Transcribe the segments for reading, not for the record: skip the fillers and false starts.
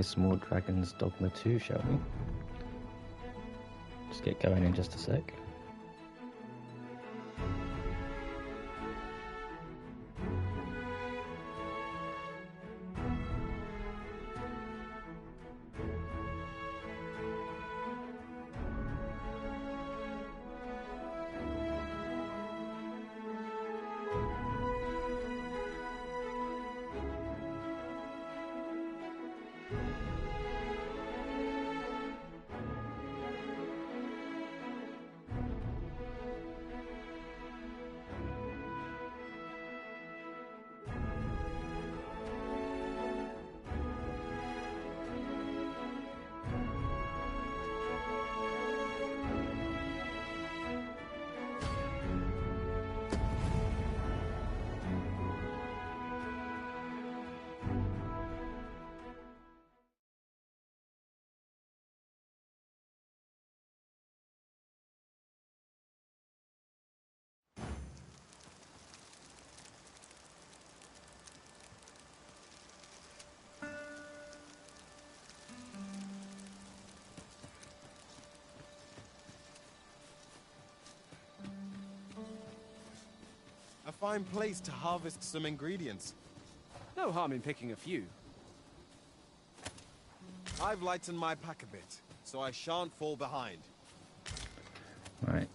Small Dragons Dogma 2, shall we? Just get going in just a sec. A fine place to harvest some ingredients. No harm in picking a few. I've lightened my pack a bit, so I shan't fall behind. Right.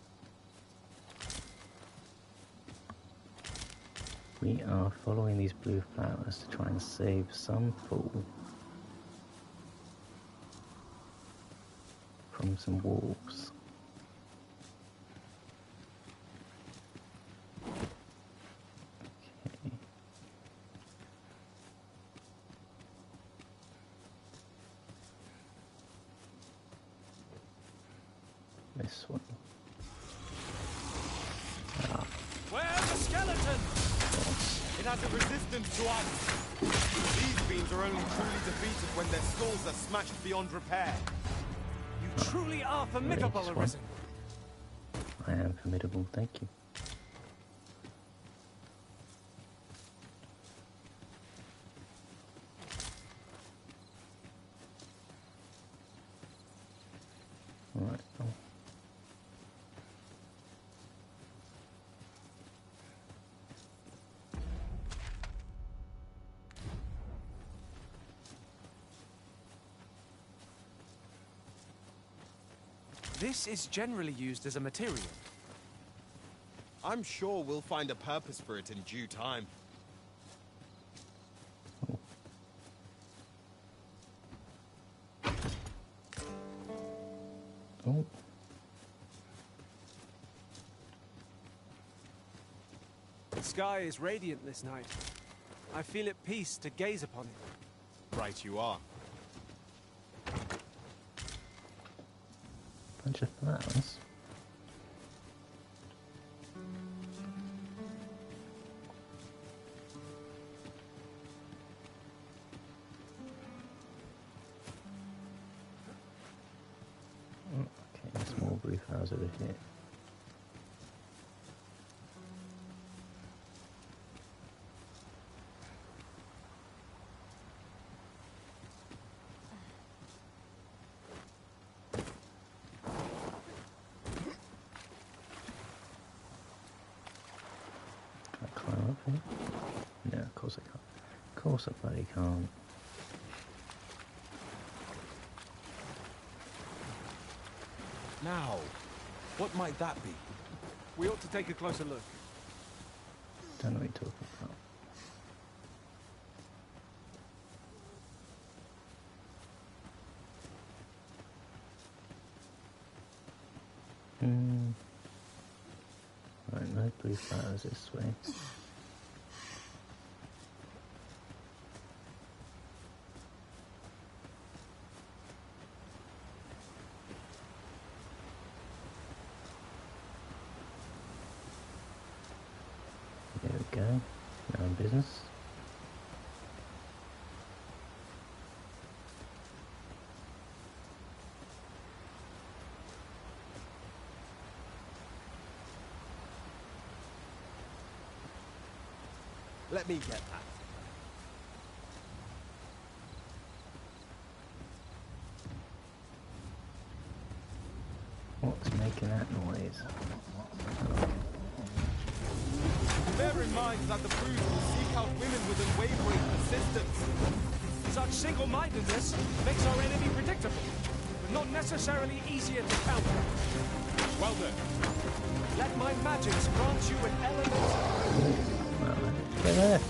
We are following these blue flowers to try and save some fool from some wolves. Okay. This one. Ah. Where's the skeleton? It has a resistance to ice. These beings are only truly defeated when their skulls are smashed beyond repair. You truly are formidable, Arisen. I am formidable, thank you. Right. Oh. This is generally used as a material. I'm sure we'll find a purpose for it in due time. Oh. The sky is radiant this night. I feel at peace to gaze upon it. Right you are. Bunch of flowers. Okay, small blue flowers over here. Can I climb up here? No, of course I can't. Of course I bloody can't. Now, what might that be? We ought to take a closer look. Don't know what you're talking about. Right, no blue flowers this way. There we go. Now in business. Let me get that. What's making that noise? Bear in mind that the brood will seek out women with unwavering persistence. Such single-mindedness makes our enemy predictable, but not necessarily easier to counter. Well then, Let my magics grant you an element. Well, let's get there.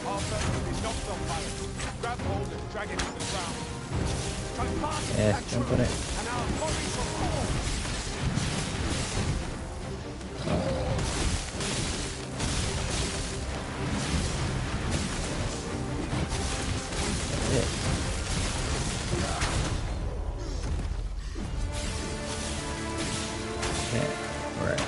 our first will be knocked off balance. Grab hold and drag it to the ground. Try past Yes, that jump on it. and our bodies shall fall. That's it. Yeah, right.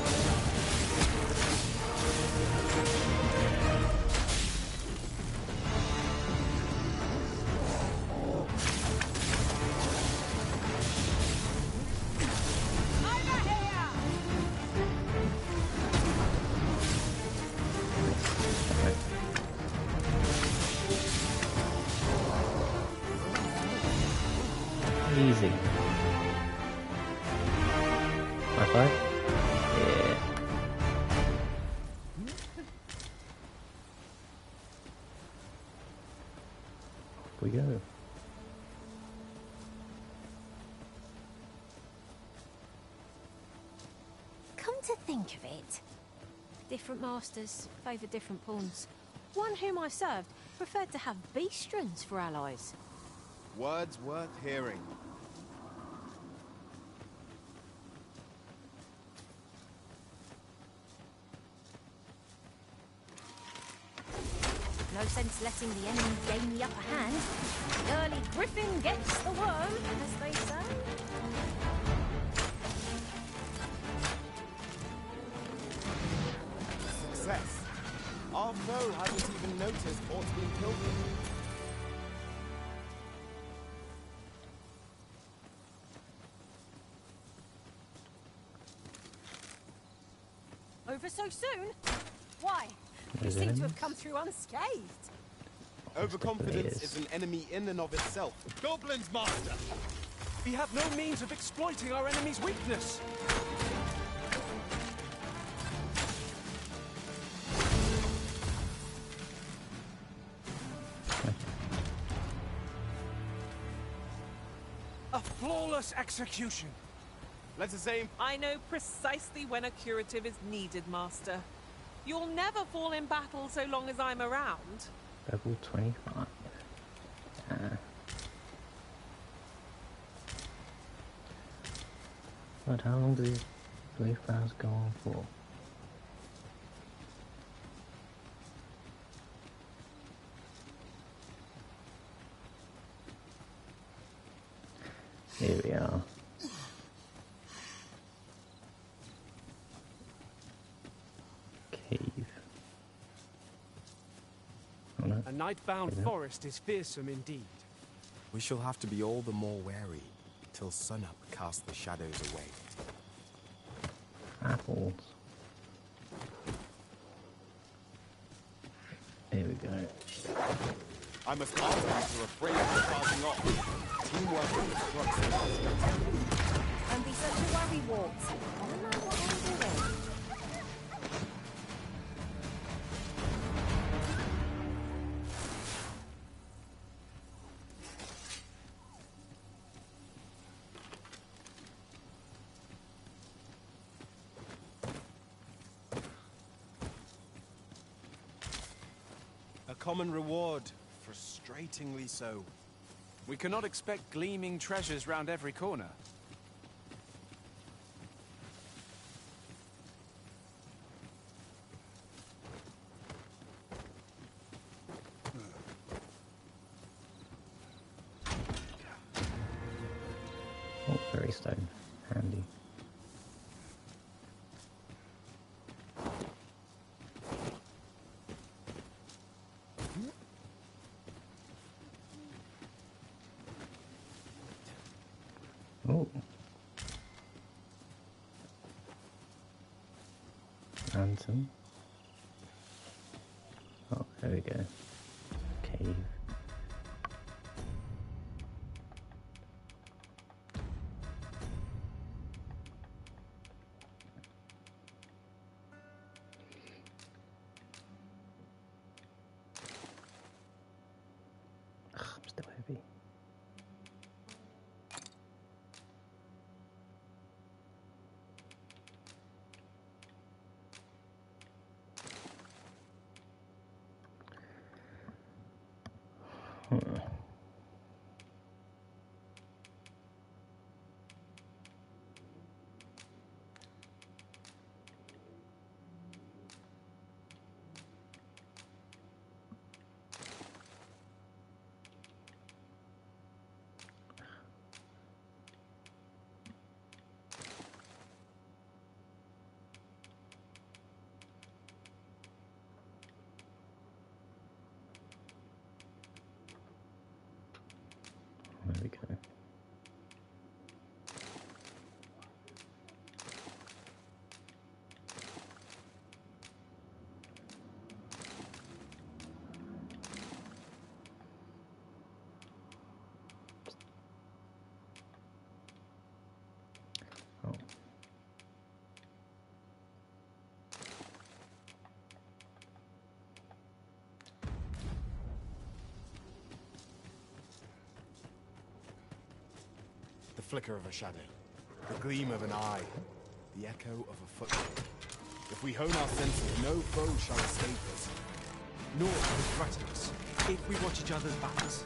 Easy. High five? Yeah. Off we go. Come to think of it, different masters favour different pawns. One whom I served preferred to have beastrons for allies. Words worth hearing. No sense letting the enemy gain the upper hand. The early griffin gets the worm, as they say. Success. Our foe hasn't even noticed what's been pilfered. Over so soon? Wwhy? You There's seem to enemies? have come through unscathed. Overconfidence Yes. is an enemy in and of itself. Goblins, master! We have no means of exploiting our enemy's weakness. A flawless execution. Let us aim. I know precisely when a curative is needed, Master. You'll never fall in battle so long as I'm around. Level 25. But how long do these blue flowers go on for? Here we are. Cave. Oh no. A night-bound Yeah. forest is fearsome indeed. We shall have to be all the more wary till sunup casts the shadows away. Apples. Here we go. I must ask you to refrain from starting off. Teamwork is the crux of our strength. Don't be such a worry, Walt. I don't know what I'm doing. A common reward, frustratingly so. We cannot expect gleaming treasures round every corner. Oh, berry stone. Handy. Oh. Lantern. There we go. Cave. Ugh, I'm still heavy. There we go. Oh. The flicker of a shadow, the gleam of an eye, the echo of a footfall. If we hone our senses, no foe shall escape us. Nor will threaten us, if we watch each other's backs.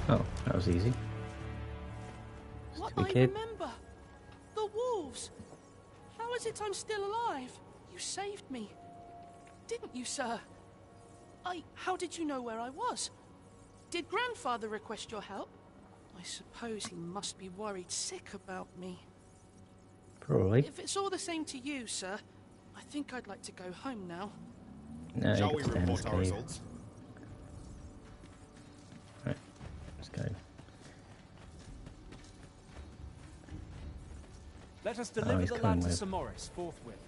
Oh, that was easy. What Stupid I kid. remember! The wolves! How is it I'm still alive? You saved me. Didn't you, sir? How did you know where I was? Did Grandfather request your help? I suppose he must be worried sick about me. Probably. If it's all the same to you, sir, I think I'd like to go home now. No, Shall you we can stay in report this our cave. results? Right, let's go. Let us deliver he's the coming lad to with. Sir Morris forthwith.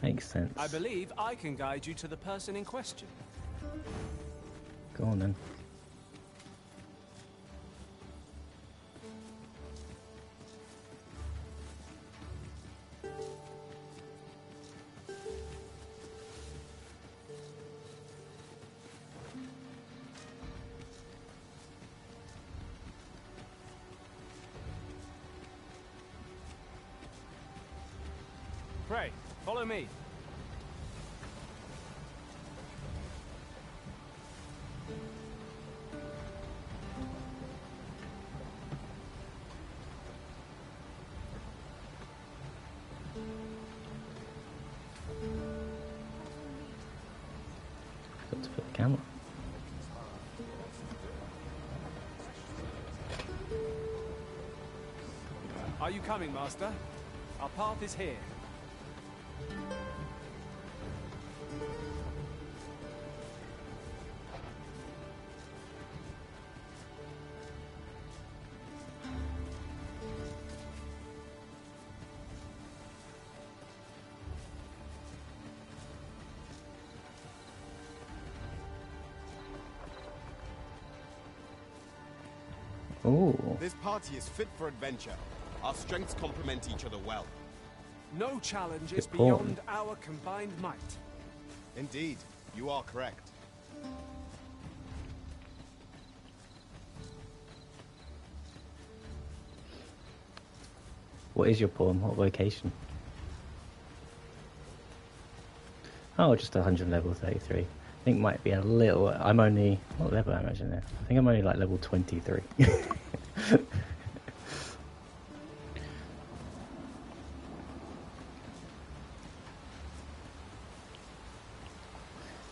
Makes sense. I believe I can guide you to the person in question. Go on then. Pray, follow me. Got to put the camera. Are you coming, Master? Our path is here. Ooh. This party is fit for adventure. Our strengths complement each other well. No challenge is Good point. beyond our combined might. Indeed, you are correct. What is your pawn? What vocation? Oh, just 100 level 33. I think might be a little. I'm only. What level am I imagine there? I think I'm only like level 23.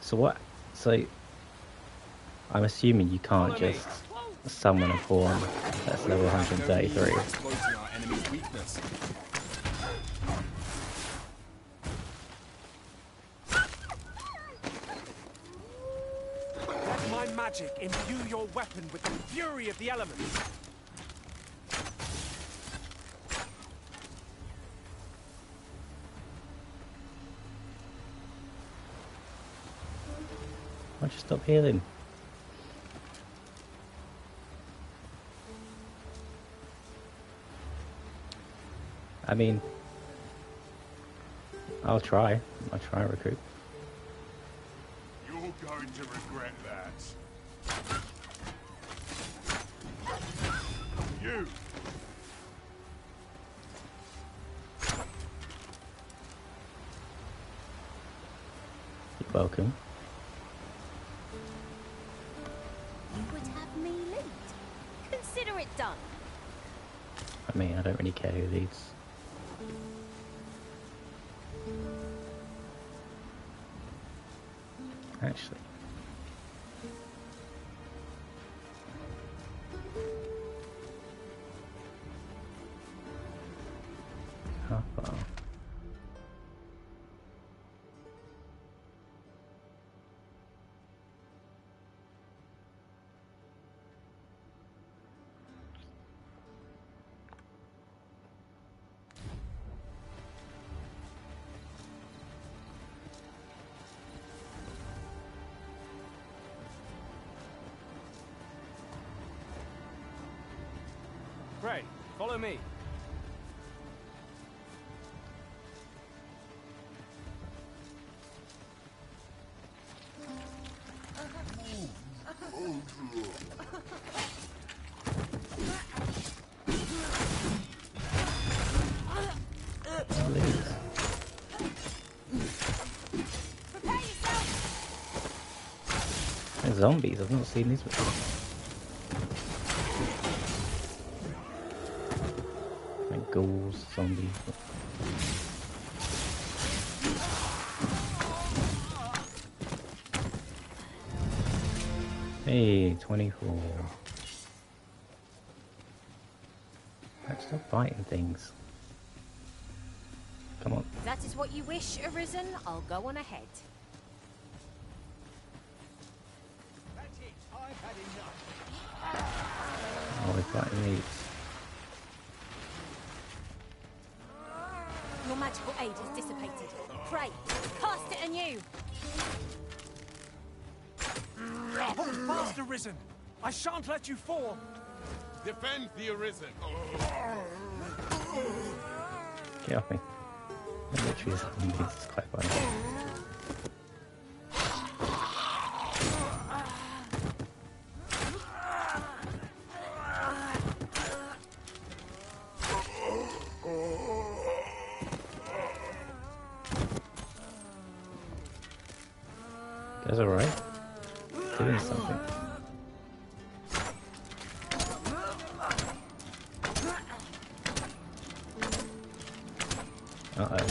So what? So I'm assuming you can't Follow me. just summon a pawn that's level No need for 133. exploiting our enemy's weakness. Let my magic imbue your weapon with the fury of the elements. don't you stop healing? I mean, I'll try and recruit. You're going to regret that. You! You're welcome. You would have me lead. Consider it done. I mean, I don't really care who leads. Actually. How far? Pray, follow me. Please. Prepare yourself. They're zombies, I've not seen these before. Like ghouls, zombies. Hey, 24. Let's stop fighting things. Come on. If that is what you wish, Arisen, I'll go on ahead. That's it. I've had enough. Oh, we're fighting these. Your magical aid is dissipated. Pray, cast it anew. Fast, Arisen! I shan't let you fall! Defend the Arisen. Get off me. They're literally zombies, it's quite funny. That's alright. Doing something. Uh-oh.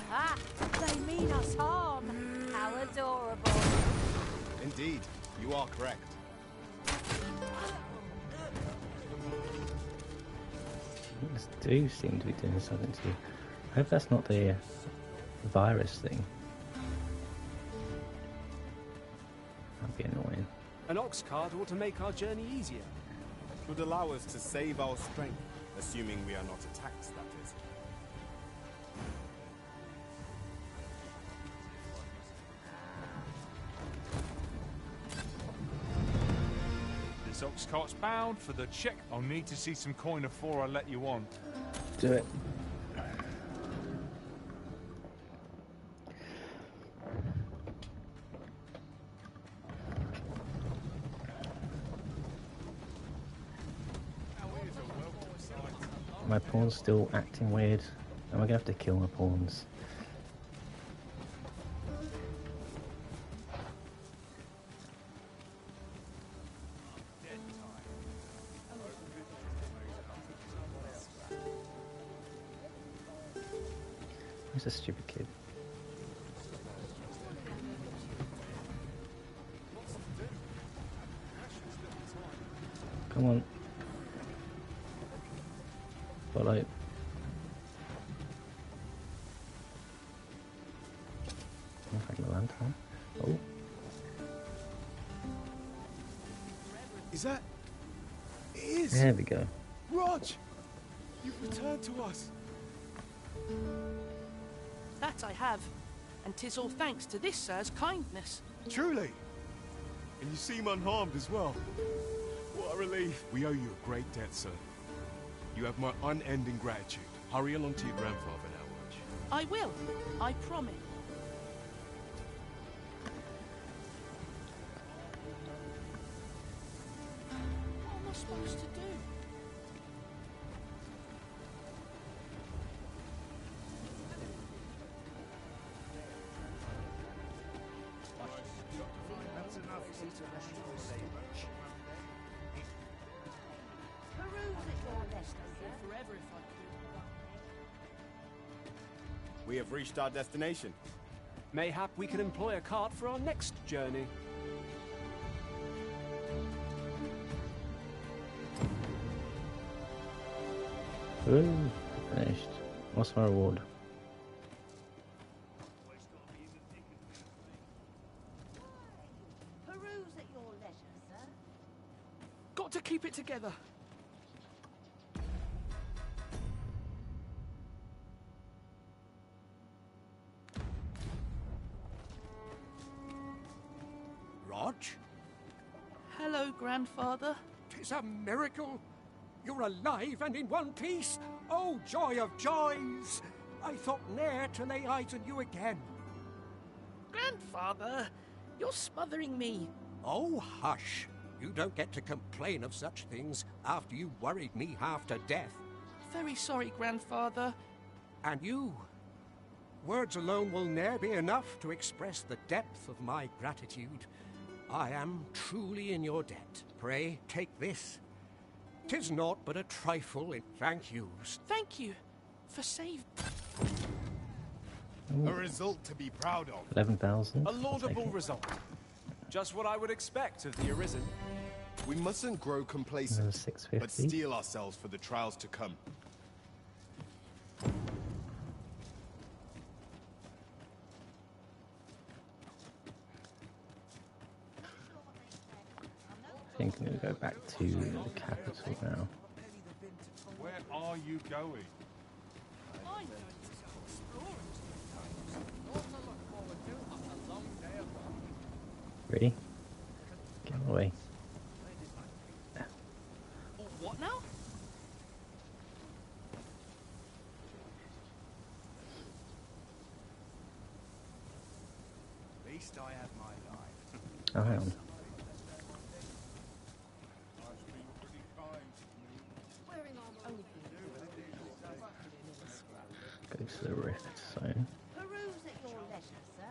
Ah, they mean us harm. How adorable. Indeed, you are correct. These do seem to be doing something to you. I hope that's not the virus thing. That'd be annoying. An ox cart ought to make our journey easier. Would allow us to save our strength, assuming we are not attacked, that is. This ox cart's bound for the check. I'll need to see some coin before I let you on. Do it. My pawn's still acting weird. Am I gonna have to kill my pawns? Where's the stupid kid? Come on. Follow. Find the lantern. Oh. Is that... It is! There we go. Rog! You've returned to us! That I have, and 'tis all thanks to this sir's kindness. Truly. And you seem unharmed as well. What a relief. We owe you a great debt, sir. You have my unending gratitude. Hurry along to your grandfather now, won't you? I will. I promise. What am I supposed to do? Forever if I could. We have reached our destination. Mayhap we can employ a cart for our next journey. Ooh, finished. What's my reward? Peruse at your leisure, sir. Got to keep it together. Rog? Hello, grandfather. 'Tis a miracle. You're alive and in one piece. Oh, joy of joys! I thought ne'er to lay eyes on you again. Grandfather, you're smothering me. Oh, hush. You don't get to complain of such things after you worried me half to death. Very sorry, grandfather. And you? Words alone will ne'er be enough to express the depth of my gratitude. I am truly in your debt. Pray, take this. 'Tis naught but a trifle in thank yous. Thank you for saving. A result to be proud of. 11,000. A laudable result. Just what I would expect of the Arisen. We mustn't grow complacent, 650. but steel ourselves for the trials to come. I think I'm going to go back to the capital now. Where are you going? I'm going to go exploring. Ready? Get away. What now? At least I have my life. Oh, hang on. Go to the rift zone. Peruse at your leisure, sir.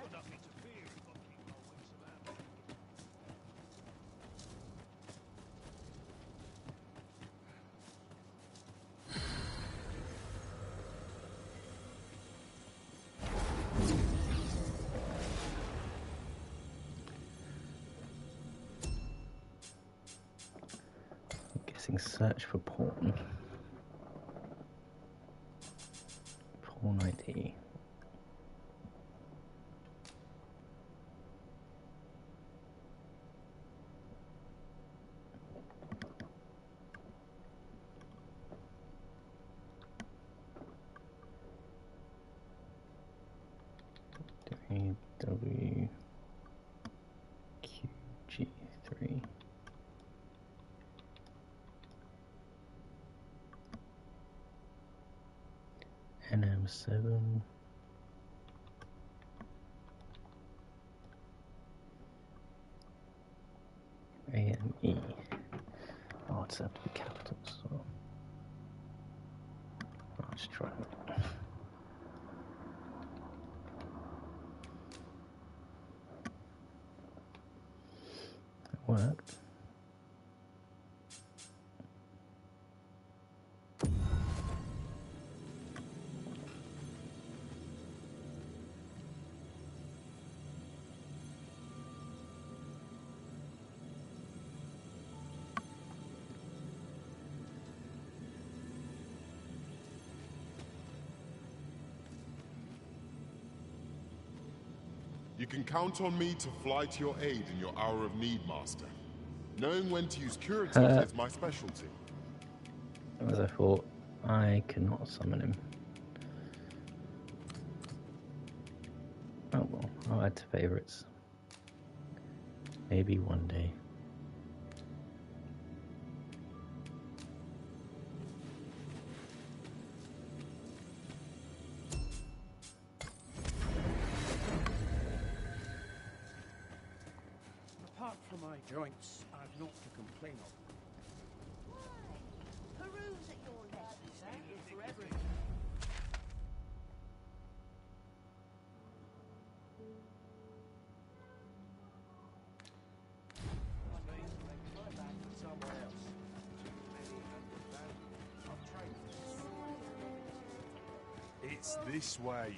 I'm guessing search for porn. Porn ID. WQG3. NM7. AME. Oh, it's have to be capitals. So let's try it. It worked. You can count on me to fly to your aid in your hour of need, Master. Knowing when to use curatives is my specialty. As I thought, I cannot summon him. I'll add to favourites. Maybe one day. Apart from my joints, I've naught to complain of. Peruse at your leisure, sir. It's this way.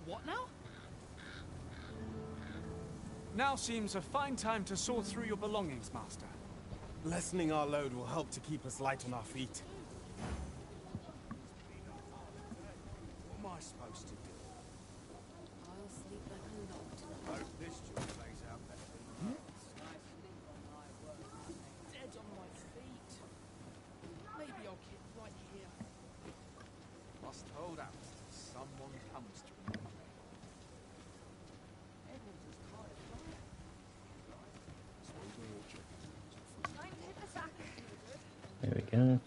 What now? Now seems a fine time to sort through your belongings, Master. Lessening our load will help to keep us light on our feet. What am I supposed to do? I'll sleep like a log tonight. Hope this job plays out better than Dead on my feet. Maybe I'll keep right here. Must hold out till someone comes to me. There we go.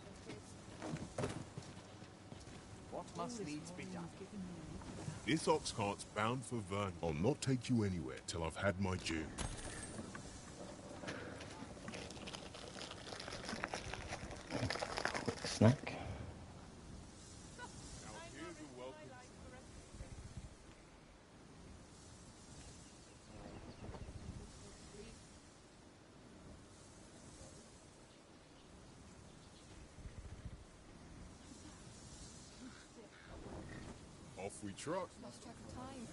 what must needs be done. This ox cart's bound for Vern. I'll not take you anywhere till I've had my due. Quick snack. Off we trot. Lost track of time.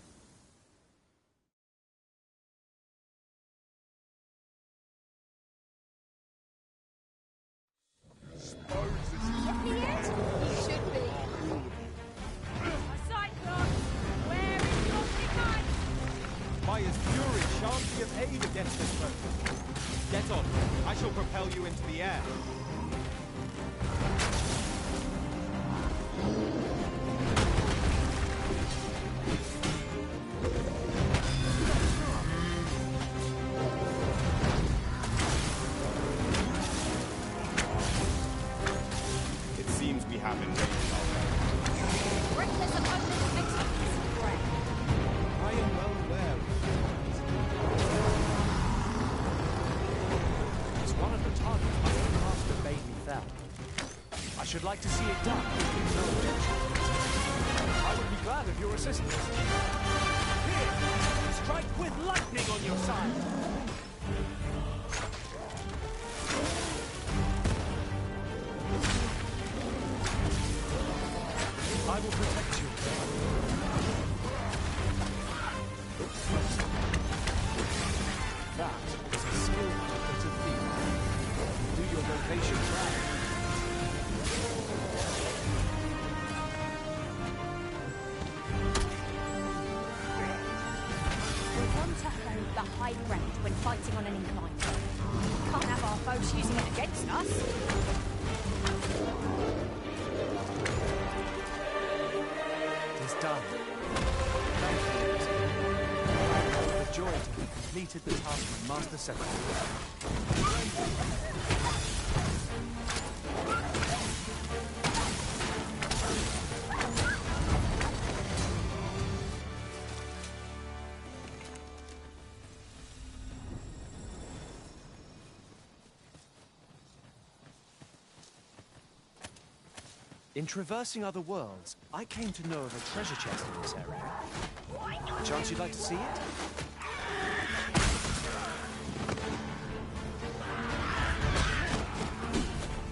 Should be. A cyclone! Where is your midnight? Maya's fury shan't be of aid against this boat. Get on. I shall propel you into the air. It seems we have enraged our foe. Reckless opponent makes up his spread. I am well aware of It's one of the targets my own master bade me fell. I should like to see it done. No objection. I would be glad of your assistance. Here! Strike with lightning on your side! I will protect you. That is a skilled bit of field. Do your vocation proud. We want to hold the high ground when fighting on an incline. Can't have our foes using it against us. It is done. Thank you, Lizzie. I am overjoyed to have completed the task my master set me. In traversing other worlds, I came to know of a treasure chest in this area. Chance you'd like to see it?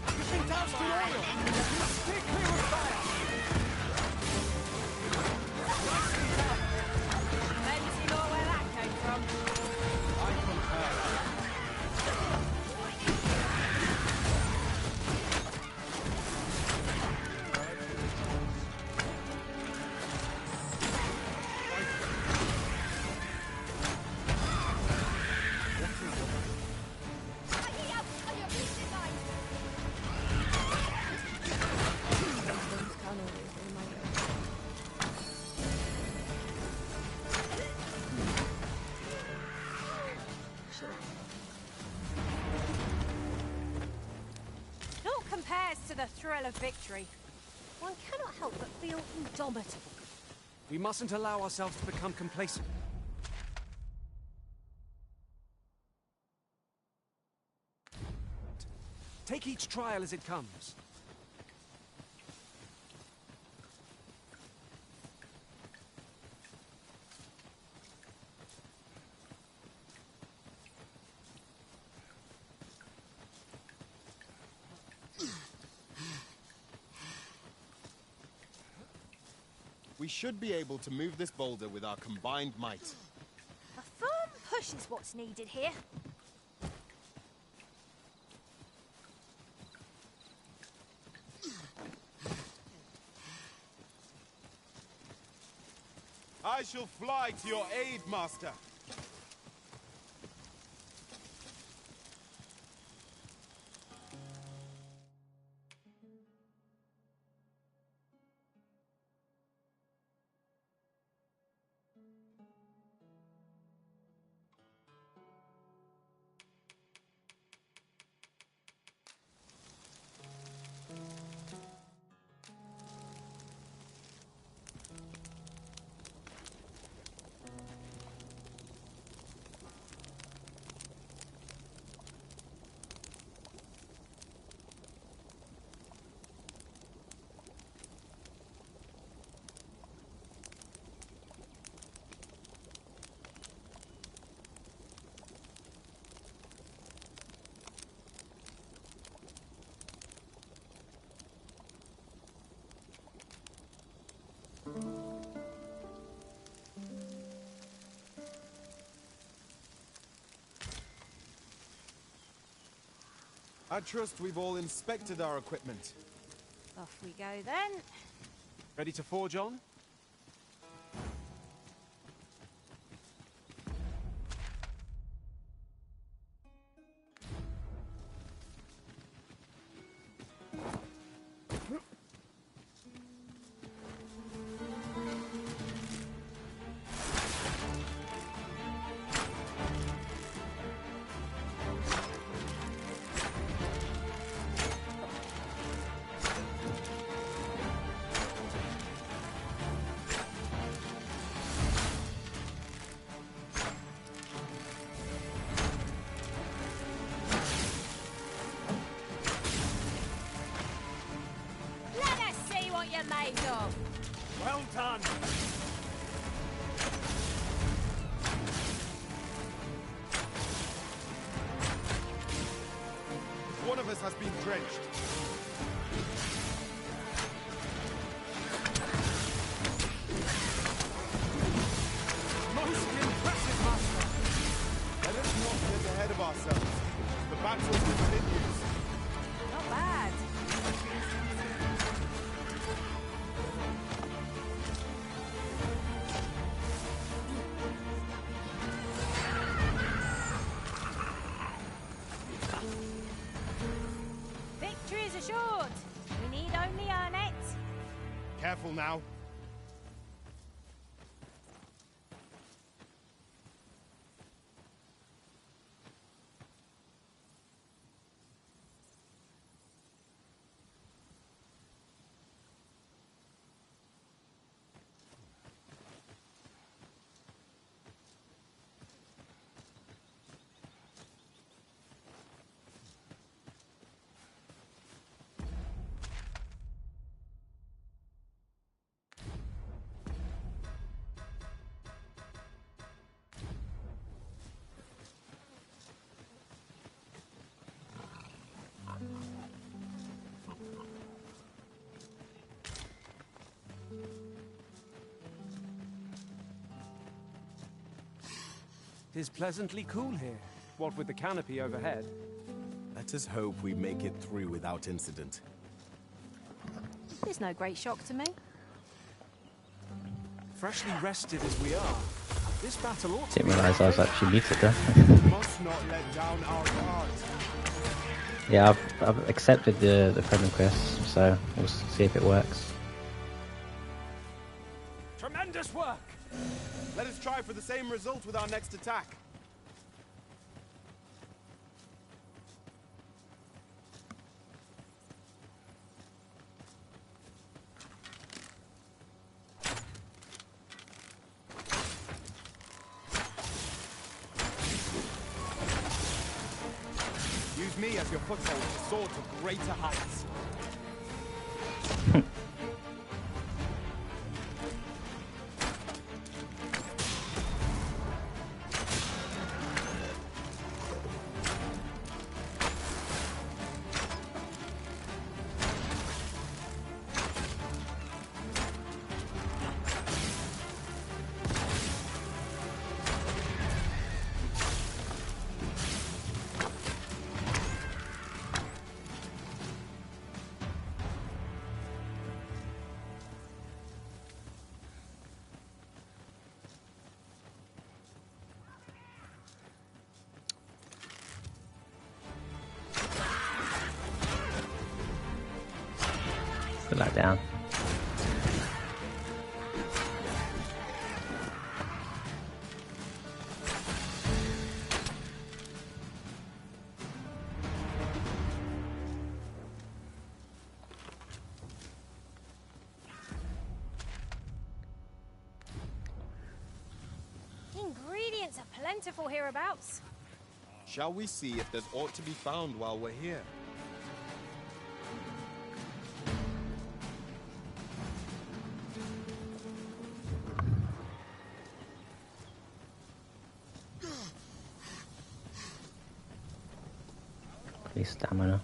You've been doused in oil! Stay clear of fire! Nicely done! Depends you know where that came from. I concur. the thrill of victory. One cannot help but feel indomitable. We mustn't allow ourselves to become complacent. Take each trial as it comes. We should be able to move this boulder with our combined might. A firm push is what's needed here. I shall fly to your aid, Master. I trust we've all inspected our equipment. Off we go then. Ready to forge on? Well done! One of us has been drenched. Most impressive, Master! Let us not get ahead of ourselves. The battle continues. Not bad. Victory is assured. We need only earn it. Careful now. It is pleasantly cool here, what with the canopy overhead. Let us hope we make it through without incident. It's no great shock to me. Freshly rested as we are, this battle ought to Didn't realise I was actually muted there. We must not let down our guard. Yeah, I've accepted the friend request, so we'll see if it works. Tremendous work! Let us try for the same result with our next attack. me as your foothold to soar to greater heights. Put that down. Ingredients are plentiful hereabouts. Shall we see if there's aught to be found while we're here? Please stamina.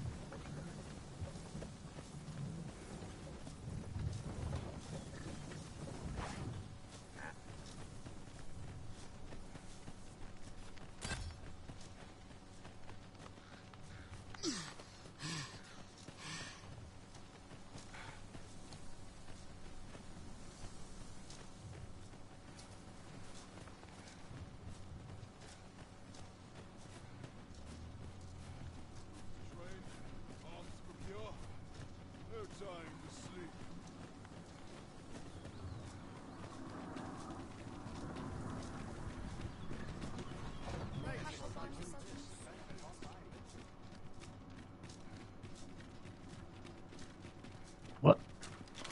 What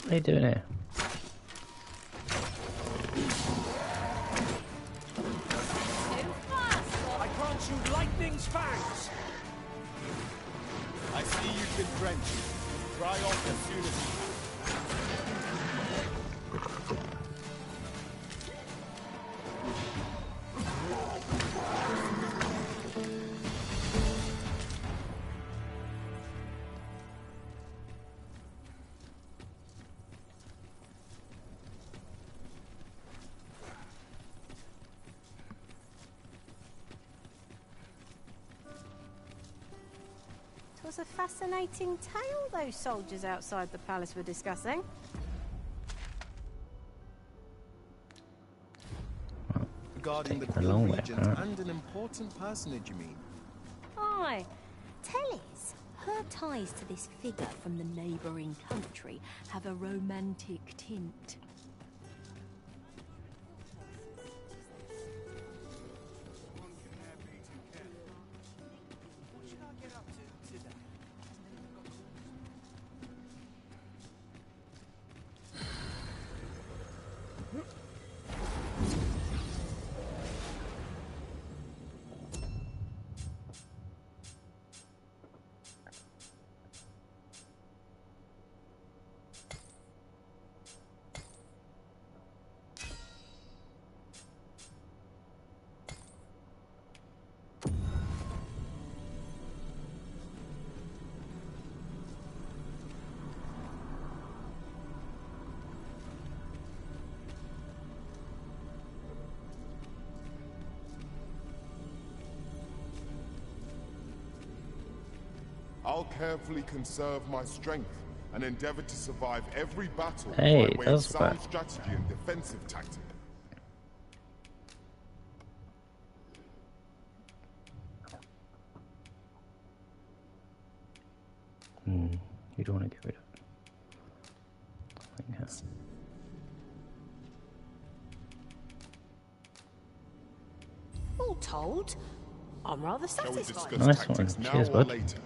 are they doing here? I grant you lightning's fangs! I see you've been drenched. Dry off as soon as you can. It was a fascinating tale those soldiers outside the palace were discussing. Regarding the a long Queen way, Regent huh? and an important personage, you mean? Aye. Tellis, her ties to this figure from the neighbouring country have a romantic tint. What should I get up to today? I'll carefully conserve my strength and endeavor to survive every battle Hey, by way of that's sound bad. strategy and defensive tactic. You don't want to get rid of it. I think that's... All told, I'm rather Shall we satisfied. discuss Nice tactics one. now Cheers, or bud. later?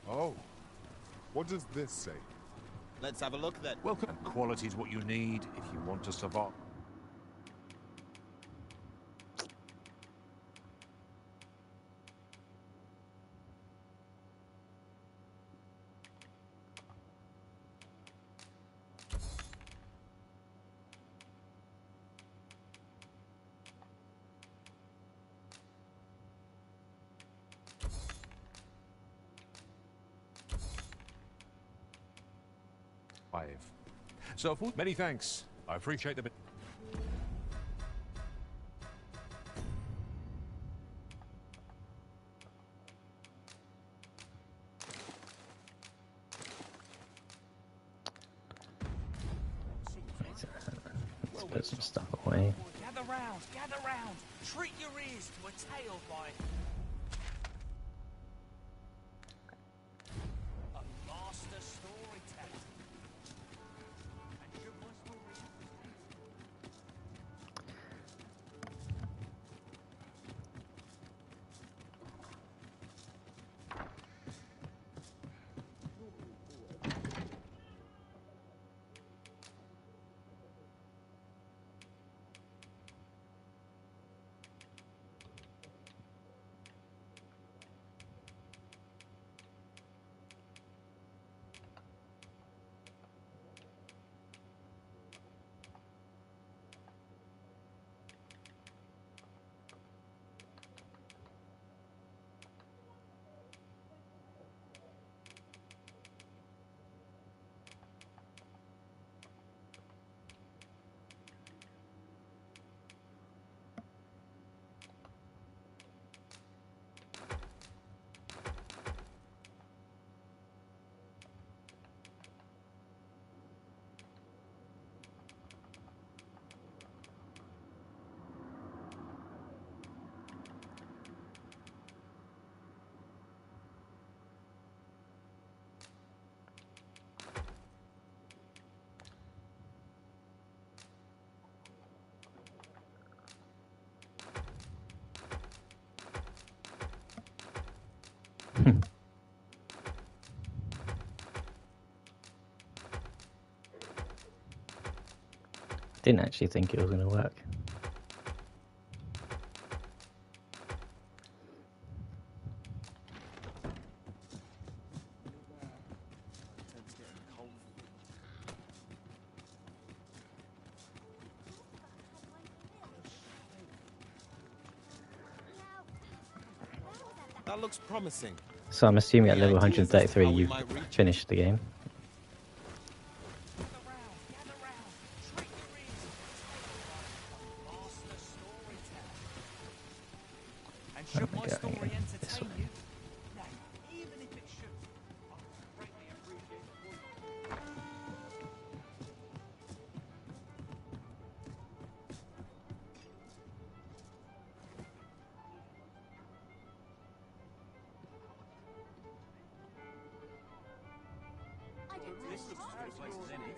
Oh. What does this say? Let's have a look then. Welcome. Quality is what you need if you want to survive. So, many thanks. I appreciate the bit. Let's put some stuff away. Gather round, gather round. Treat your ears to a tale by a master storyteller. And should my story Didn't actually think it was going to work. That looks promising. So I'm assuming at Any level ideas as to 133 how we you've might reach it? finished the game. and should my Okay, story this entertain way. you? Nay, even if it should, I greatly appreciate the This looks as good a place as any.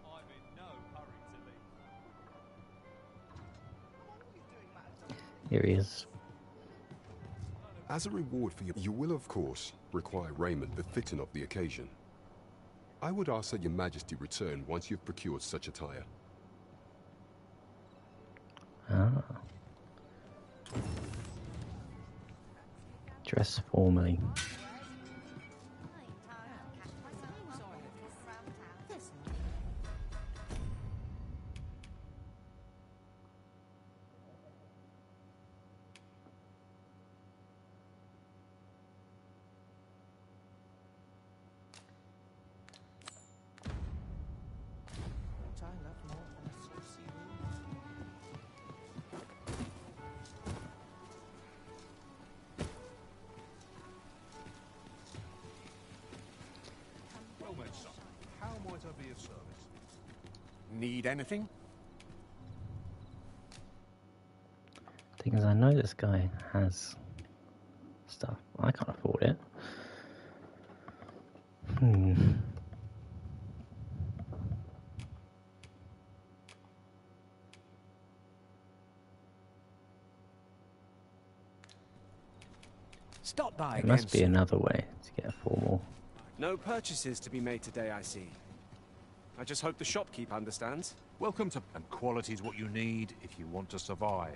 I'm in no hurry to leave. Here he is. As a reward for you will of course require raiment befitting of the occasion. I would ask that your majesty return once you've procured such attire. Ah. Dress formally. Well then, son. How might I be of service? Need anything? Thing is, I know this guy has stuff. I can't afford it. Stop by There again. must be another way to get a formal. No purchases to be made today, I see. I just hope the shopkeep understands. Welcome to... And quality's what you need if you want to survive.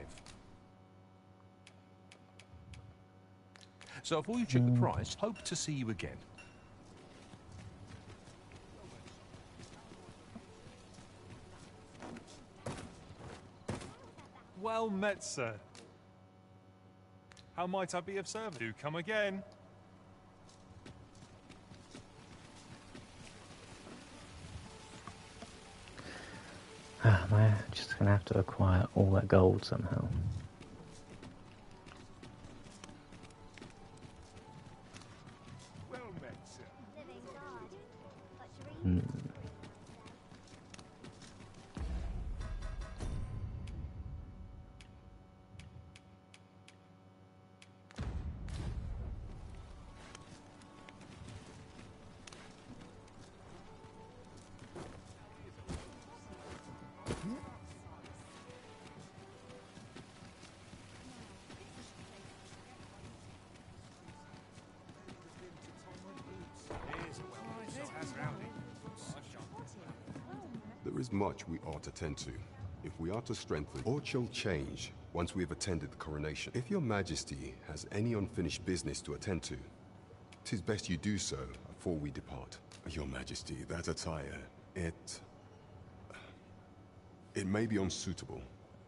So before you check the price, hope to see you again. Well met, sir. How might I be of service? Do come again. Am I just gonna have to acquire all that gold somehow? Well met, sir. There is much we ought to tend to, if we are to strengthen or shall change once we have attended the coronation. If your majesty has any unfinished business to attend to, 'tis best you do so before we depart. Your majesty, that attire, it may be unsuitable.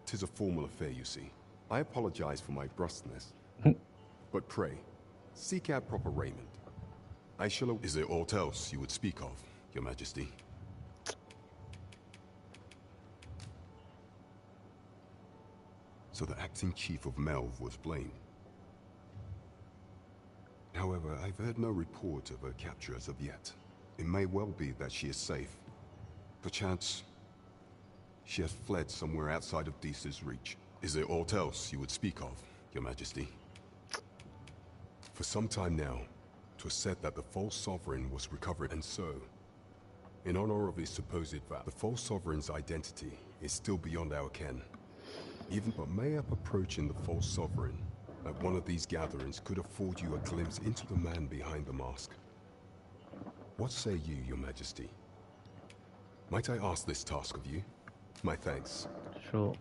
'Tis a formal affair, you see. I apologize for my brusqueness. But pray, seek out proper raiment. I shall... Is there aught else you would speak of, your majesty? So the acting chief of Melve was blamed. However, I've heard no report of her capture as of yet. It may well be that she is safe. Perchance, she has fled somewhere outside of Deesa's reach. Is there aught else you would speak of, your majesty? For some time now, 'twas said that the false sovereign was recovered, and so, in honor of his supposed vow, the false sovereign's identity is still beyond our ken. Even but mayhap approaching the false sovereign at one of these gatherings could afford you a glimpse into the man behind the mask. What say you, your majesty? Might I ask this task of you? My thanks. Sure.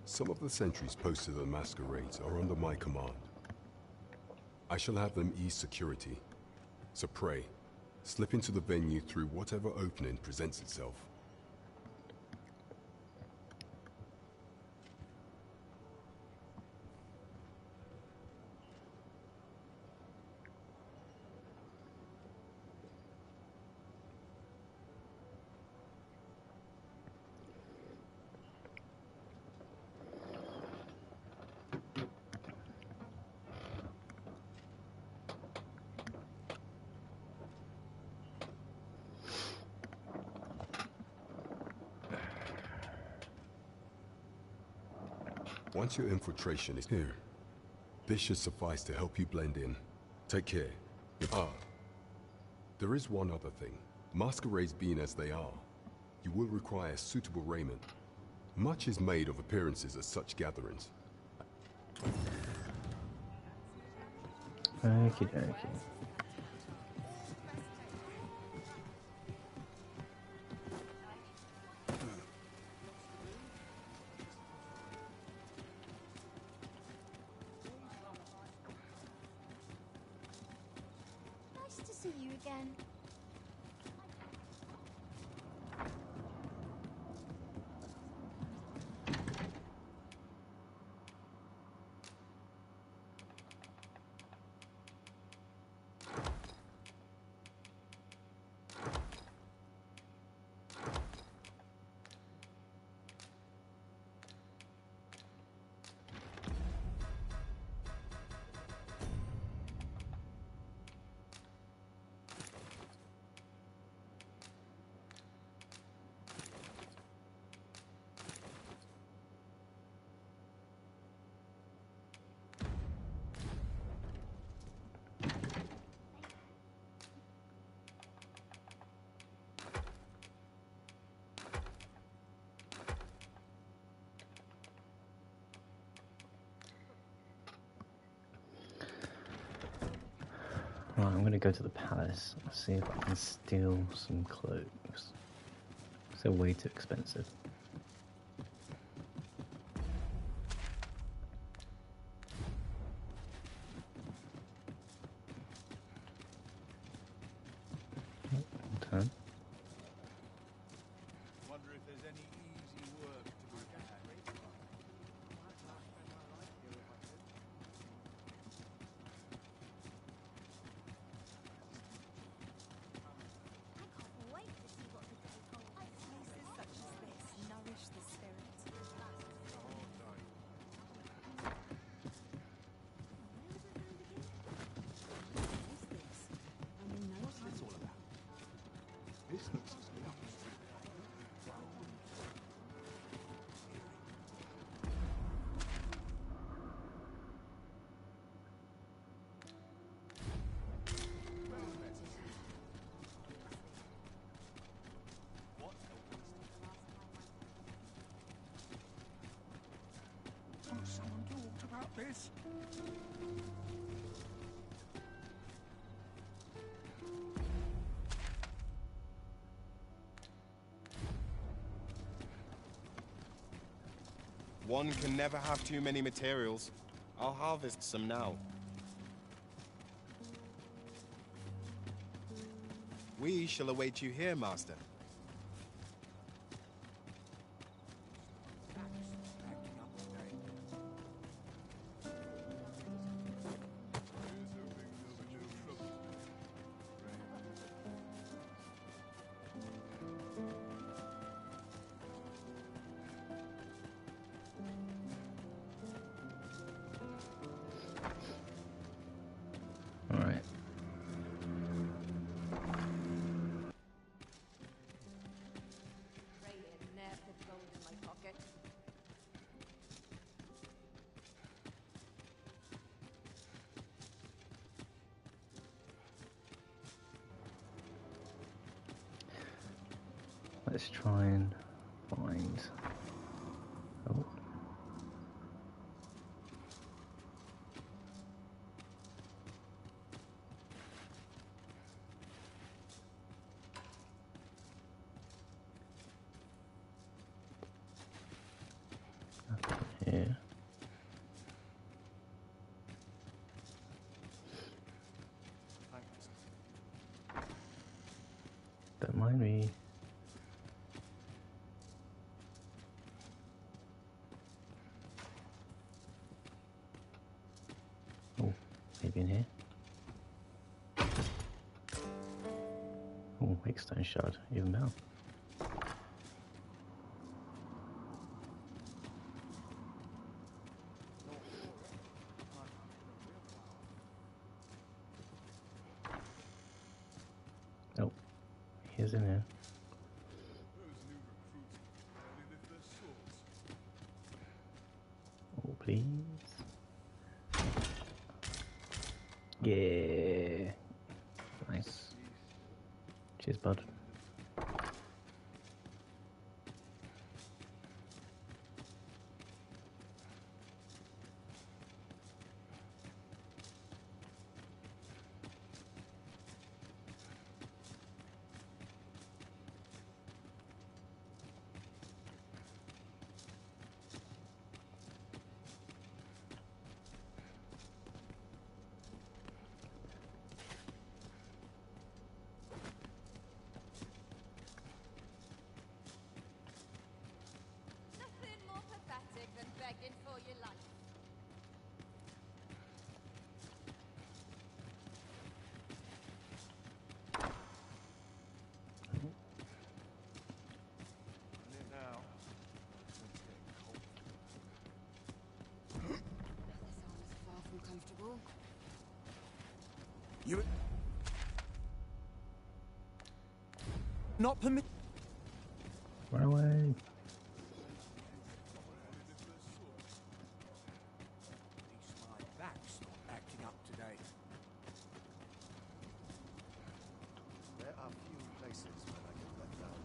Some of the sentries posted at the masquerades are under my command. I shall have them ease security. So pray, slip into the venue through whatever opening presents itself. Once your infiltration is here, this should suffice to help you blend in. Take care. There is one other thing. Masquerades being as they are, you will require suitable raiment. Much is made of appearances at such gatherings. Okie dokie. Nice to see you again. Right, I'm gonna go to the palace. See if I can steal some cloaks. They're way too expensive. Turn. Wonder if there's any easy work to be had. Wait to see what the day holds. Places such as this nourish the spirit. What's this all about? This looks as enough. Won't someone talk about this? One can never have too many materials. I'll harvest some now. We shall await you here, Master. Alright. Pray it ne'er put gold in my pocket. Let's try and find. Oh. Nothing here. Don't mind me. Oh, maybe in here. Oh, big stone shard, even better. Oh, here's in here. Oh, please. Yeah. Nice. Cheers, bud. Nothing more pathetic than begging for your life. Now. This armor's far from comfortable. You... Not permit... Run away. My back's not acting up today. There are few places where I can let down.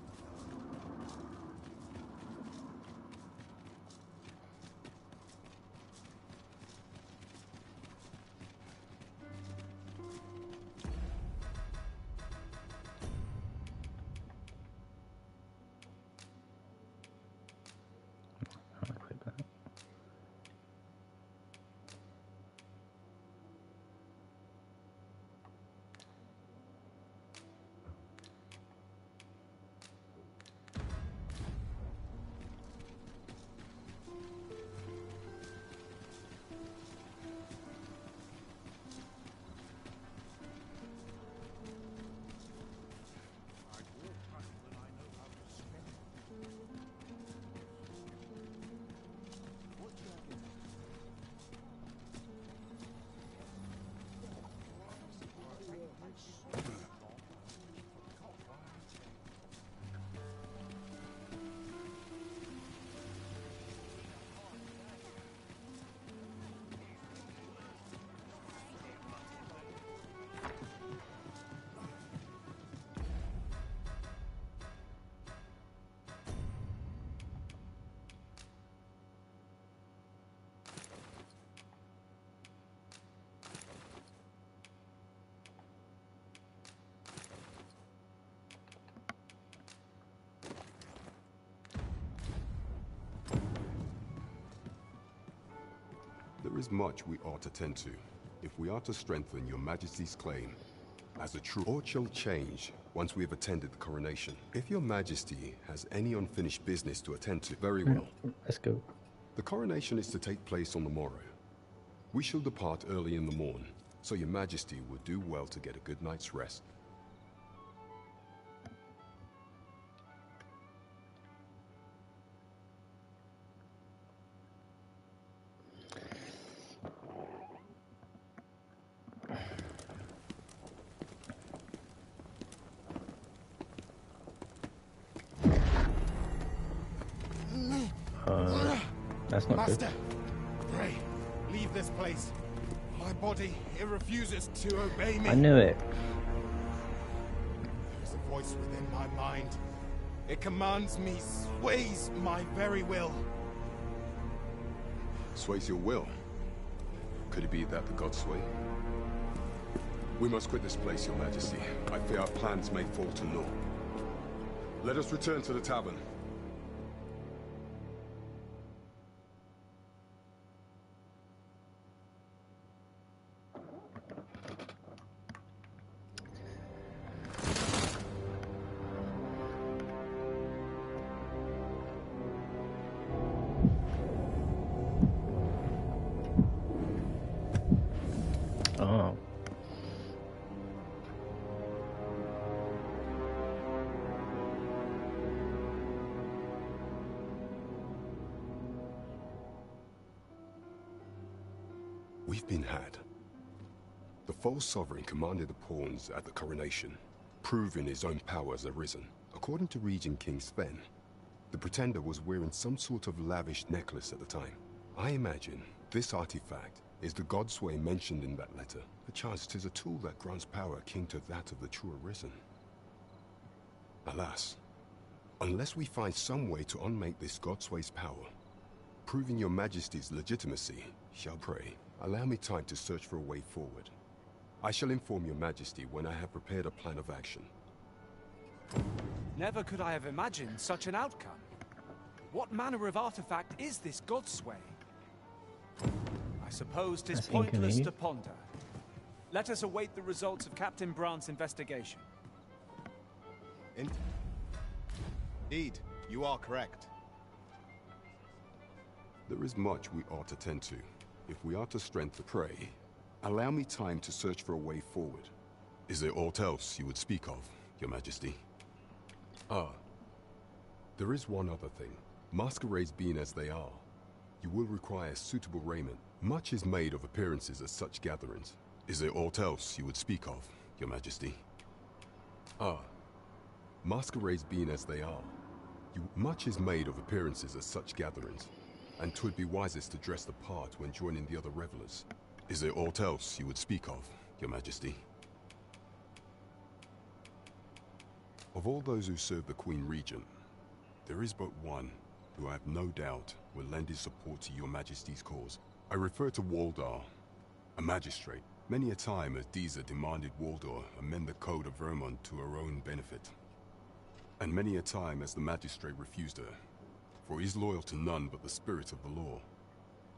is much we ought to tend to, if we are to strengthen your Majesty's claim as a true. Or shall change once we have attended the coronation. If your Majesty has any unfinished business to attend to, very well. Let's go. The coronation is to take place on the morrow. We shall depart early in the morn, so your Majesty would do well to get a good night's rest. That's not Master, good. pray, leave this place. My body, it refuses to obey me. I knew it. There's a voice within my mind. It commands me, sways my very will. Sways your will? Could it be that the gods sway? We must quit this place, your Majesty. I fear our plans may fall to naught. Let us return to the tavern. Oh. We've been had. The false sovereign commanded the pawns at the coronation, proving his own power has arisen. According to Regent King Sven, the pretender was wearing some sort of lavish necklace at the time. I imagine this artifact is the godsway mentioned in that letter. Perchance 'tis a tool that grants power akin to that of the true arisen. Alas, unless we find some way to unmake this godsway's power, proving your Majesty's legitimacy, shall pray. Allow me time to search for a way forward. I shall inform your Majesty when I have prepared a plan of action. Never could I have imagined such an outcome. What manner of artifact is this godsway? I suppose 'tis That's pointless inconvenient. to ponder. Let us await the results of Captain Brandt's investigation. Indeed, you are correct. There is much we ought to tend to. If we are to strengthen, pray, allow me time to search for a way forward. Is there aught else you would speak of, your Majesty? Ah, there is one other thing. Masquerades being as they are, you will require suitable raiment. Much is made of appearances at such gatherings. Is there aught else you would speak of, your Majesty? Ah, masquerades being as they are, much is made of appearances at such gatherings, and 'twould be wisest to dress the part when joining the other revelers. Is there aught else you would speak of, your Majesty? Of all those who serve the Queen Regent, there is but one who I have no doubt will lend his support to your Majesty's cause. I refer to Waldar, a magistrate. Many a time has Disa demanded Waldar amend the Code of Vermont to her own benefit. And many a time has the magistrate refused her, for he is loyal to none but the spirit of the law.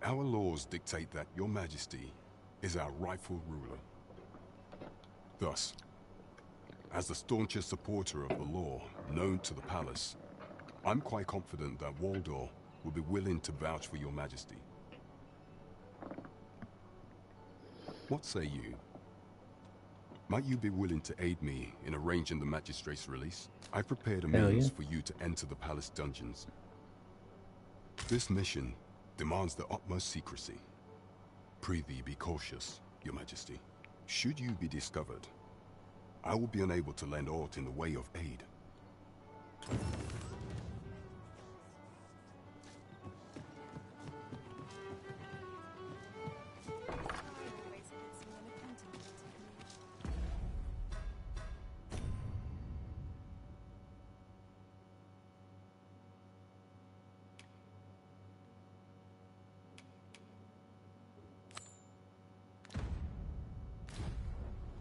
Our laws dictate that your Majesty is our rightful ruler. Thus, as the staunchest supporter of the law known to the palace, I'm quite confident that Waldor will be willing to vouch for your Majesty. What say you? Might you be willing to aid me in arranging the magistrate's release? I've prepared a means for you to enter the palace dungeons. This mission demands the utmost secrecy. Prithee be cautious, your Majesty. Should you be discovered, I will be unable to lend aught in the way of aid.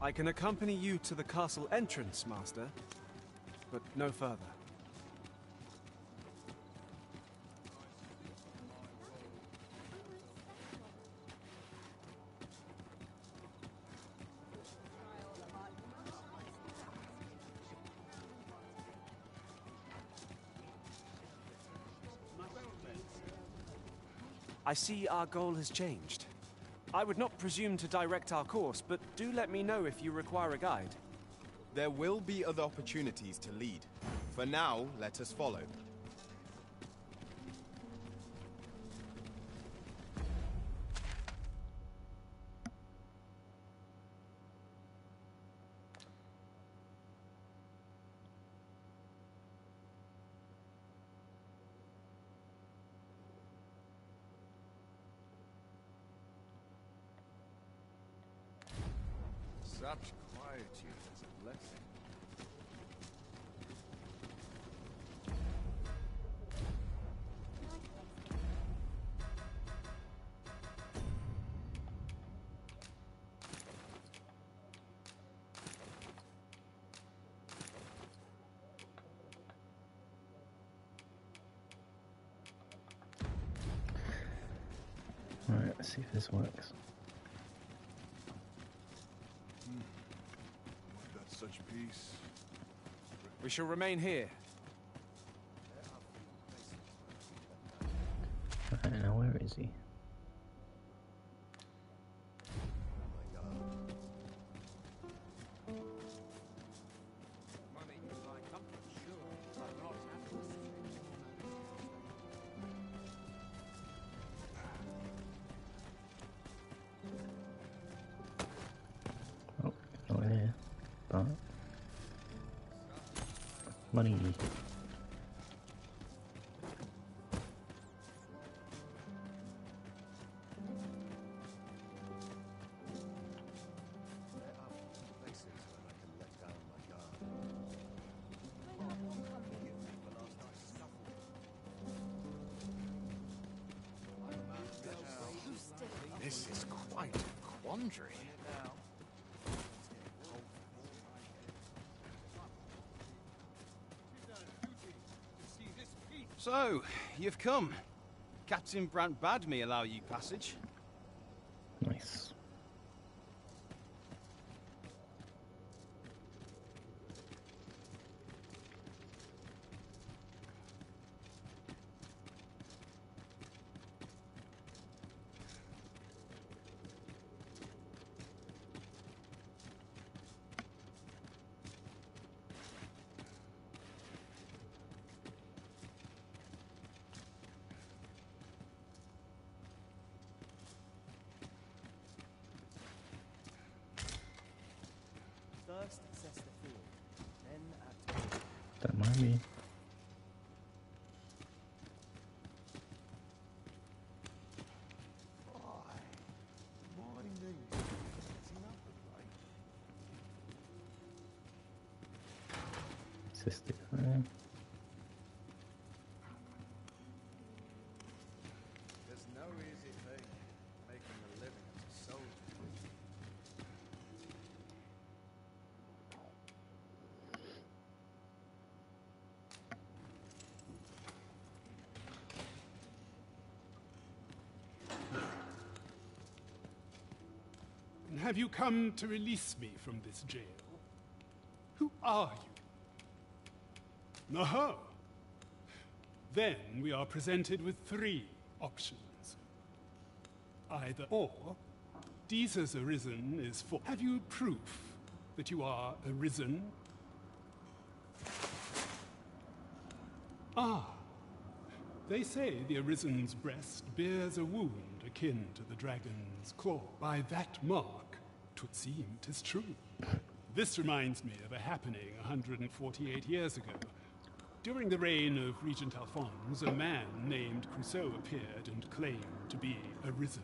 I can accompany you to the castle entrance, Master, but no further. I see our goal has changed. I would not presume to direct our course, but do let me know if you require a guide. There will be other opportunities to lead. For now, let us follow. Such quietude is a blessing. Alright, let's see if this works. Such peace. We shall remain here. Alright, now where is he? Oh, not here. But money. This is quite a quandary. So, you've come. Captain Brant bade me allow you passage. Nice. First assess the field, then act. Don't mind me. Cystic fire. There's no easy thing making a living as a soldier. Have you come to release me from this jail? Who are you? Aha! Then we are presented with three options. Either or, Jesus Arisen is for. Have you proof that you are arisen? Ah, they say the Arisen's breast bears a wound akin to the dragon's claw. By that mark, 'twould seem 'tis true. This reminds me of a happening 148 years ago. During the reign of Regent Alphonse, a man named Crusoe appeared and claimed to be arisen.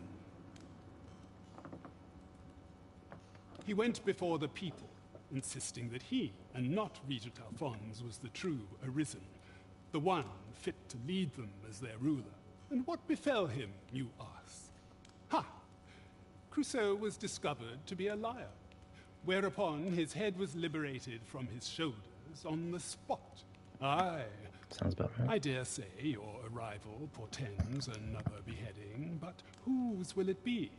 He went before the people, insisting that he, and not Regent Alphonse, was the true arisen, the one fit to lead them as their ruler. And what befell him, you ask? Ha! Crusoe was discovered to be a liar, whereupon his head was liberated from his shoulders on the spot. Aye. Sounds about right. I dare say your arrival portends another beheading, but whose will it be?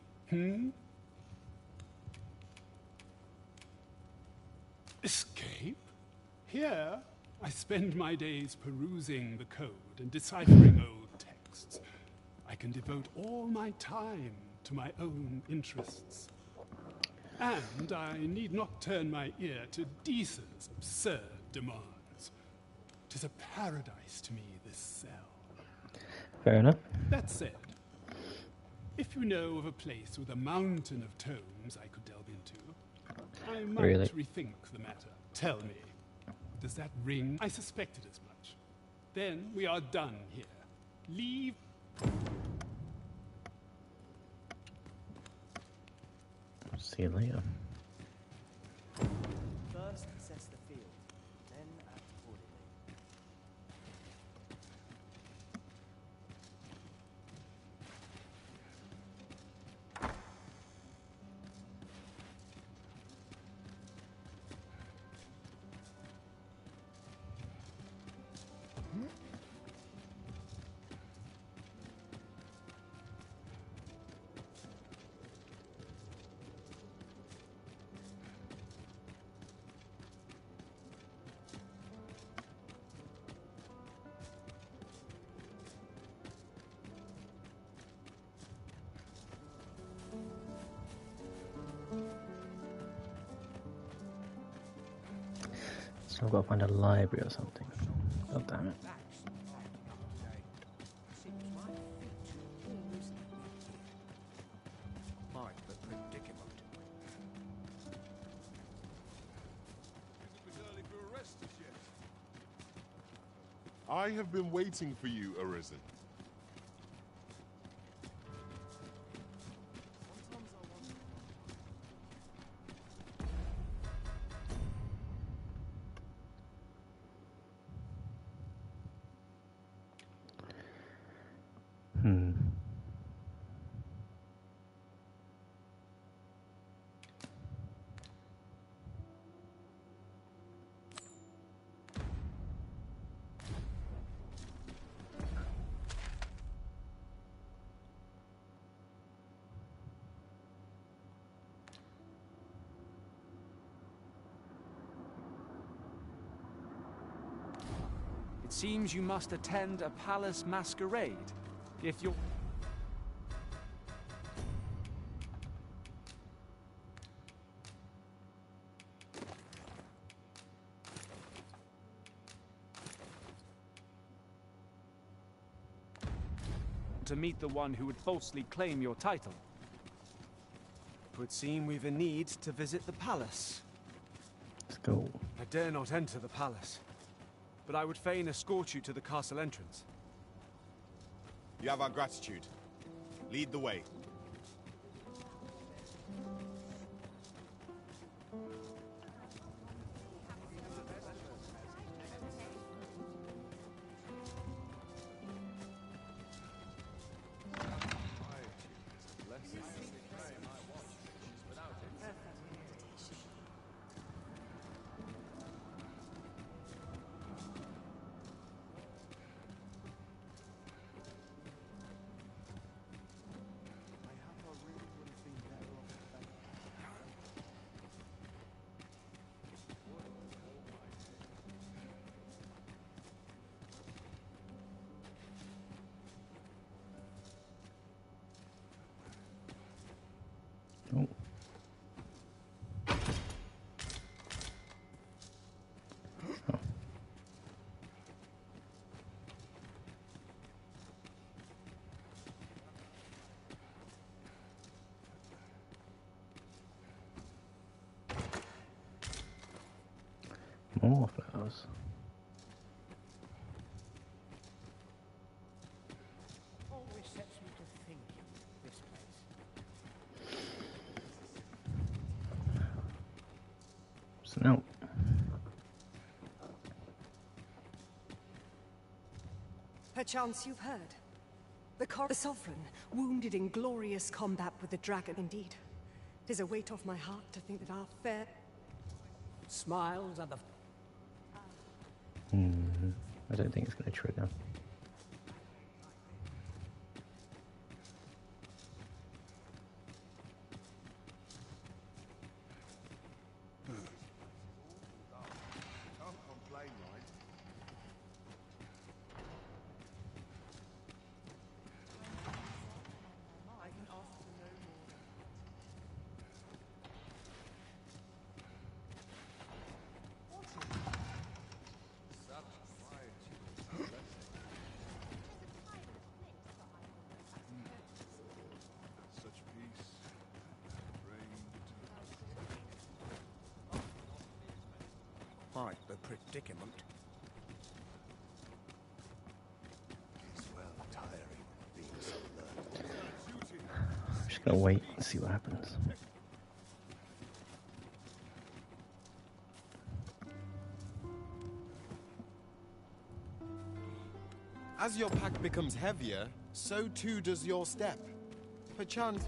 Escape? Here, I spend my days perusing the code and deciphering old texts. I can devote all my time to my own interests. And I need not turn my ear to Deesa's absurd demands. 'Tis a paradise to me, this cell. Fair enough. That said, if you know of a place with a mountain of tomes I could delve into, I might Really? rethink the matter. Tell me, does that ring? I suspected as much. Then we are done here. Leave. See you later. First assess the field, then act accordingly. So I've got to find a library or something. God damn it. Quite the predicament. I have been waiting for you, Arisen. It seems you must attend a palace masquerade. If you're... to meet the one who would falsely claim your title. It would seem we've a need to visit the palace. Let's go. I dare not enter the palace, but I would fain escort you to the castle entrance. You have our gratitude. Lead the way. Oh. More flowers. Always sets me to thinking, this place. So now. Perchance you've heard. The Sovereign, wounded in glorious combat with the dragon indeed. 'Tis a weight off my heart to think that our fair smiles at the... I don't think it's going to trigger. Can't complain, right? quite the predicament. It's well tiring being so alert. I'm just gonna wait and see what happens. As your pack becomes heavier, so too does your step. Perchance...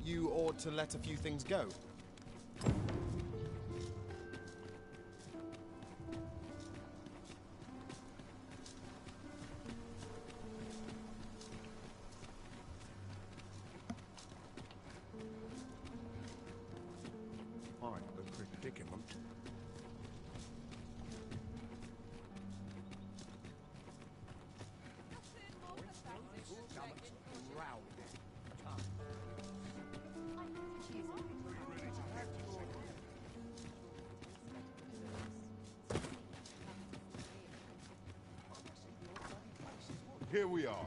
you ought to let a few things go. Quite the predicament. Here we are.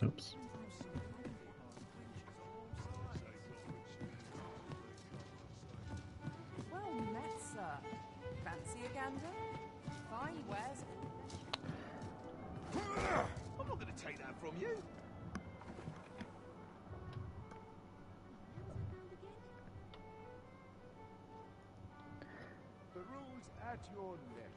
Oops. Well met, sir. Fancy a gander? Fine wares. I'm not going to take that from you. The rules at your neck.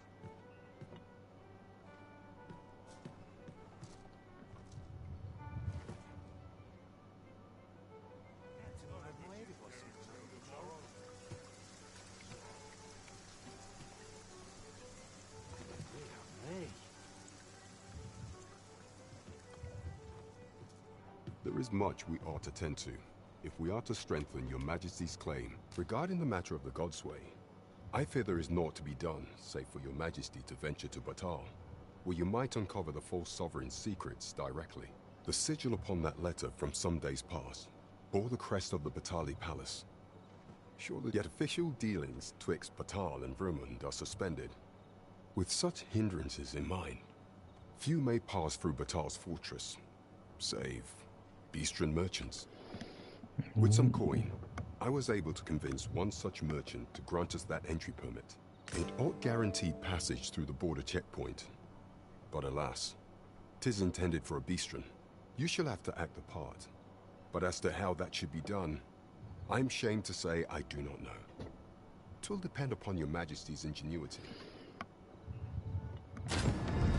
There is much we ought to tend to, if we are to strengthen your Majesty's claim. Regarding the matter of the Godsway, I fear there is naught to be done, save for your Majesty to venture to Batal, where you might uncover the false sovereign's secrets directly. The sigil upon that letter from some days past bore the crest of the Batali Palace. Surely yet official dealings twixt Batal and Vermund are suspended. With such hindrances in mind, few may pass through Batal's fortress, save Beastren merchants. With some coin, I was able to convince one such merchant to grant us that entry permit. It ought guaranteed passage through the border checkpoint. But alas, 'tis intended for a Beastren. You shall have to act the part. But as to how that should be done, I'm shamed to say I do not know. 'Twill depend upon your Majesty's ingenuity.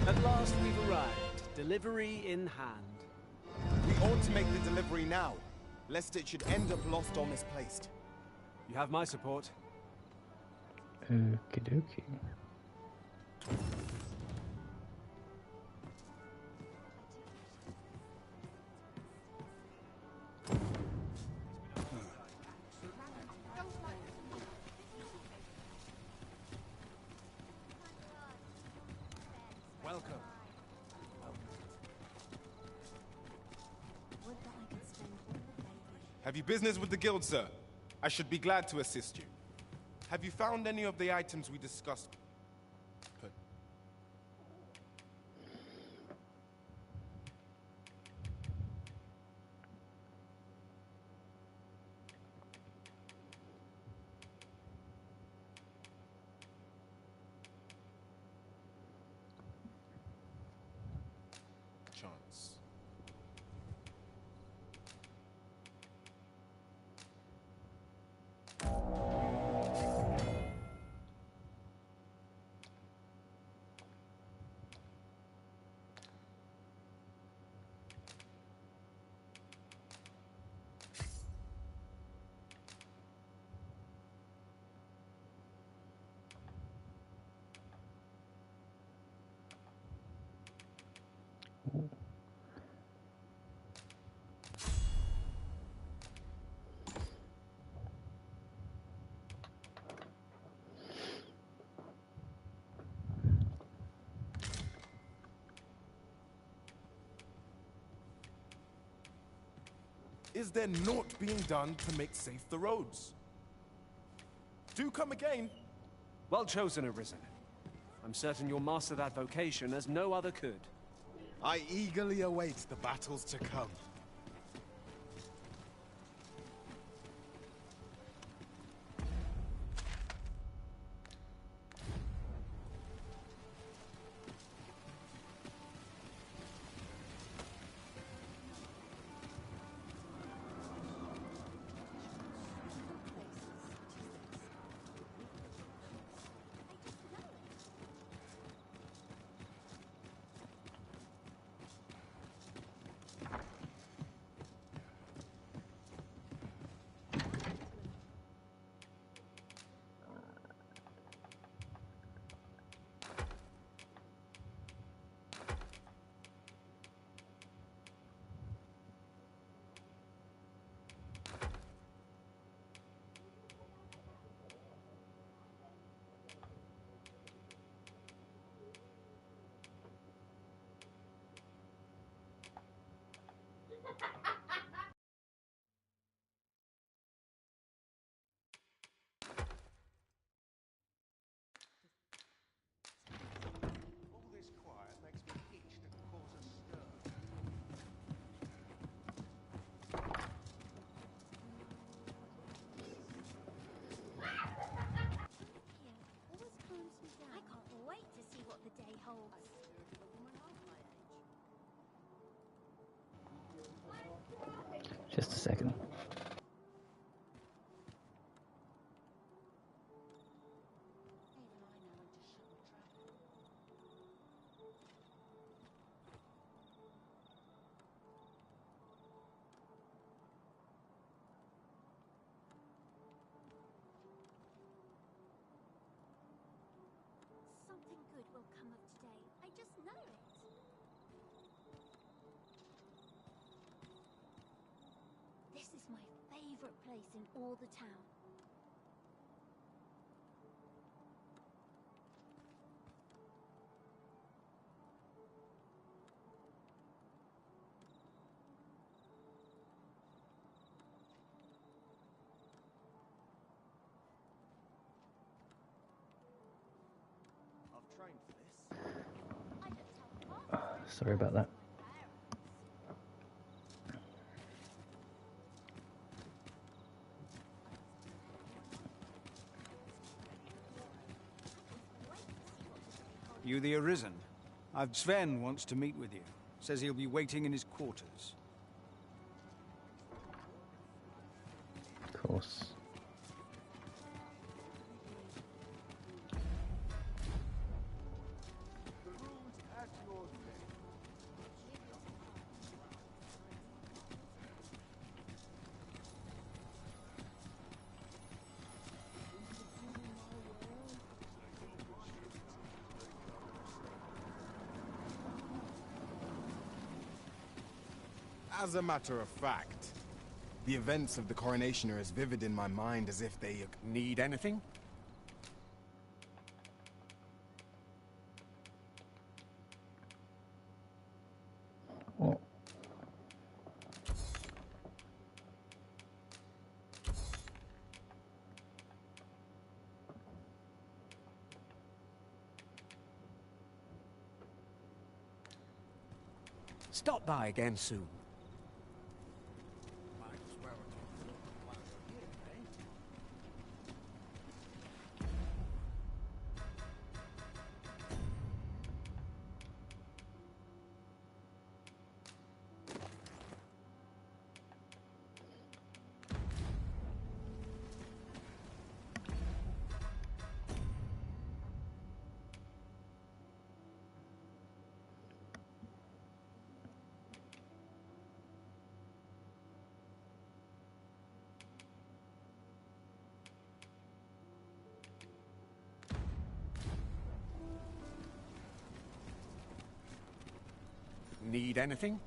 At last we've arrived. Delivery in hand. We ought to make the delivery now, lest it should end up lost or misplaced. You have my support. Okie dokie. Welcome. Have you business with the guild, sir? I should be glad to assist you. Have you found any of the items we discussed? Chance. is there naught being done to make safe the roads? Do come again. Well chosen, Arisen. I'm certain you'll master that vocation as no other could. I eagerly await the battles to come. All this quiet makes me itch to cause a stir. Always calms me down. I can't wait to see what the day holds. Just a second. Something good will come of today. I just know it. This is my favorite place in all the town. I've trained for this. Sorry about that. You the Arisen? Sven wants to meet with you. Says he'll be waiting in his quarters. Of course. The rules at your name. As a matter of fact, the events of the coronation are as vivid in my mind as if they Need anything? What? Stop by again soon. Need anything?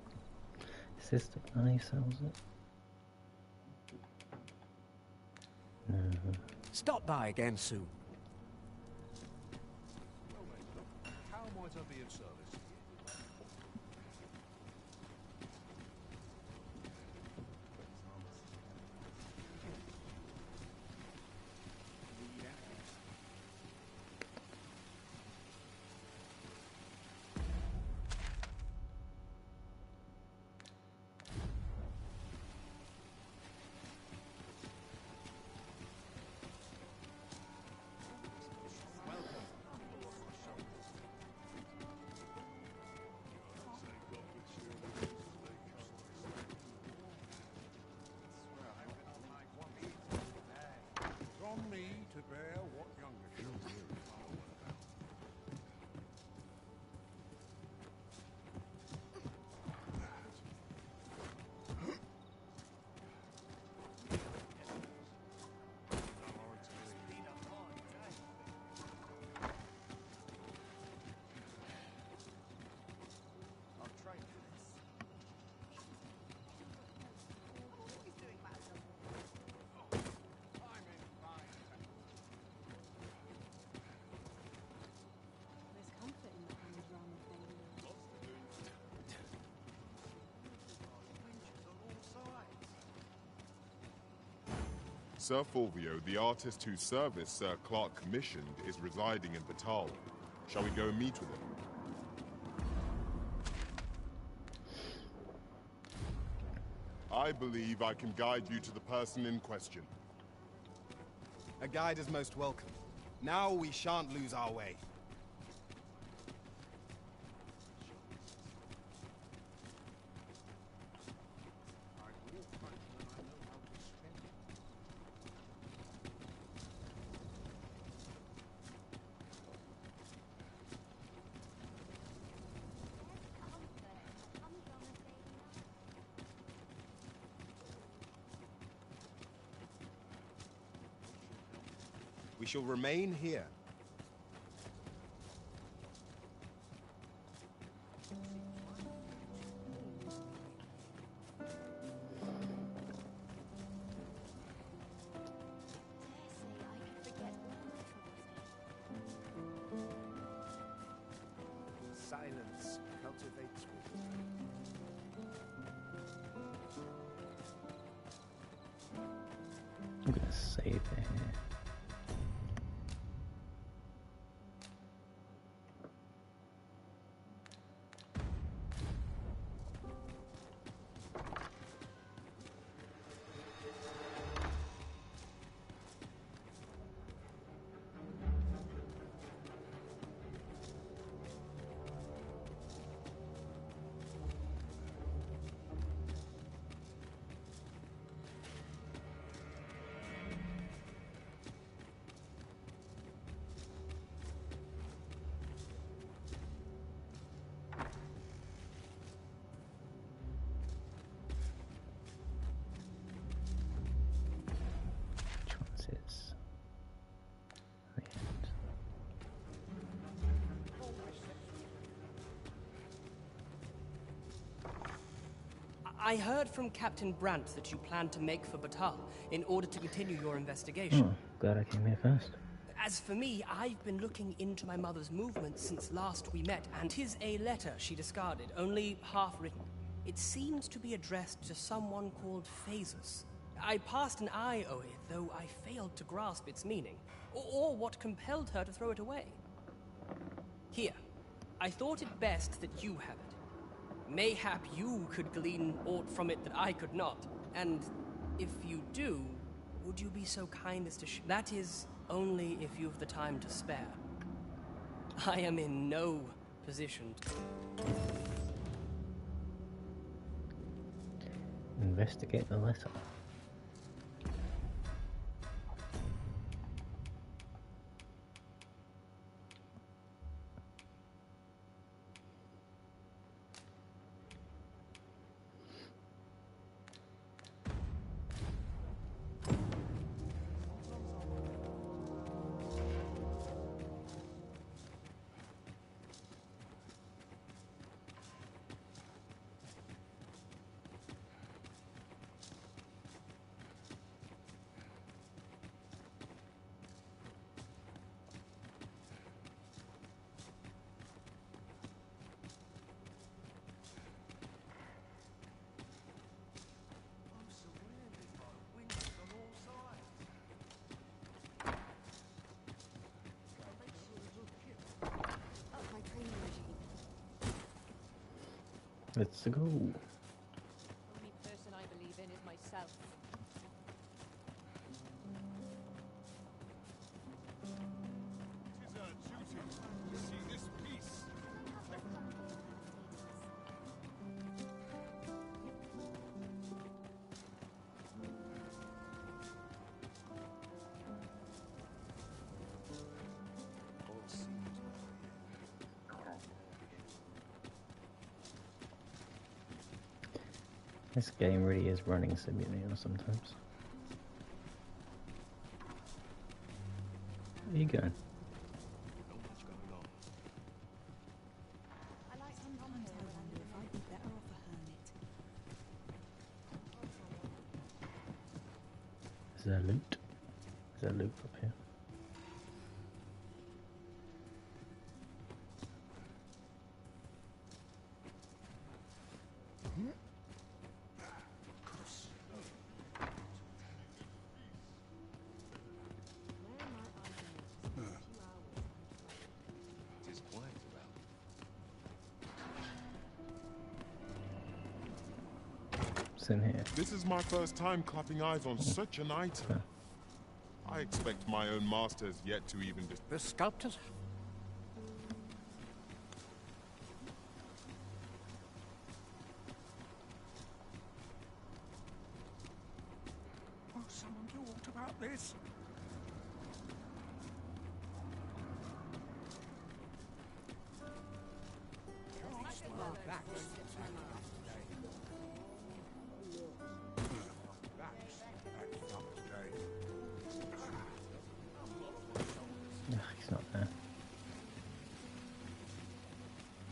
Is this the guy who sells it? No. Stop by again soon. How might I be of service to you? bear, what younger children? I've trained for this. He's doing massive. There's comfort in the hand-run of daily life. Winches on all sides. Sir Fulvio, the artist whose service Sir Clark commissioned, is residing in Batal. Shall we go and meet with him? I believe I can guide you to the person in question. A guide is most welcome. Now we shan't lose our way. We shall remain here. Silence cultivates wisdom. I'm gonna save it here. Chances. I heard from Captain Brandt that you plan to make for Batal in order to continue your investigation. Oh, glad I came here first. As for me, I've been looking into my mother's movements since last we met, and 'tis a letter she discarded, only half written. It seems to be addressed to someone called Phasus. I passed an eye o'er it, though I failed to grasp its meaning, or what compelled her to throw it away. Here, I thought it best that you have it. Mayhap you could glean aught from it that I could not, and if you do, would you be so kind as to that is, only if you've the time to spare. I am in no position to... Investigate the letter. Let's go. The only person I believe in is myself. It is our duty to see this peace. This game really is running simulator sometimes. Where are you going? I like sometimes I wonder if I'd be better off a hermit. Is there loot? Is there loot up here? In here. This is my first time clapping eyes on such an item. I expect my own master has yet to even... The sculptors? Will someone do aught about this? He's not there.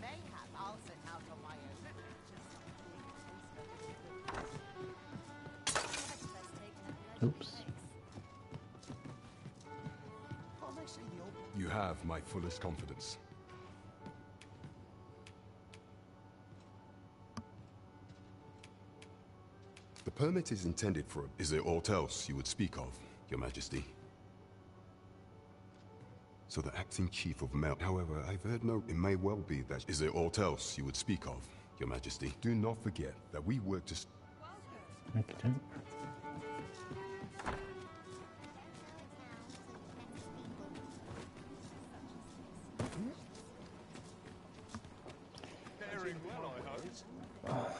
Mayhap I'll set out on my own. Oops. You have my fullest confidence. The permit is intended for... Is there aught else you would speak of, Your Majesty? So the acting chief of Mel... However, I've heard no... It may well be that... Is there aught else you would speak of, Your Majesty? Do not forget that we work to... Okay. Oh,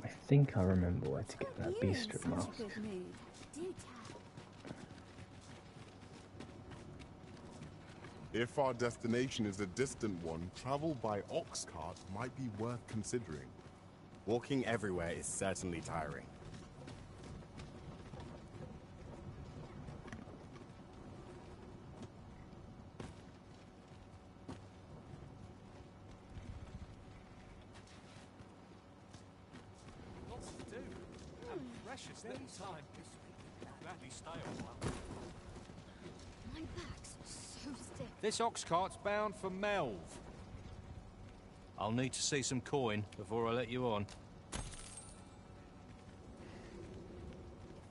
I think I remember where to get that beast strip mask. If our destination is a distant one, travel by ox cart might be worth considering. Walking everywhere is certainly tiring. Lots to do. And precious little time. Gladly stay a while. My back's so stiff. This ox cart's bound for Melv. I'll need to see some coin before I let you on.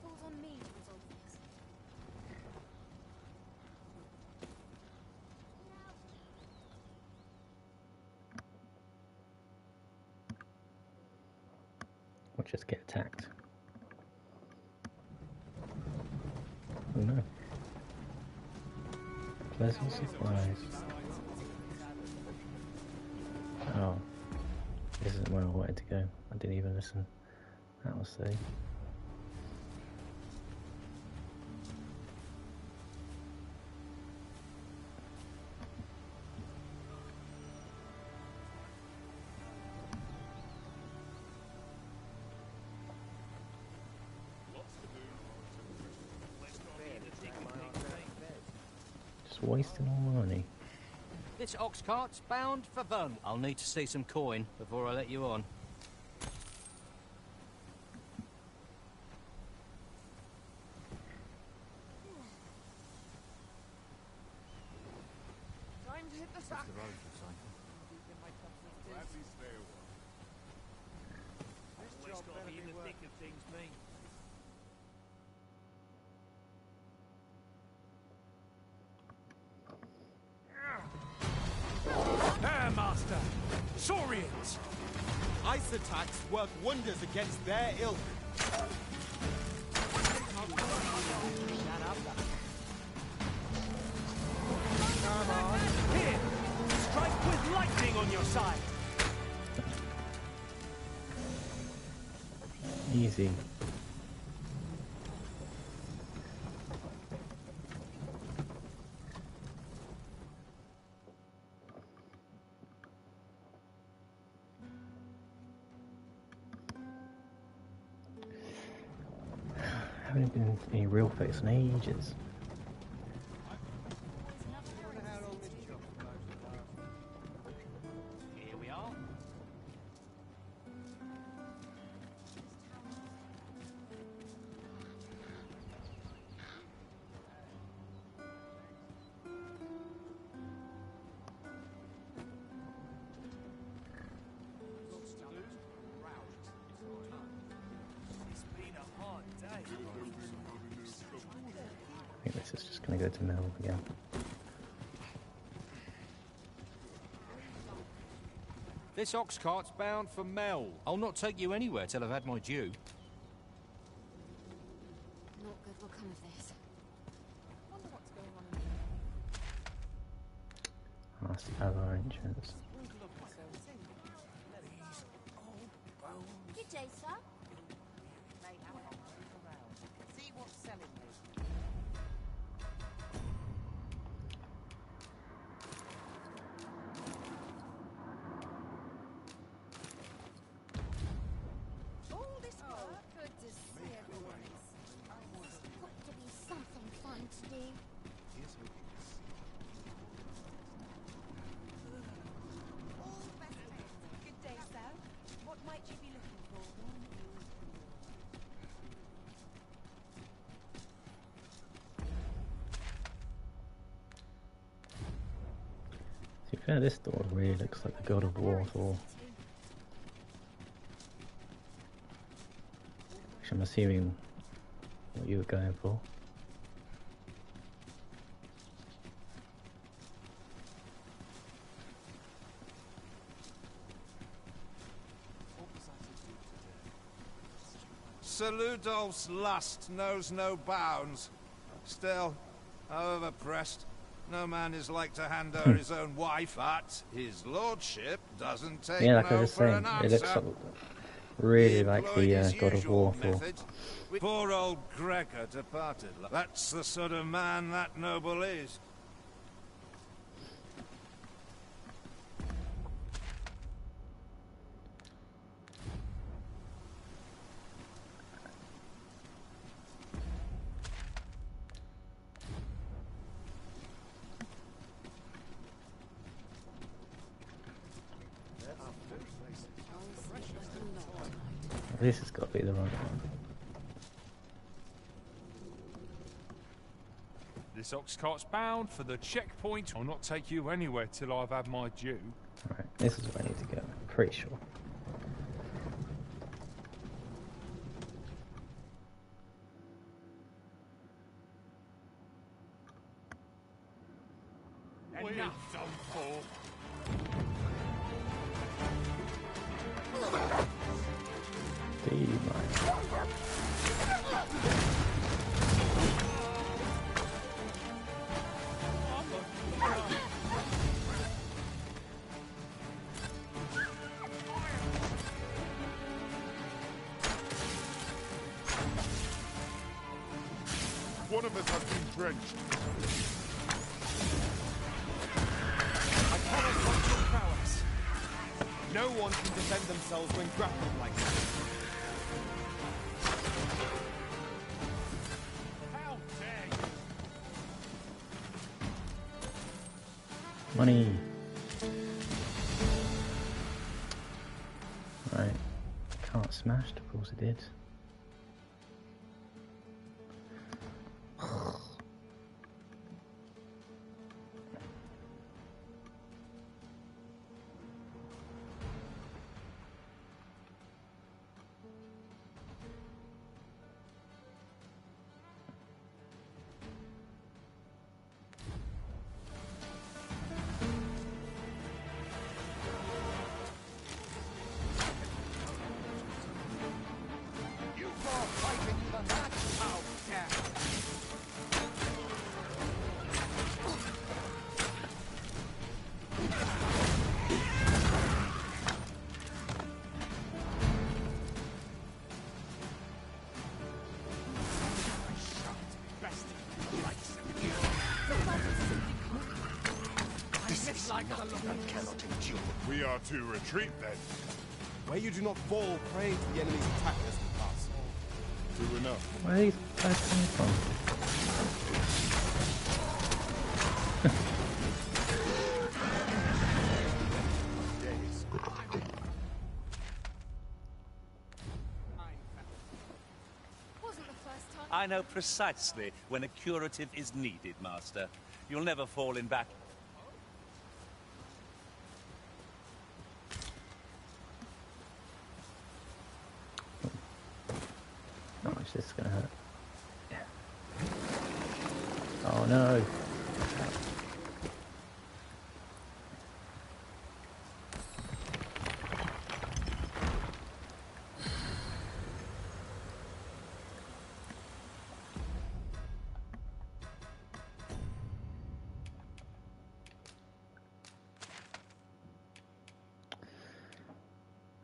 Falls on me to resolve this. Or just get attacked. Oh no. Pleasant surprise. Oh. This isn't where I wanted to go. I didn't even listen. That was safe. Just wasting all my money. This ox cart's bound for Vern. I'll need to see some coin before I let you on. Time to hit the sack. Gladly stay a while. This job better be worth of things, me. There, Master! Saurians! Ice attacks work wonders against their ilk. Come on. Here! Strike with lightning on your side! Easy. haven't been any real fights in ages. Here we are. It's been a hard day. I think this is just going to go to Mel again. This ox cart's bound for Mel. I'll not take you anywhere till I've had my due. Not good will come of this. Wonder what's going on. That's the other entrance. Good day, sir. May have a look around. See what's selling me. All this work. Good to see everyone. There's got to be something fun to do. All the best things. Good day, sir. What might you be looking for? To be fair, this door really looks like the God of War door. Which I'm assuming what you were going for. Sir Ludolf's lust knows no bounds. Still, however pressed, no man is like to hand over his own wife, but his lordship doesn't take Yeah, like I no was for saying, an it answer. looks really He like employed the his God of usual War door. methods. Poor old Gregor departed. That's the sort of man that noble is. This has got to be the right one. This ox cart's bound for the checkpoint. I'll not take you anywhere till I've had my due. Right, this is where I need to go. I'm pretty sure. Enough done for. One of us has been drenched. I cannot fight your prowess. No one can defend themselves when grappled like this. How dare you! Money. Right. Can't smash, of course it did. We are to retreat then. Where you do not fall prey to the enemy's attack as we pass. Do enough. Where are these guys coming from? Wasn't the first time. I know precisely when a curative is needed, Master. You'll never fall in battle. How much this is going to hurt? Yeah. Oh no!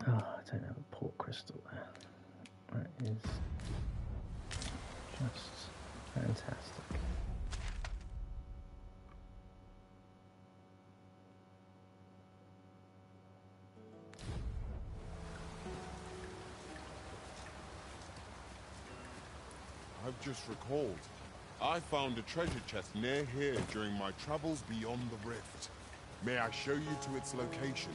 Oh, I don't have a port crystal there. That is just fantastic. I've just recalled. I found a treasure chest near here during my travels beyond the rift. May I show you to its location?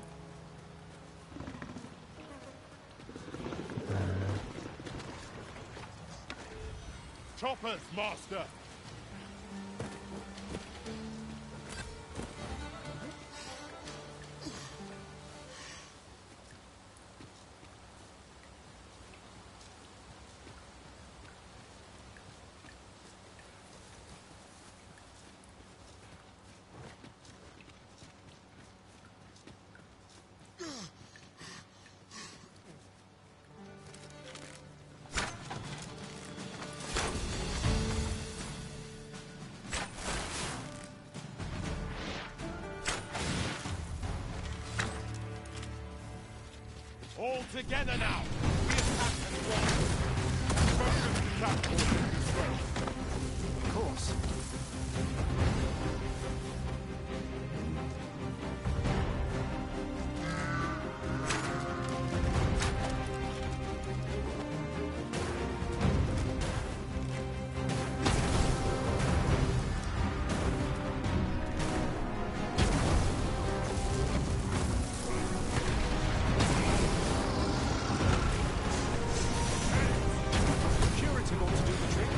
Choppers, Master! All together now! We attack and walk! Focus the platform in this way. Of course. Curative ought to do the trick.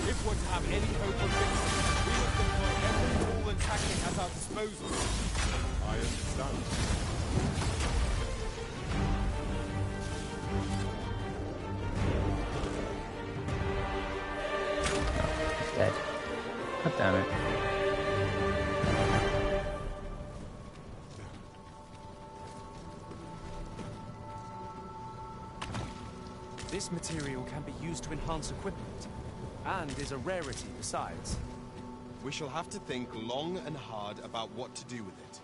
If we're to have any hope of victory, we must employ every tool and tactic at our disposal. I understand. It's dead. God damn it. This material can be used to enhance equipment, and is a rarity besides. We shall have to think long and hard about what to do with it.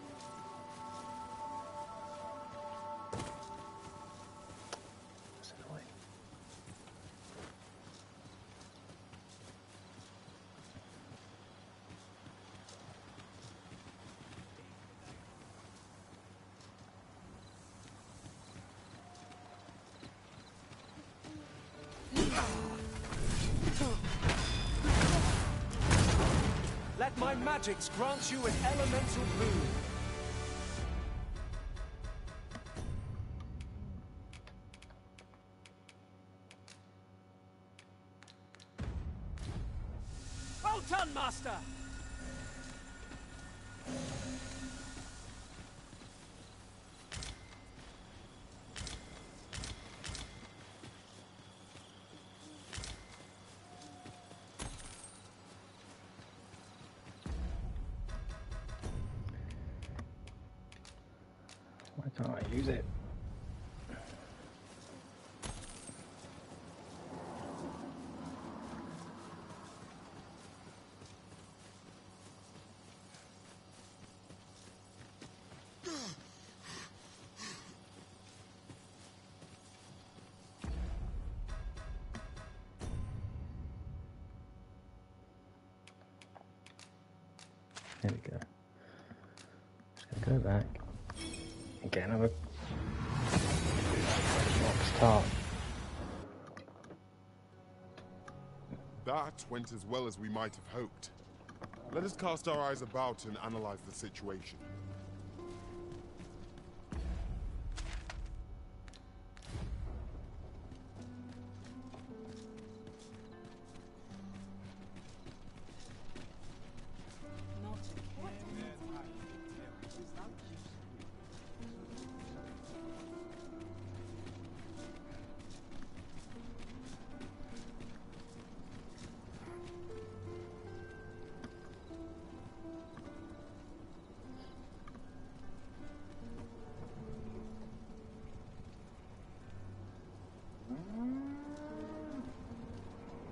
That's annoying. Let my magics grant you an elemental boon. Well done, Master! Why can't I use it? There we go. Just gonna go back and get another box cart. That went as well as we might have hoped. Let us cast our eyes about and analyze the situation.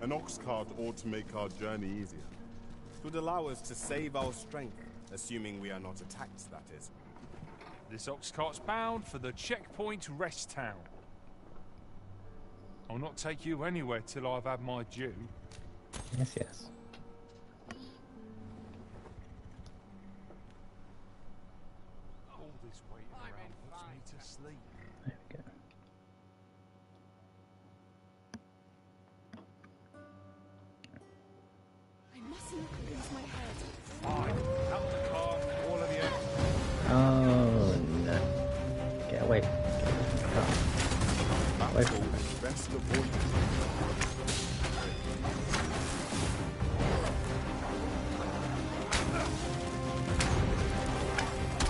An ox cart ought to make our journey easier. It would allow us to save our strength, assuming we are not attacked, that is. This ox cart's bound for the checkpoint rest town. I'll not take you anywhere till I've had my due. Yes, yes. All this waiting around puts me to sleep. There we go. I mustn't lose my head. Fine. Out of the car, all of you. Oh no. Get away. Get away from me. Best avoid it.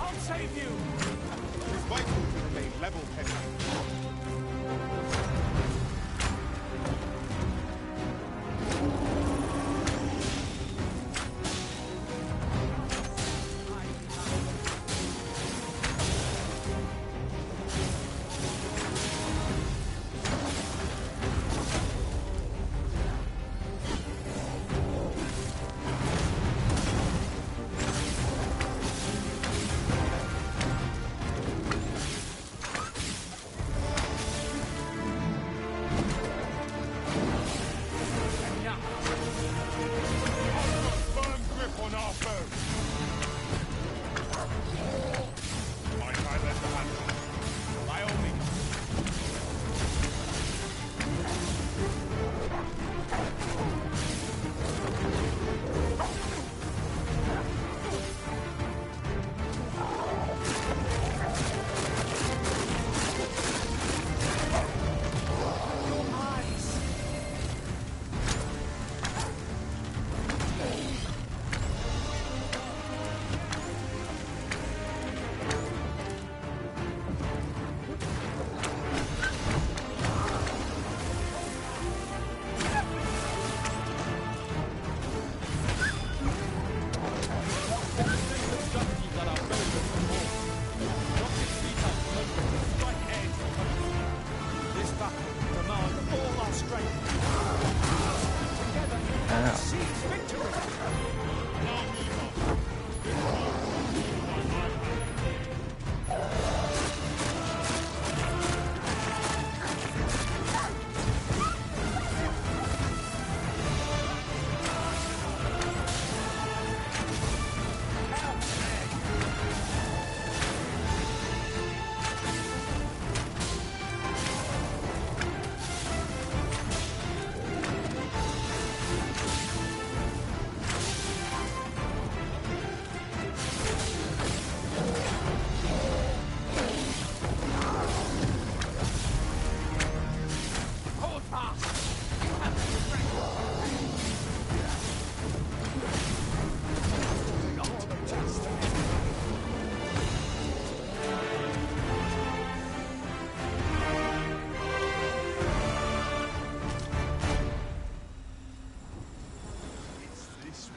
I'll save you! It is vital to remain level-headed.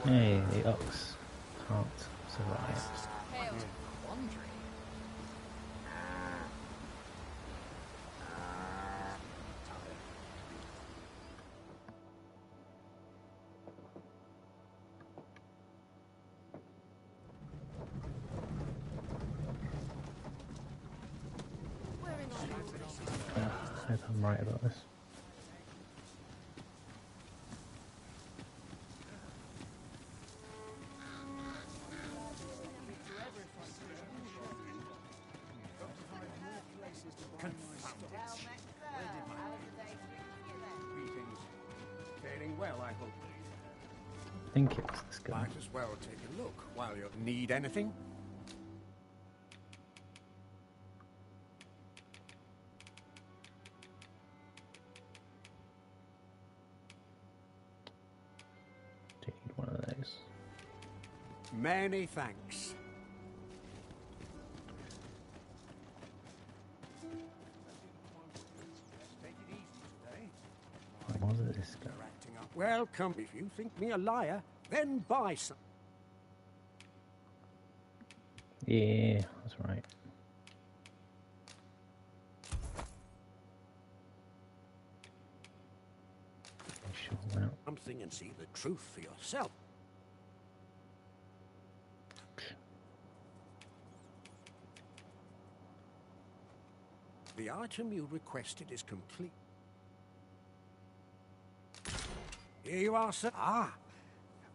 Hey, the ox can't survive. I hope I'm right about this. think it was this guy. Might as well take a look while you need anything. Do you need one of those? Many thanks. What was it, this guy? Welcome. If you think me a liar, then buy some. Yeah, that's right. Sure, well. Something and see the truth for yourself. The item you requested is complete. Here you are, sir. Ah,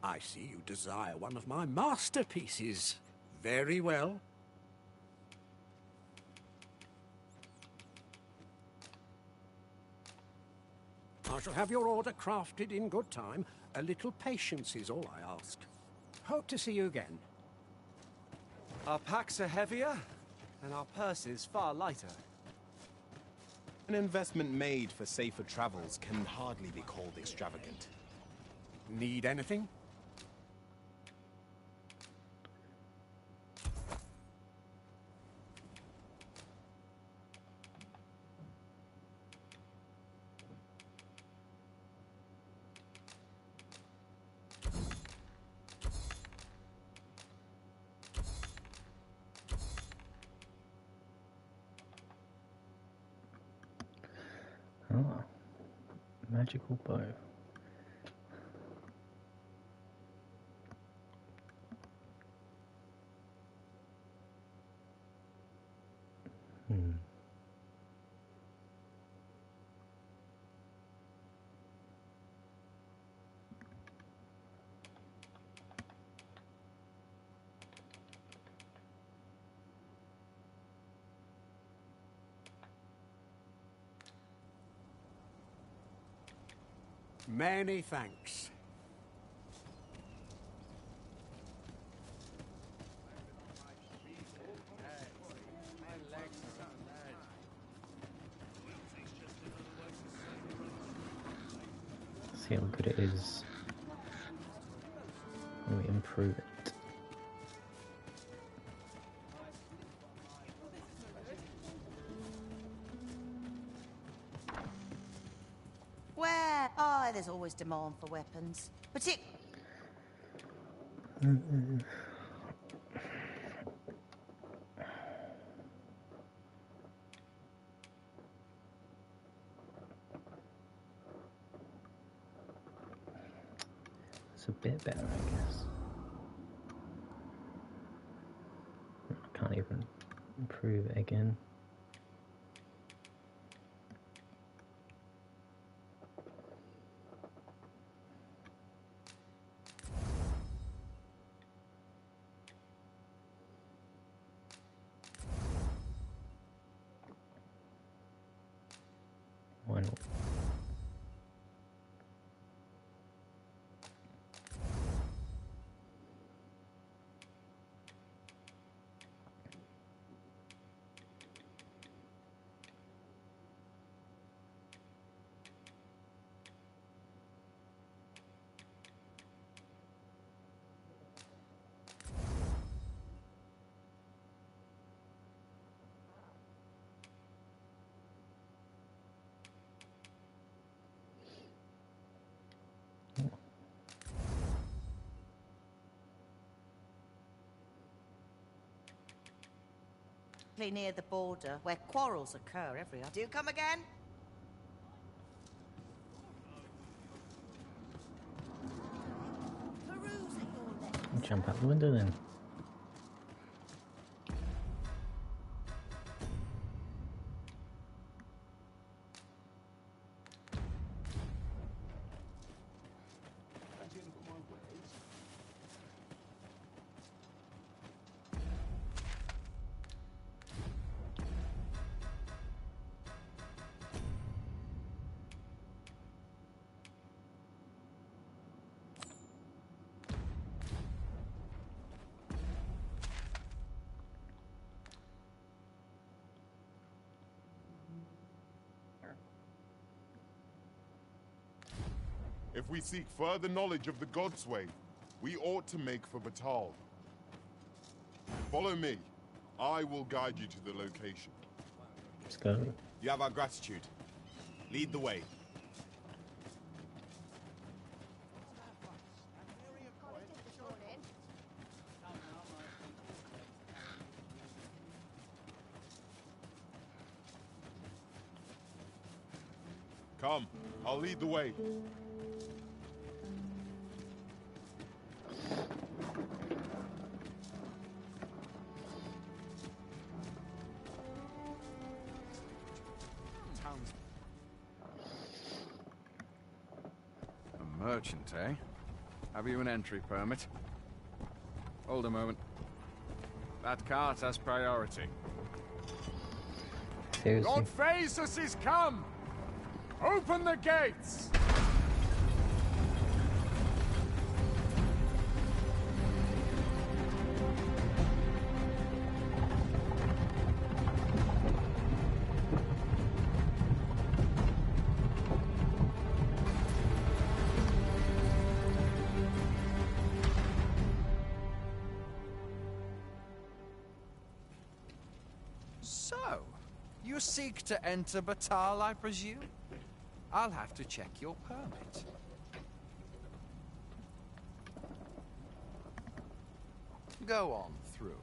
I see you desire one of my masterpieces. Very well. I shall have your order crafted in good time. A little patience is all I ask. Hope to see you again. Our packs are heavier, and our purses far lighter. An investment made for safer travels can hardly be called extravagant. Need anything? Oh, magical bow. Hmm. Many thanks. See how good it is when we improve it. Where? Oh, there's always demand for weapons. But it... It's a bit better, I guess. I can't even improve it again. Why not? near the border, where quarrels occur every hour. Do you come again? Jump out the window then. If we seek further knowledge of the Godsway, we ought to make for Batal. Follow me. I will guide you to the location. Let's go. You have our gratitude. Lead the way. Come, I'll lead the way. A merchant, eh? Have you an entry permit? Hold a moment. That cart has priority. Seriously? Lord Phaesus is come! Open the gates! So, you seek to enter Batal, I presume? I'll have to check your permit. Go on through.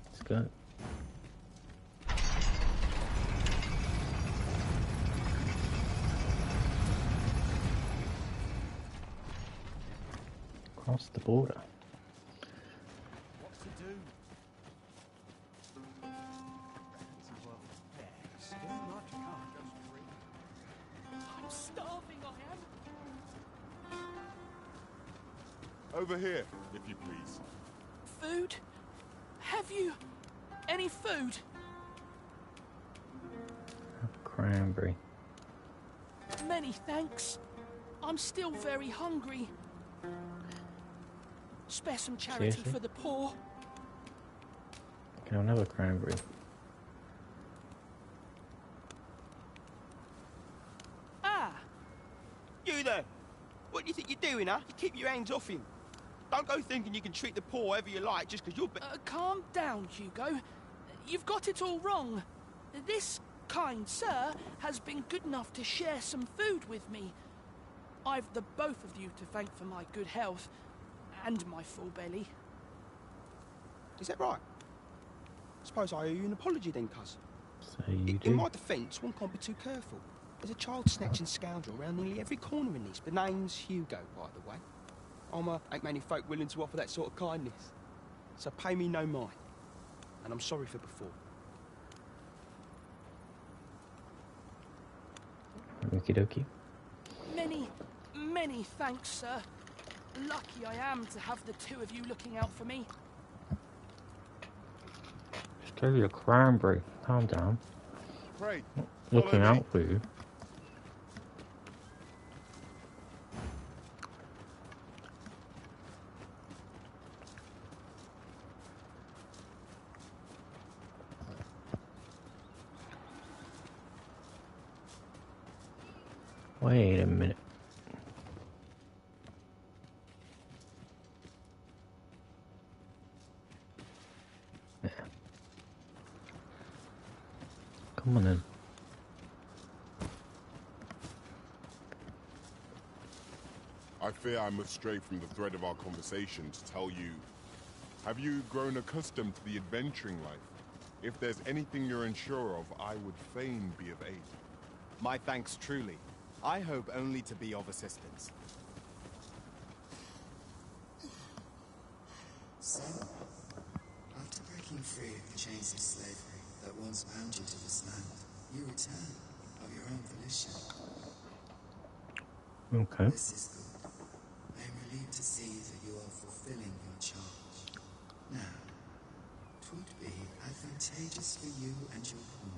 Let's go. Across the border. What to do? I'm starving, I am. Over here, if you please. Food? Have you any food? Cranberry. Many thanks. I'm still very hungry. Spare some charity Seriously? for the poor. Can I have another cranberry? Ah! You there! What do you think you're doing, huh? You keep your hands off him. Don't go thinking you can treat the poor however you like just because you're... Calm down, Hugo. You've got it all wrong. This kind sir has been good enough to share some food with me. I've the both of you to thank for my good health and my full belly. Is that right? Suppose I owe you an apology then, cuz. So you In do. my defence, one can't be too careful. There's a child-snatching scoundrel around nearly every corner in this. The name's Hugo, by the way. Ain't many folk willing to offer that sort of kindness. So pay me no mind. And I'm sorry for before. Okie dokie. Many thanks, sir. Lucky I am to have the two of you looking out for me. Just give you a cranberry. Calm down. Pray. Looking follow me. out for you. Wait a minute. Yeah. Come on then. I fear I must stray from the thread of our conversation to tell you... Have you grown accustomed to the adventuring life? If there's anything you're unsure of, I would fain be of aid. My thanks truly. I hope only to be of assistance. So, after breaking free of the chains of slavery that once bound you to this land, you return of your own volition. Okay. This is good. I am relieved to see that you are fulfilling your charge. Now, 'twould be advantageous for you and your poor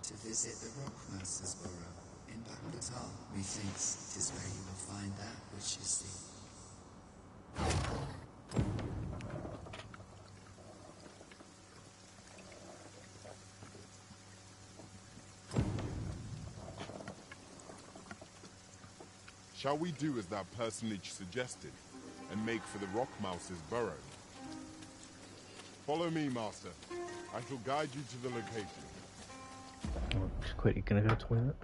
to visit the Rockmaster's Burrow in Batal. Methinks 'tis where you will find that which you seek. Shall we do as that personage suggested, and make for the Rock Mouse's burrow? Follow me, Master. I shall guide you to the location. I'm just quickly gonna go to the toilet.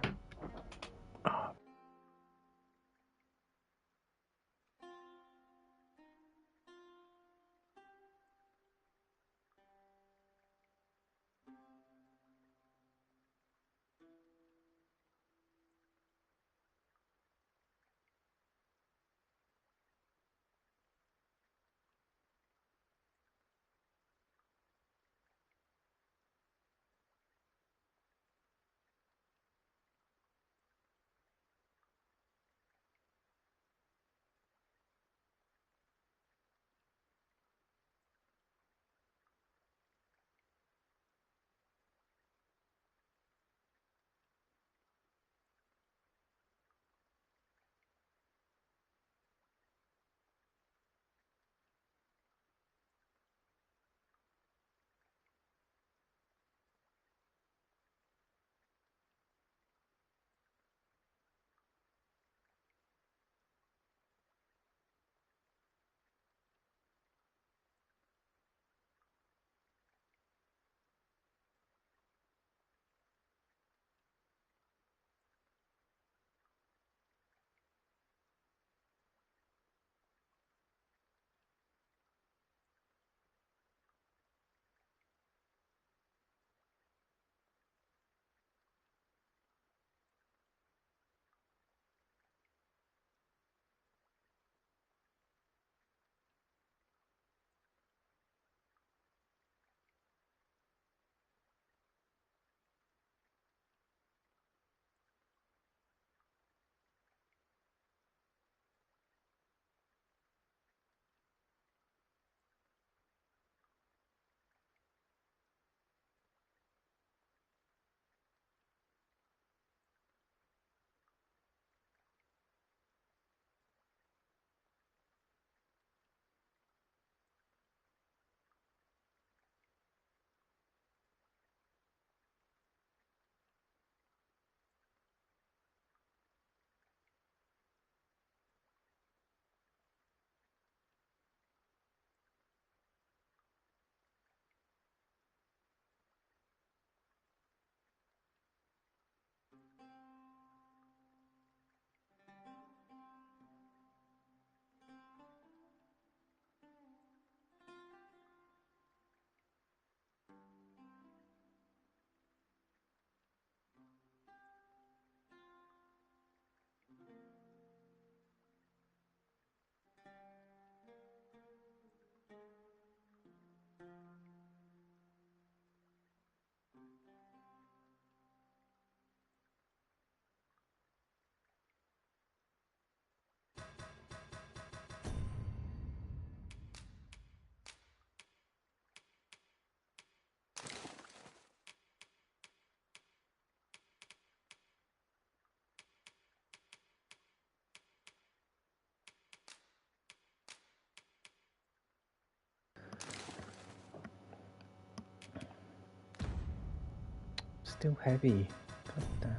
Still heavy. God damn it.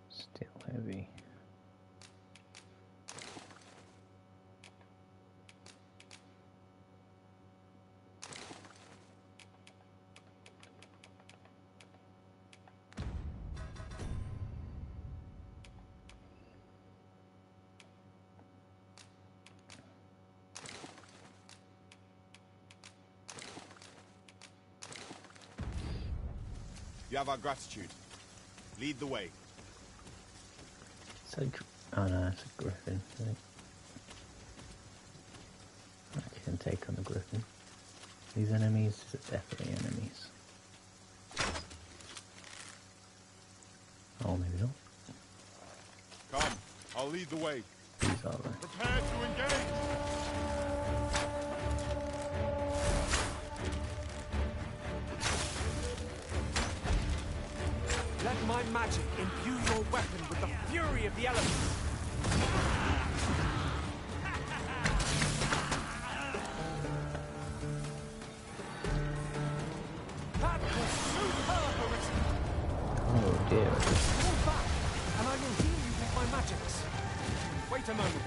Still heavy. You have our gratitude. Lead the way. So, oh no, it's a griffin. I can take on the griffin. These enemies are definitely enemies. Oh, maybe not. Come, I'll lead the way. These are the... Prepare to engage! Let my magic imbue your weapon with the fury of the elements. Wait a moment.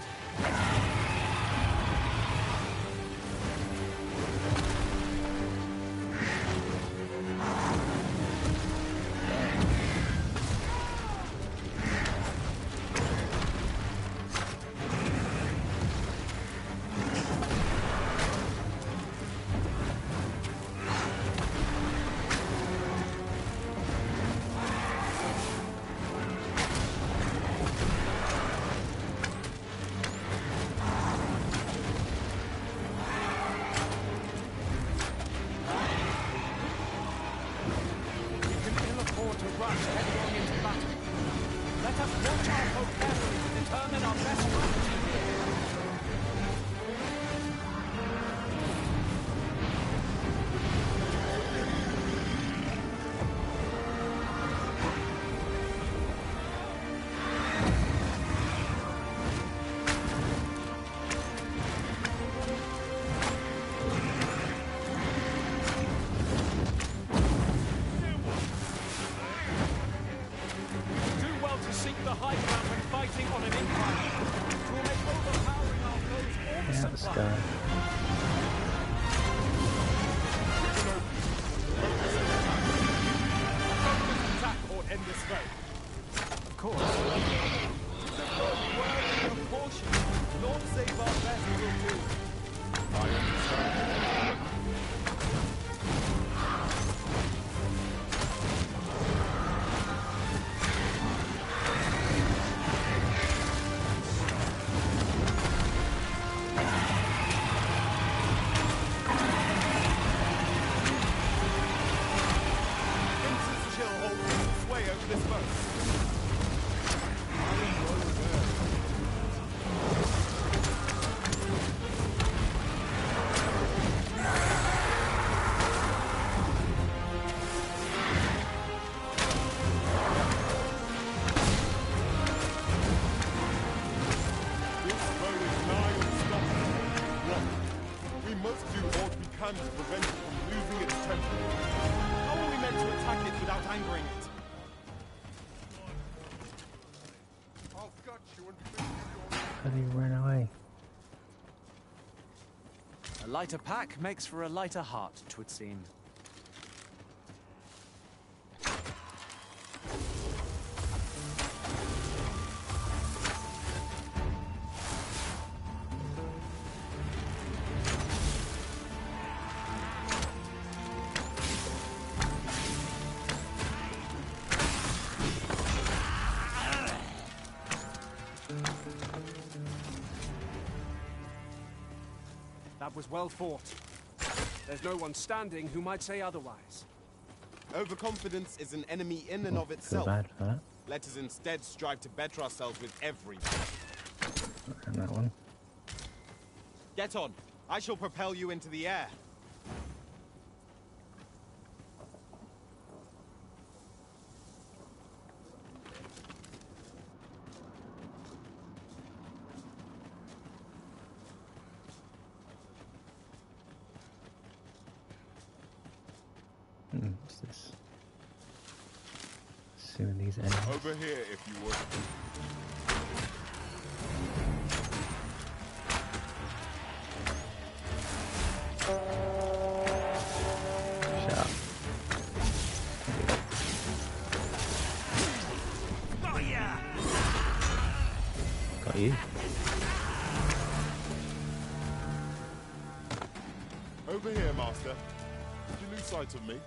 To prevent it from losing its temper. How are we meant to attack it without angering it? I'll gut you and feed you. But he ran away. A lighter pack makes for a lighter heart, 'twould seem. That was well fought. There's no one standing who might say otherwise. Overconfidence is an enemy in and of itself. Bad for that. Let us instead strive to better ourselves with every. And that one. Get on. I shall propel you into the air. What's this? Suing these enemies. Over here, if you would. Shut up. Oh yeah! Got you. Over here, Master. Did you lose sight of me?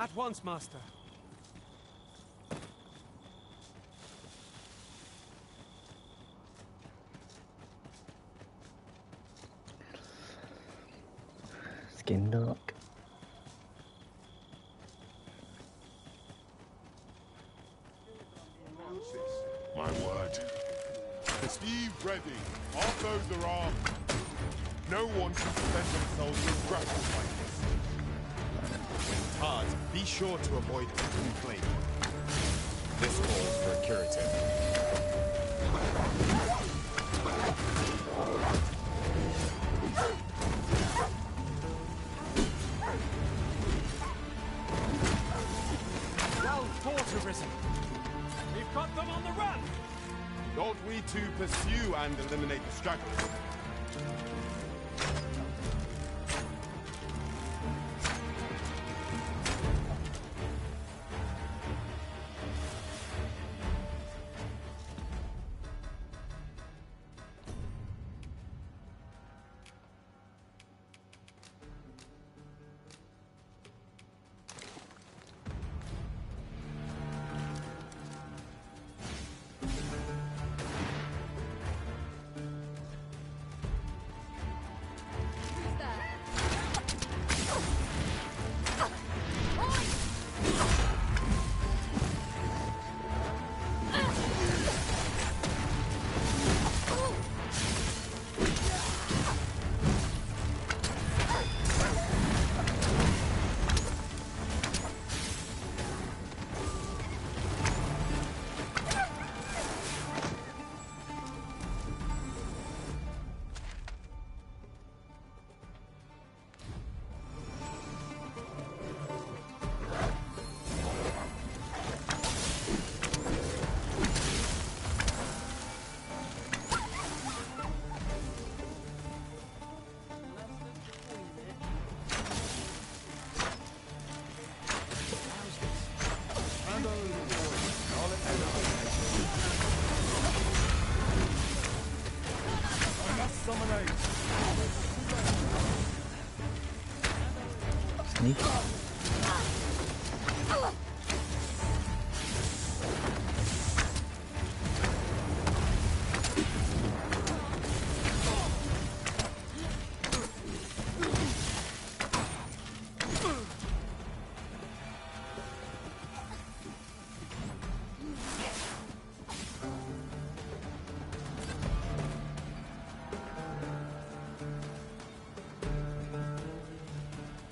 At once, Master. Skin dark. My word. Steve ready. Our foes are armed. No one can defend themselves with grapples like this. When tarred, be sure to avoid open flame. This calls for a curative. Well fought, Arisen. We've got them on the run. Ought we to pursue and eliminate the stragglers? Sneak.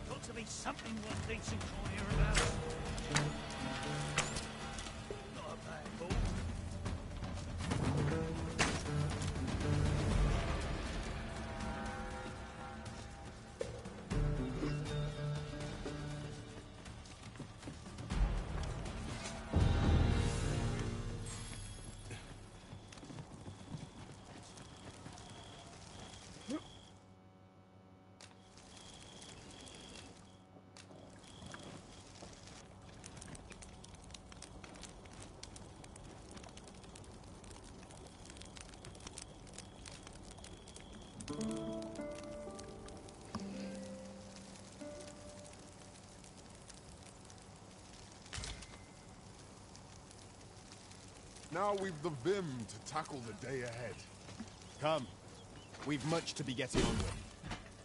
Got to be something worth decent on here about. Not a bad ball. Now we've the vim to tackle the day ahead. Come. We've much to be getting on with.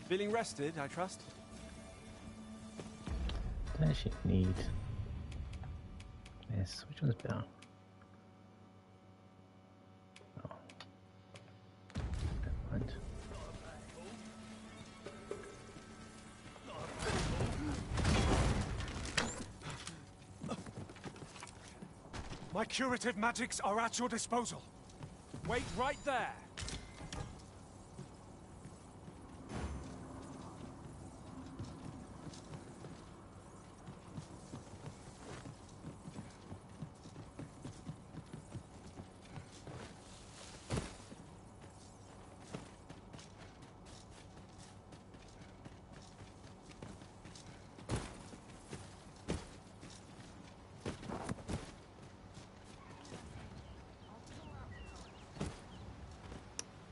Feeling rested, I trust? Don't actually need this. Which one's better? Oh. Never mind. My curative magics are at your disposal. Wait right there.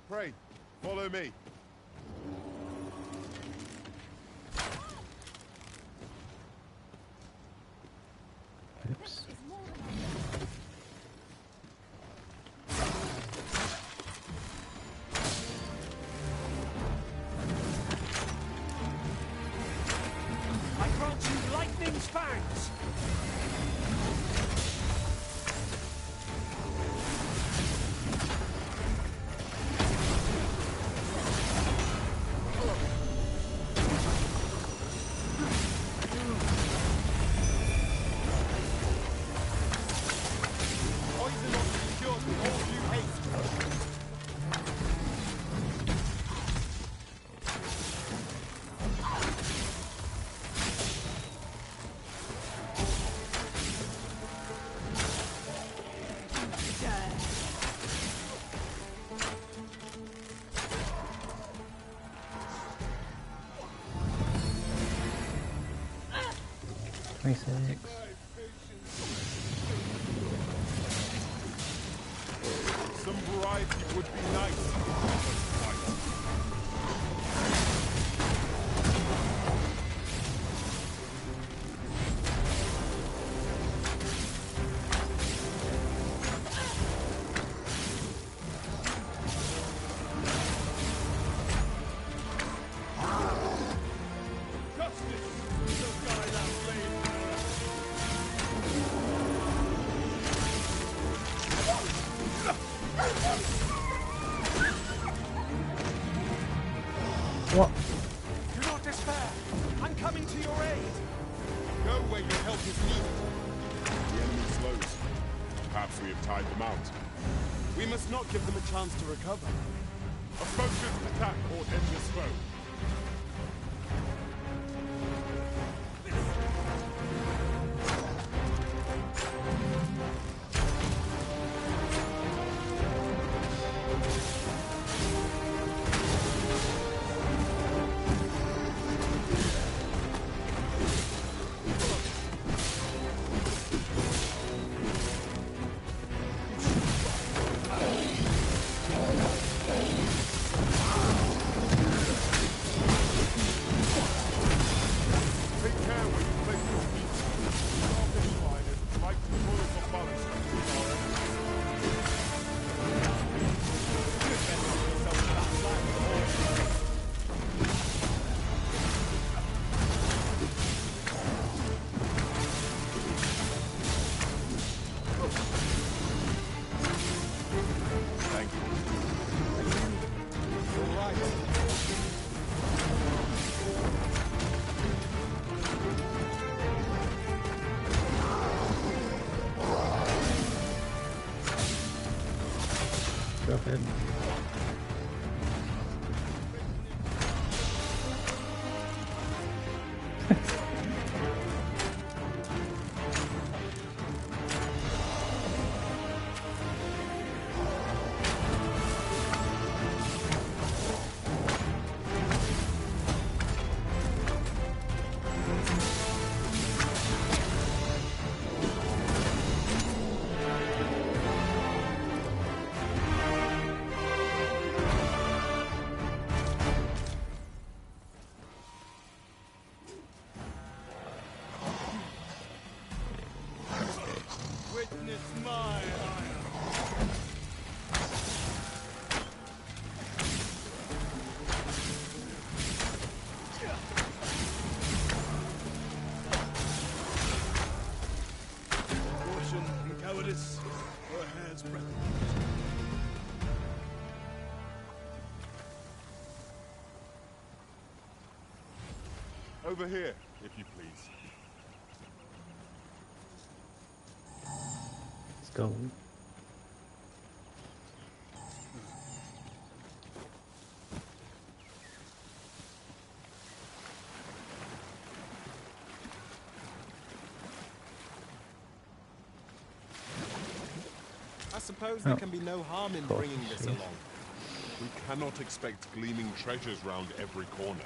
Pray, follow me. Oops. I grant you lightning's fangs. 26. Some variety would be nice. What? Do not despair. I'm coming to your aid. Go where your help is needed. The enemy slows. Perhaps we have tied them out. We must not give them a chance to recover. A focused attack or end this foe. Drop it. Witness my ire. Caution and cowardice were a hair's breadth. Over here, if you please. Let's go. I suppose there can be no harm in bringing this along. We cannot expect gleaming treasures round every corner.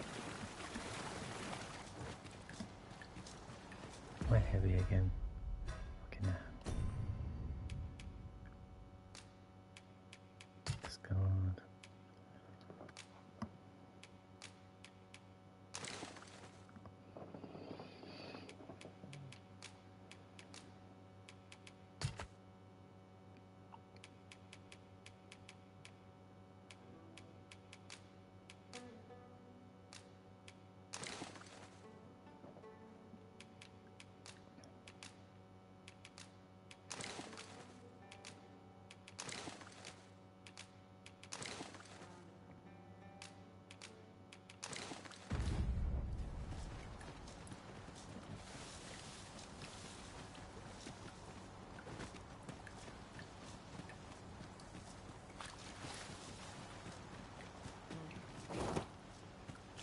We're heavy again. Fucking hell. Let's go on.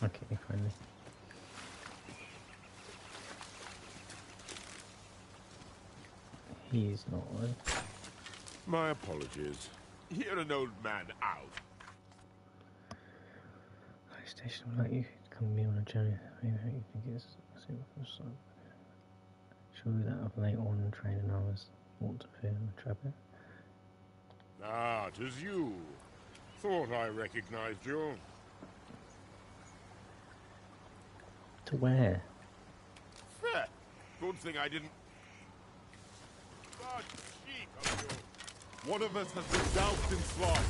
Okay, finally. He's not one. My apologies. Hear an old man out. Station would like you to come with me on a journey. Maybe you think it's super for some. True that of late on training hours. Want to feel Trevor? Ah, 'tis you. Thought I recognized you. To where? Fair. Good thing I didn't. God, cheek of you. One of us has been doused in slime.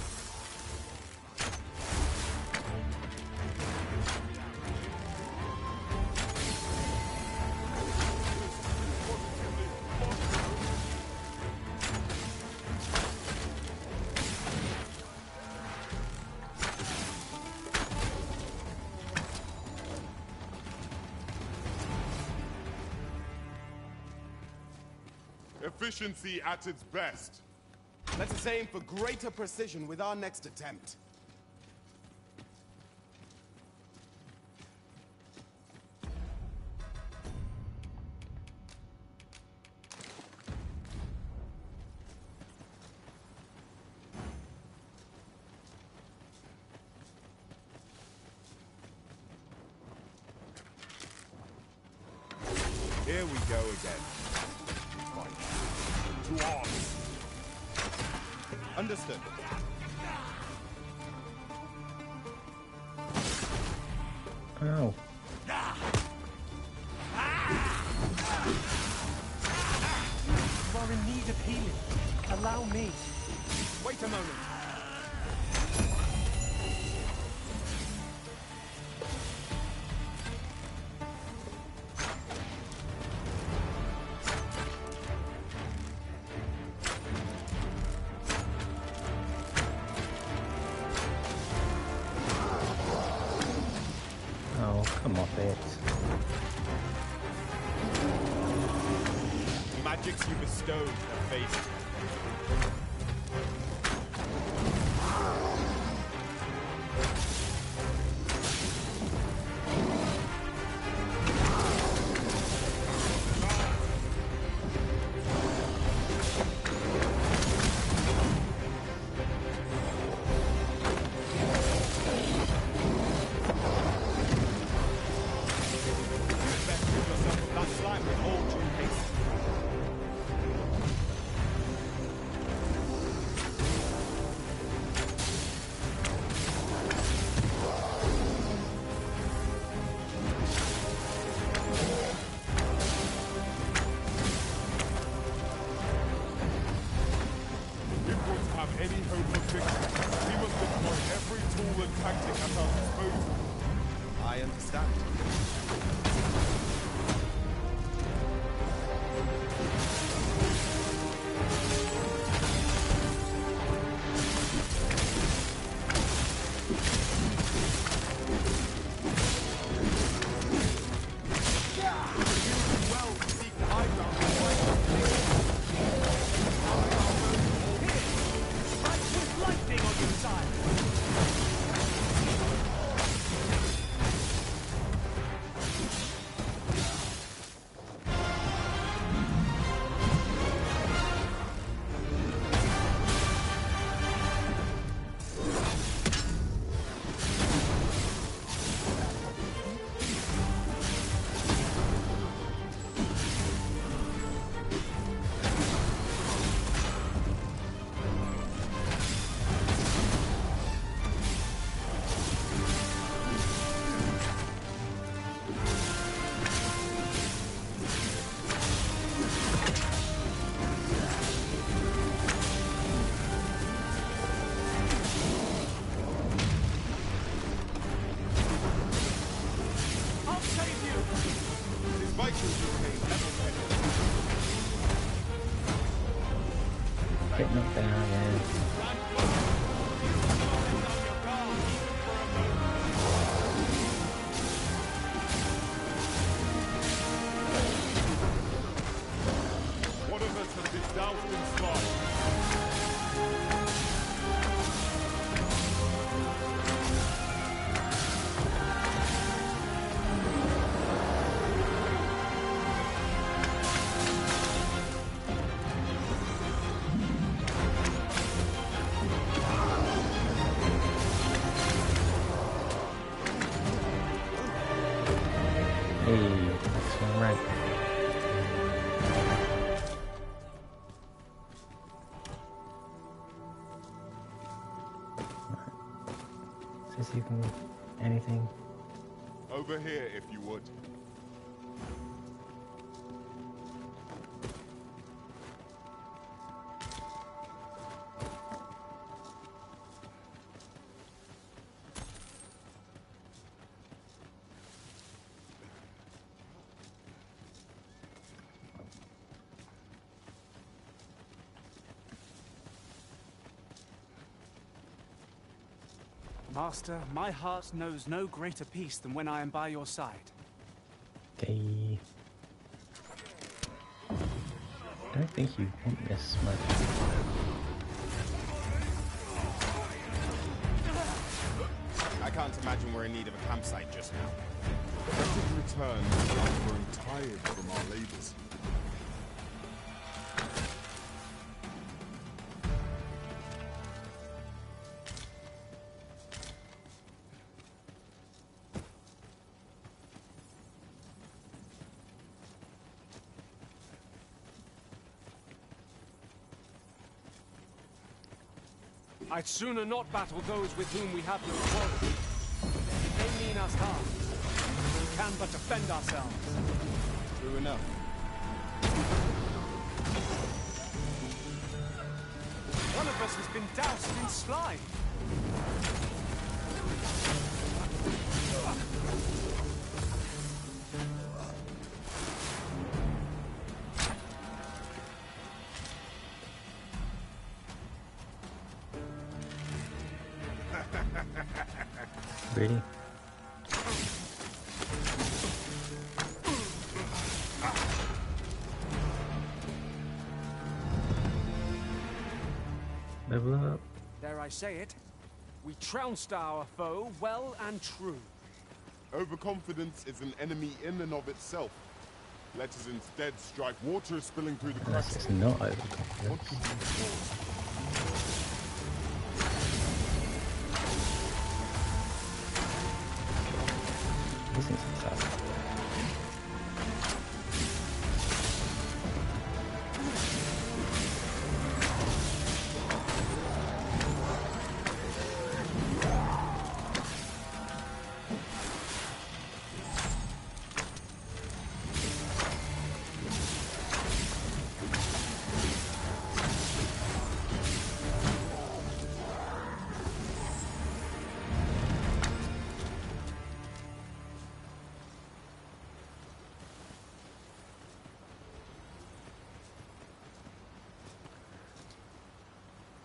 Efficiency at its best. Let us aim for greater precision with our next attempt. Here we go again. To arms. Understood. Ow. You are in need of healing. Allow me. Wait a moment. Oh, come off it. Magics you bestowed have faced. Any hope of victory, we must deploy every tool and tactic at our disposal. I understand. Get knocked down again. One of us has been doused in slime. Hey, that's all right. Is even anything? Over here, if you would. Master, my heart knows no greater peace than when I am by your side. Okay. I don't think you want this much. I can't imagine we're in need of a campsite just now. Let us return after growing tired from our labors. I'd sooner not battle those with whom we have no quarrel. They mean us harm. We can but defend ourselves. True enough. One of us has been doused in slime. Really? Level up. Dare I say it? We trounced our foe well and true. Overconfidence is an enemy in and of itself. Let us instead strike. Water is spilling through the cracks. It's not overconfidence. What could you call? This is successful.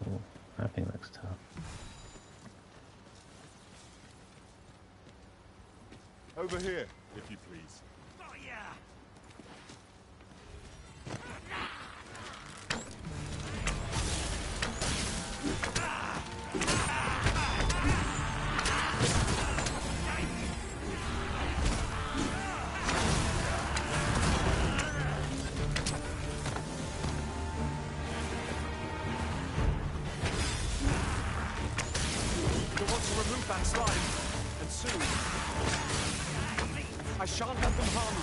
Oh, that thing looks tough. Over here, if you please. Oh, yeah. You'll want to remove that slime, and soon. I shan't let them harm you.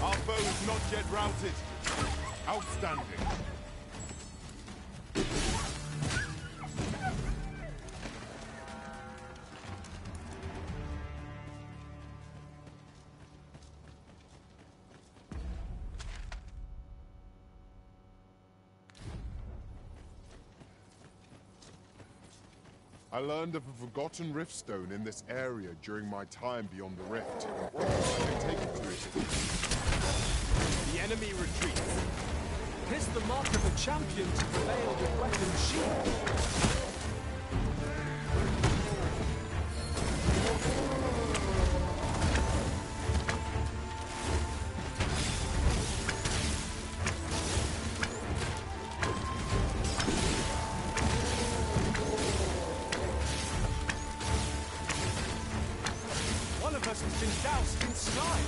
Our foe is not yet routed. Outstanding. learned of a forgotten riftstone in this area during my time beyond the rift. I can take it to it. The enemy retreats. 'Tis the mark of a champion to prevail with weapons sheathed. One of us has been doused in slime.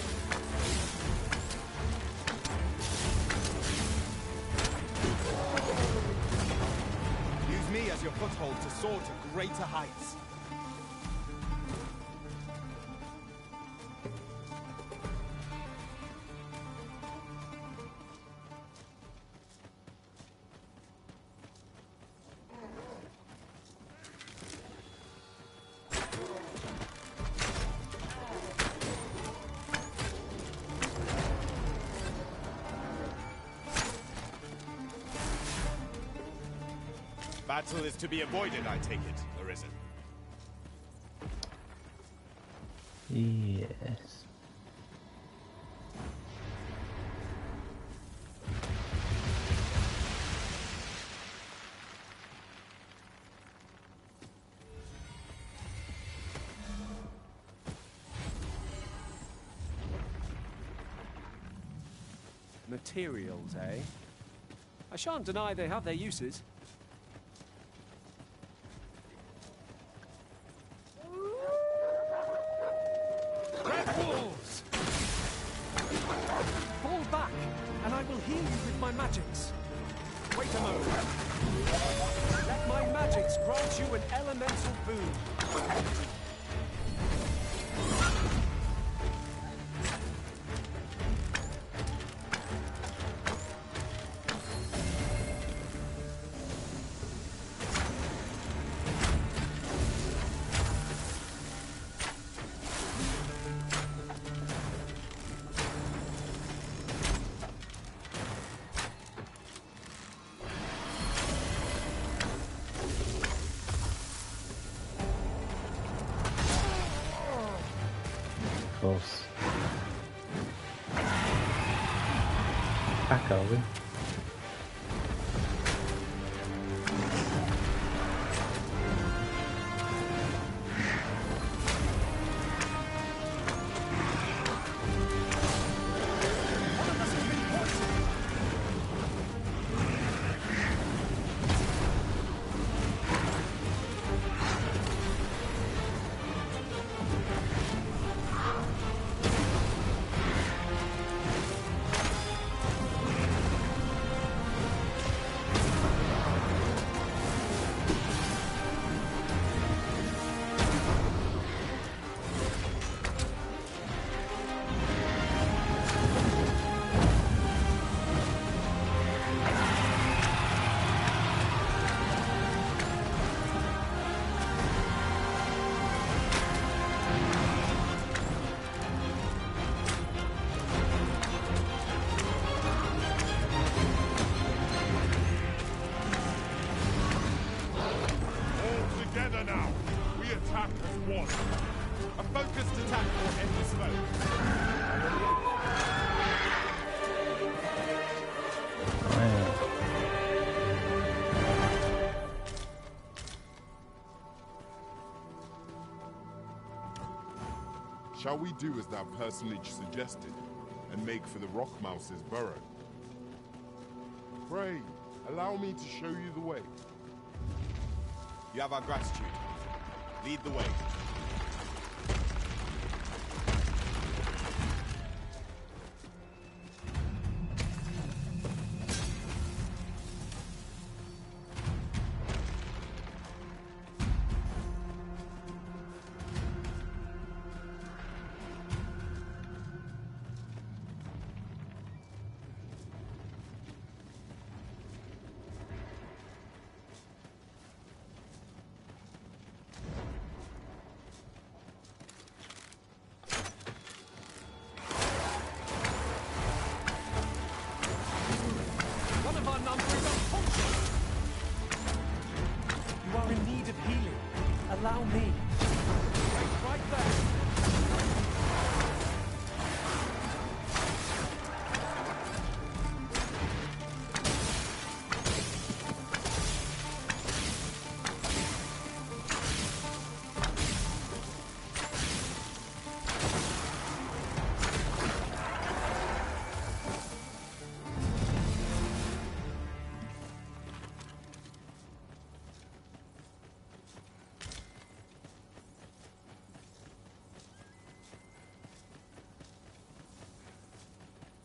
Use me as your foothold to soar to greater heights. Battle is to be avoided, I take it, Arisen. Yes. Materials, eh? I shan't deny they have their uses. Red wolves! Fall back, and I will heal you with my magics. Wait a moment. Let my magics grant you an elemental boon. Of course. Back are we? A focused attack will end this foe. Shall we do as that personage suggested, and make for the Rockmouse's burrow? Pray, allow me to show you the way. You have our gratitude. Lead the way.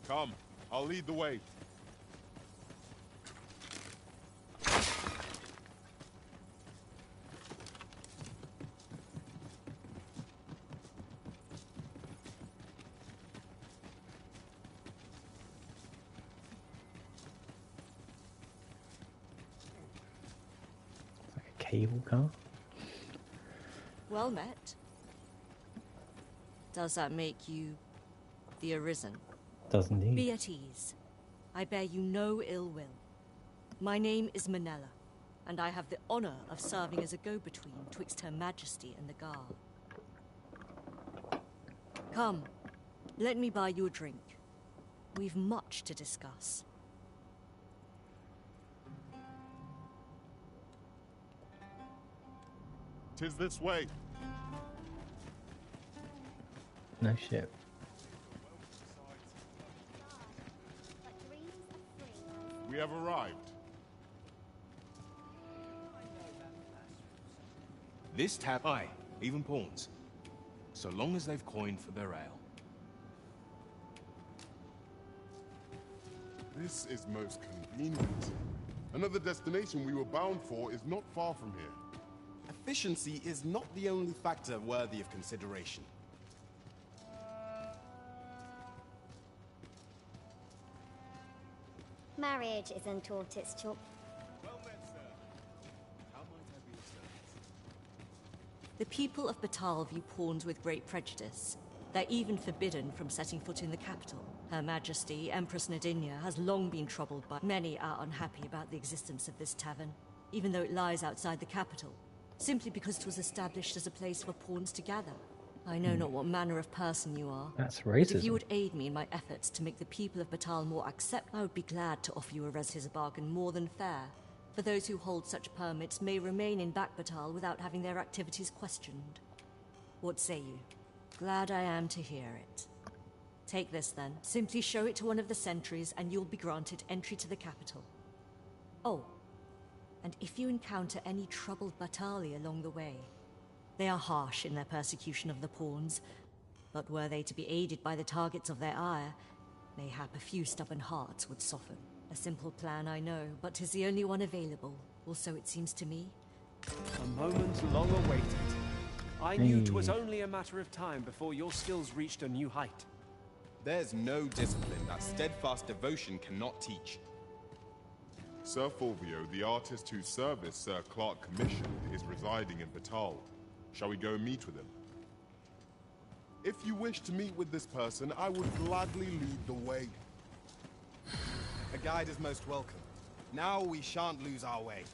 Come, I'll lead the way. Cable car? Well met. Does that make you the Arisen? Does indeed. Be at ease. I bear you no ill will. My name is Manella, and I have the honor of serving as a go-between twixt Her Majesty and the Guard. Come, let me buy you a drink. We've much to discuss. Tis this way. No shit. We have arrived. This tab, aye, even pawns. So long as they've coined for their ale. This is most convenient. Another destination we were bound for is not far from here. Efficiency is not the only factor worthy of consideration. Marriage isn't taught its choice. Well met, sir. How might I be of service? The people of Batal view pawns with great prejudice. They're even forbidden from setting foot in the capital. Her Majesty, Empress Nadinia, has long been troubled by... Many are unhappy about the existence of this tavern, even though it lies outside the capital, simply because it was established as a place for pawns to gather. I know not what manner of person you are. That's But racism. if you would aid me in my efforts to make the people of Batal more accept, I would be glad to offer you a res his bargain more than fair. For those who hold such permits may remain in Back Batal without having their activities questioned. What say you? Glad I am to hear it. Take this then. Simply show it to one of the sentries and you'll be granted entry to the capital. Oh, and if you encounter any troubled Batali along the way, they are harsh in their persecution of the pawns, but were they to be aided by the targets of their ire, mayhap a few stubborn hearts would soften. A simple plan, I know, but 'tis the only one available, or so it seems to me. A moment long awaited. I knew 'twas only a matter of time before your skills reached a new height. There's no discipline that steadfast devotion cannot teach. Sir Fulvio, the artist whose service Sir Clark commissioned, is residing in Batal. Shall we go meet with him? If you wish to meet with this person, I would gladly lead the way. A guide is most welcome. Now we shan't lose our way.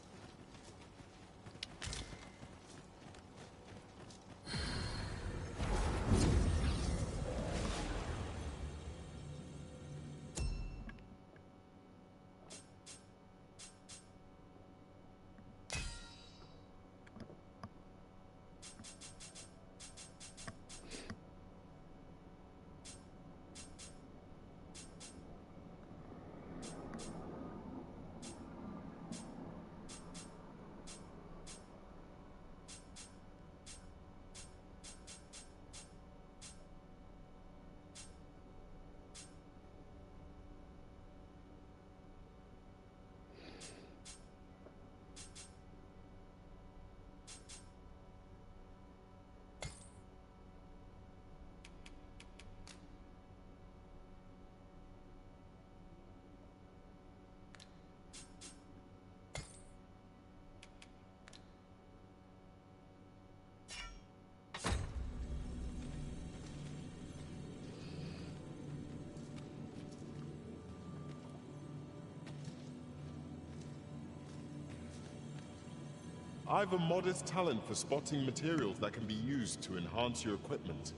I've a modest talent for spotting materials that can be used to enhance your equipment.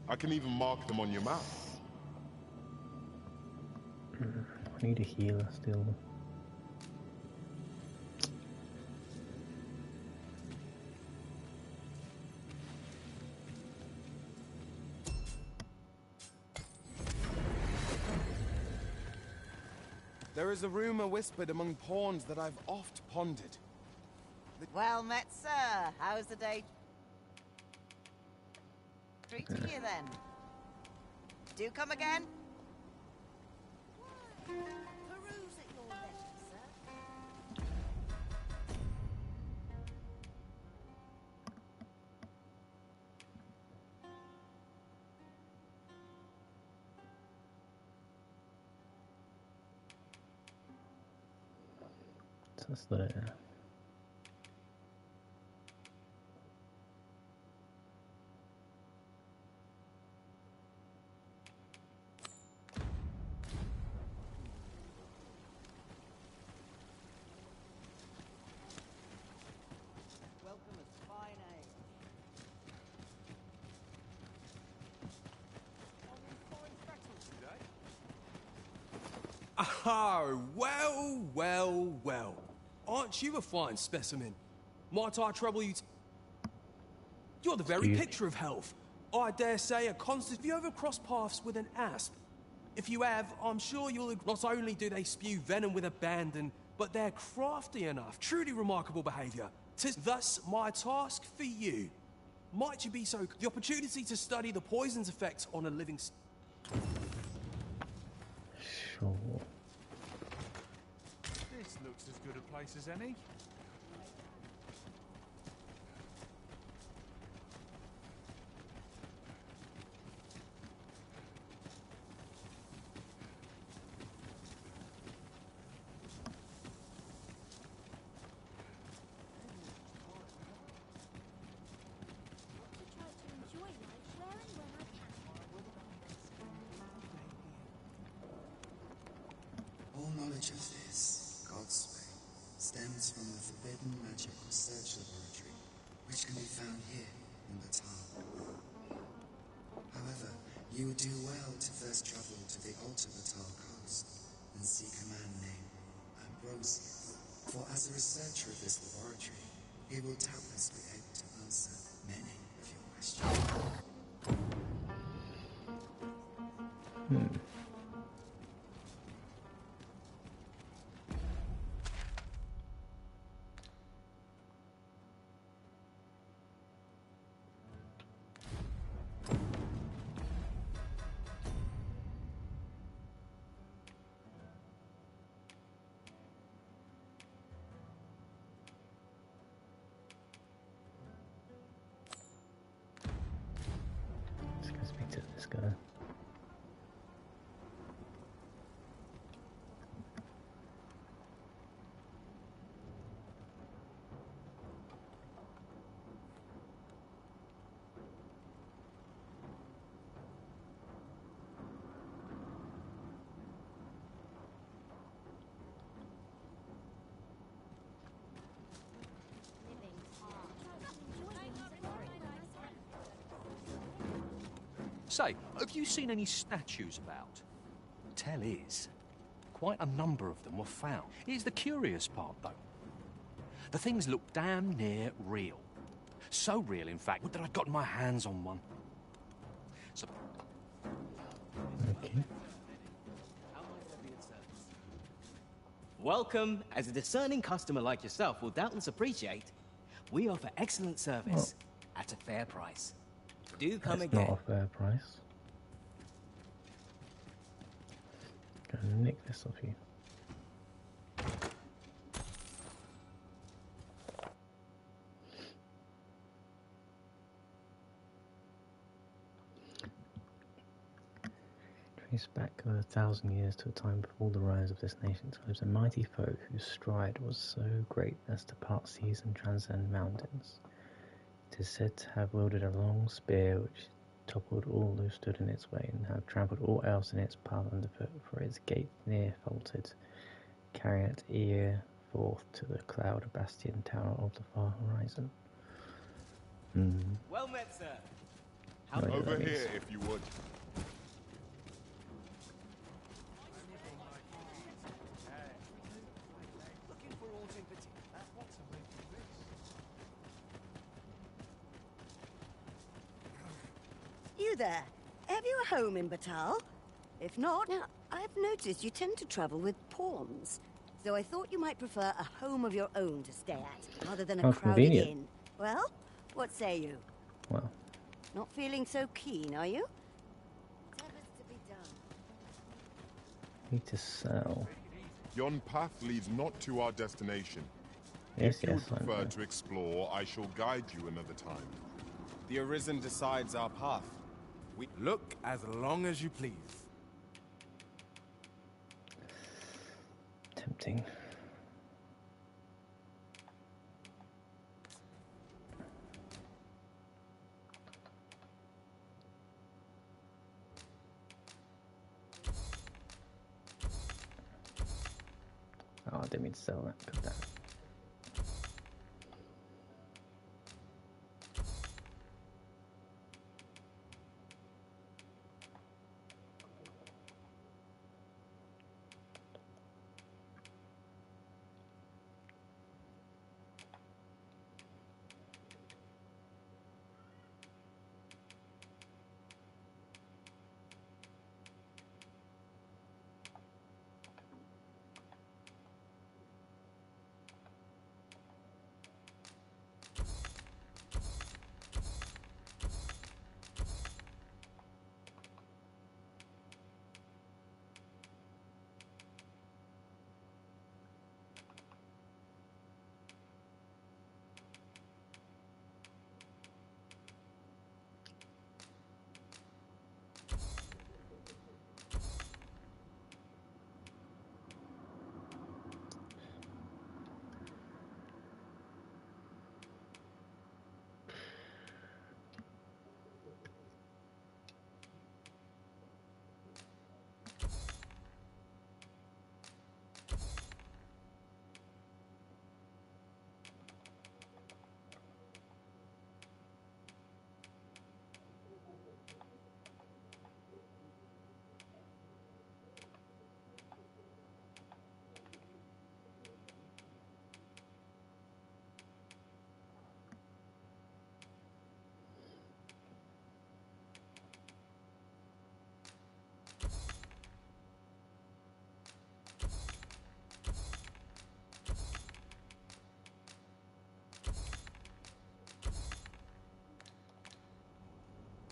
I can even mark them on your map. I need a healer still. There is a rumor whispered among pawns that I've oft pondered. Well met, sir. How's the day treating you then? Do come again? Peruse at your leisure, sir. So that's the. Welcome as fine ale. Oh, well, well, well. Aren't you a fine specimen? Might I trouble you? You're the very Excuse me. picture of health. I dare say a constant. Have you ever crossed paths with an asp? If you have, I'm sure you'll. Not only do they spew venom with abandon, but they're crafty enough. Truly remarkable behaviour. 'Tis thus my task for you. Might you be so? The opportunity to study the poison's effect on a living. Sure. This looks as good a place as any. All knowledge of this, God's way, stems from the forbidden magic research laboratory, which can be found here in Batal. However, you would do well to first travel to the Alta Batal coast and seek a man named Ambrosius. For as a researcher of this laboratory, he will doubtless be able to answer many of your questions. Let's go speak to this guy. Say, have you seen any statues about? Tell is, quite a number of them were found. Here's the curious part, though. The things look damn near real. So real, in fact, that I'd gotten my hands on one. So... Okay. Welcome. As a discerning customer like yourself will doubtless appreciate, we offer excellent service at a fair price. Do come That's again. not a fair price. Gonna nick this off you. Trace back 1,000 years to a time before the rise of this nation times, a mighty folk whose stride was so great as to part seas and transcend mountains. It is said to have wielded a long spear which toppled all who stood in its way, and have trampled all else in its path underfoot, for its gate near faltered, carrying it ear forth to the cloud bastion tower of the far horizon. Well met, sir. Over here, if you would. Looking for aught in particular? What's a make of this? You there? Have you a home in Batal? If not, now, I've noticed you tend to travel with pawns. So I thought you might prefer a home of your own to stay at, rather than a How crowded convenient. inn. Well, what say you? Well, Not feeling so keen, are you? Whatever's to be done. Need to sell. Yon path leads not to our destination. Yes, if you yes, would I prefer know. to explore, I shall guide you another time. The Arisen decides our path. We look as long as you please. Tempting. Oh, I didn't mean to sell that. Cut that.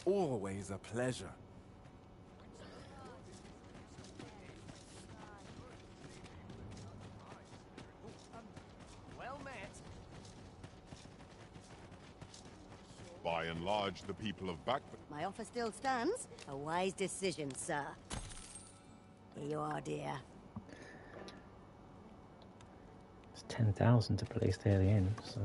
Always a pleasure. Well met. By and large, the people of My offer still stands. A wise decision, sir. Here you are, dear. It's 10,000 to place there at the end, so.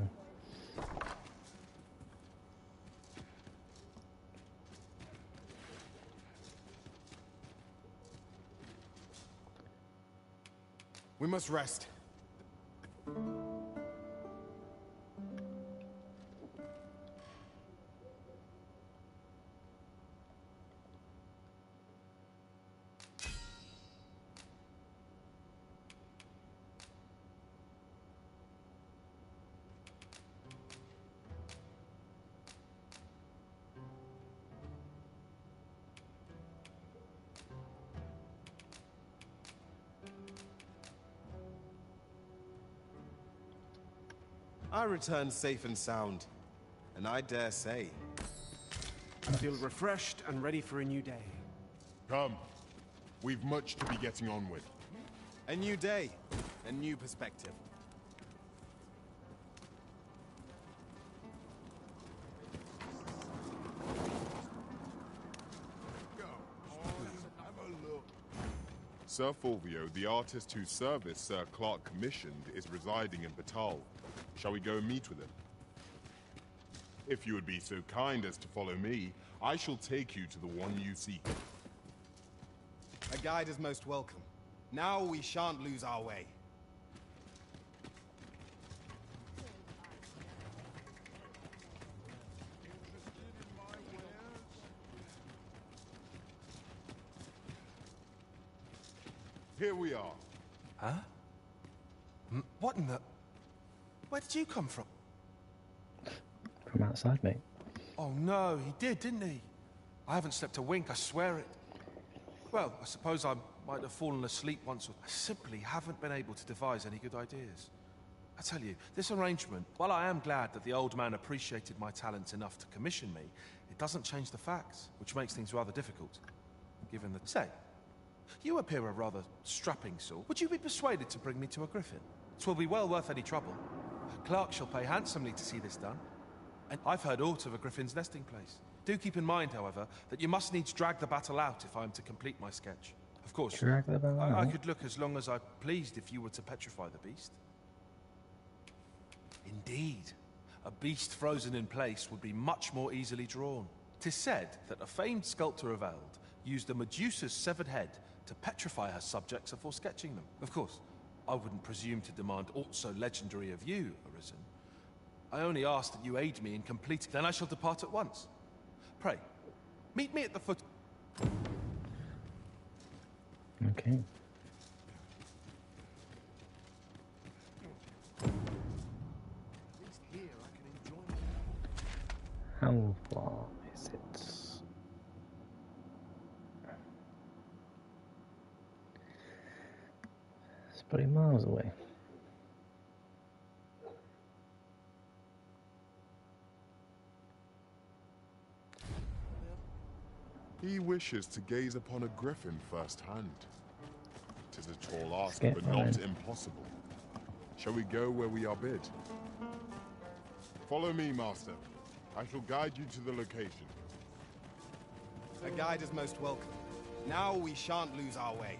We must rest. I return safe and sound, and I dare say, I feel refreshed and ready for a new day. Come. We've much to be getting on with. a new day, a new perspective. Sir Fulvio, the artist whose service Sir Clark commissioned, is residing in Batal. Shall we go and meet with him? If you would be so kind as to follow me, I shall take you to the one you seek. A guide is most welcome. Now we shan't lose our way. Here we are. Huh? What in the... Where did you come from? From outside, mate. Oh no, he did, didn't he? I haven't slept a wink, I swear it. Well, I suppose I might have fallen asleep once or... I simply haven't been able to devise any good ideas. I tell you, this arrangement, while I am glad that the old man appreciated my talents enough to commission me, it doesn't change the facts, which makes things rather difficult. Given the... Say, You appear a rather strapping sort. Would you be persuaded to bring me to a griffin? 'Twill be well worth any trouble. Clark shall pay handsomely to see this done. And I've heard aught of a griffin's nesting place. Do keep in mind, however, that you must needs drag the battle out if I am to complete my sketch. Of course, Drag the battle I out? could look as long as I pleased if you were to petrify the beast. Indeed. A beast frozen in place would be much more easily drawn. 'Tis said that a famed sculptor of Eld used a Medusa's severed head to petrify her subjects before sketching them. Of course, I wouldn't presume to demand aught so legendary of you, Arisen. I only ask that you aid me in completing. Then I shall depart at once. Pray, meet me at the foot. Okay. How far is it? It's probably miles away. He wishes to gaze upon a griffin firsthand. 'Tis a tall ask, Get but on not in. impossible. Shall we go where we are bid? Follow me, Master. I shall guide you to the location. A guide is most welcome. Now we shan't lose our way.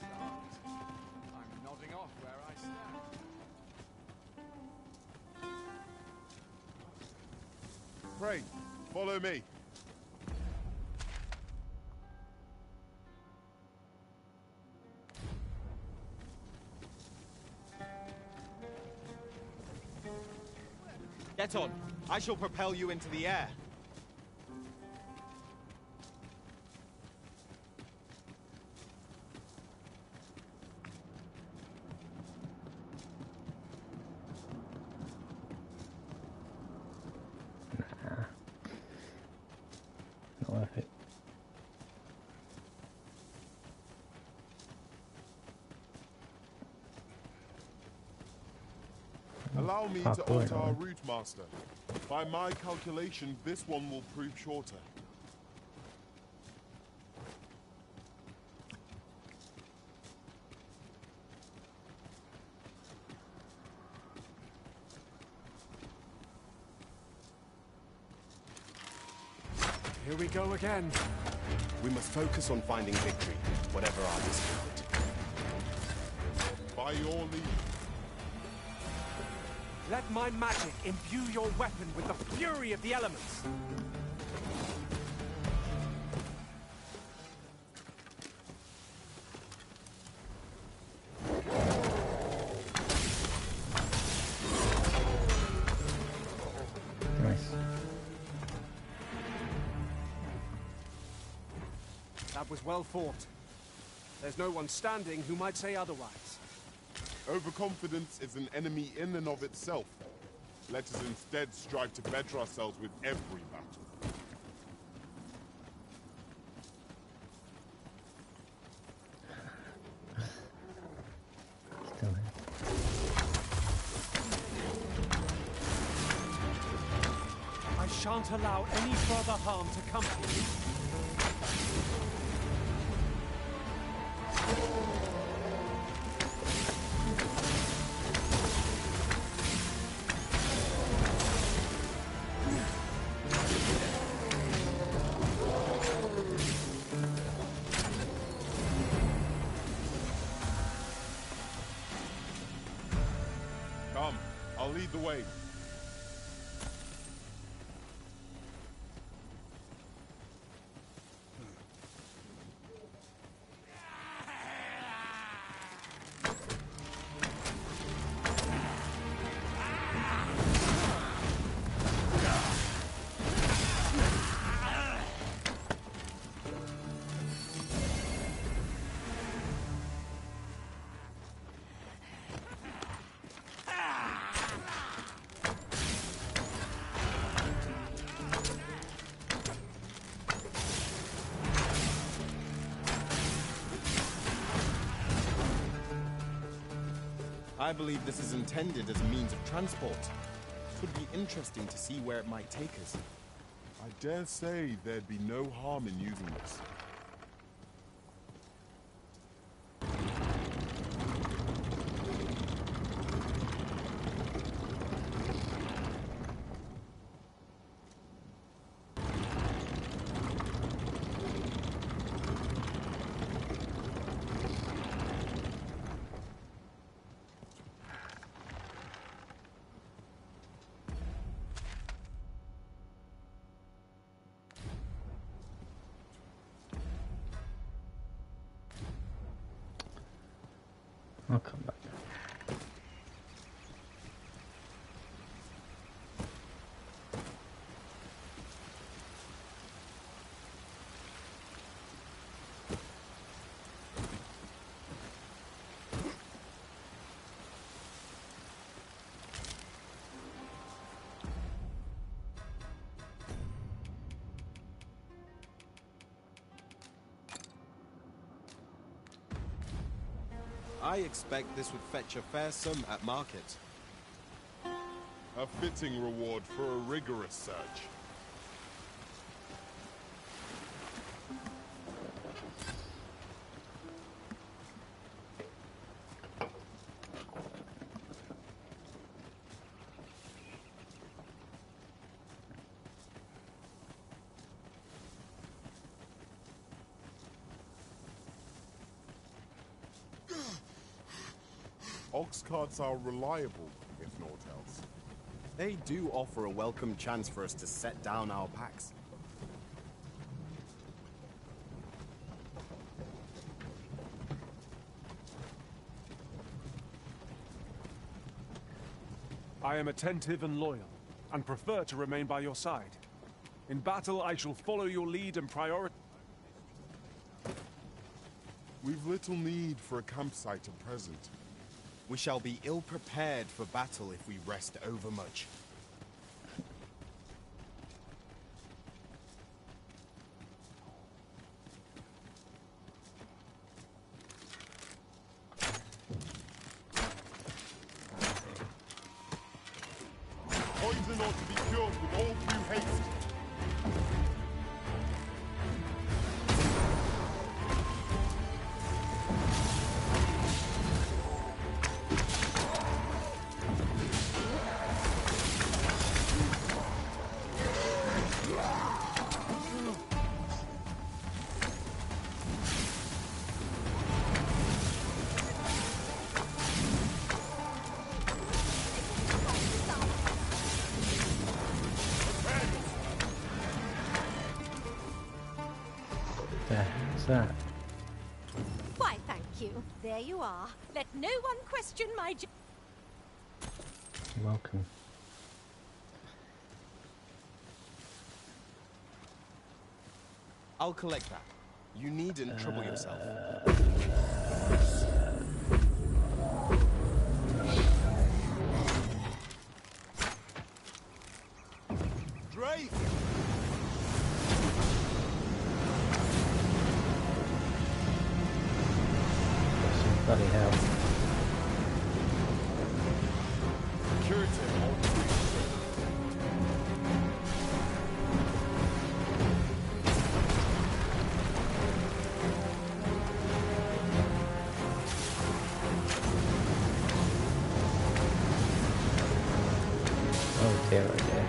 I'm nodding off where I stand. Pray, follow me. Get on. I shall propel you into the air. Not worth it. Allow me to Parkour, alter our right? route, Master. By my calculation, this one will prove shorter. Here we go again. We must focus on finding victory, whatever our discomfort. By your leave. Let my magic imbue your weapon with the fury of the elements. Nice. That was well fought. There's no one standing who might say otherwise. Overconfidence is an enemy in and of itself. Let us instead strive to better ourselves with every battle. Still here. I shan't allow any further harm to come to you. Come, I'll lead the way. I believe this is intended as a means of transport. It would be interesting to see where it might take us. I dare say there'd be no harm in using this. I'll come back. I expect this would fetch a fair sum at market. A fitting reward for a rigorous search. Ox carts are reliable, if naught else. They do offer a welcome chance for us to set down our packs. I am attentive and loyal, and prefer to remain by your side. In battle, I shall follow your lead and prioritize. We've little need for a campsite at present. We shall be ill-prepared for battle if we rest overmuch. Poison ought to be cured with all due haste. That? Why, thank you. There you are. Let no one question my... You're welcome. I'll collect that. You needn't trouble yourself. Drake! Bloody hell. Curative on oh dear, oh dear.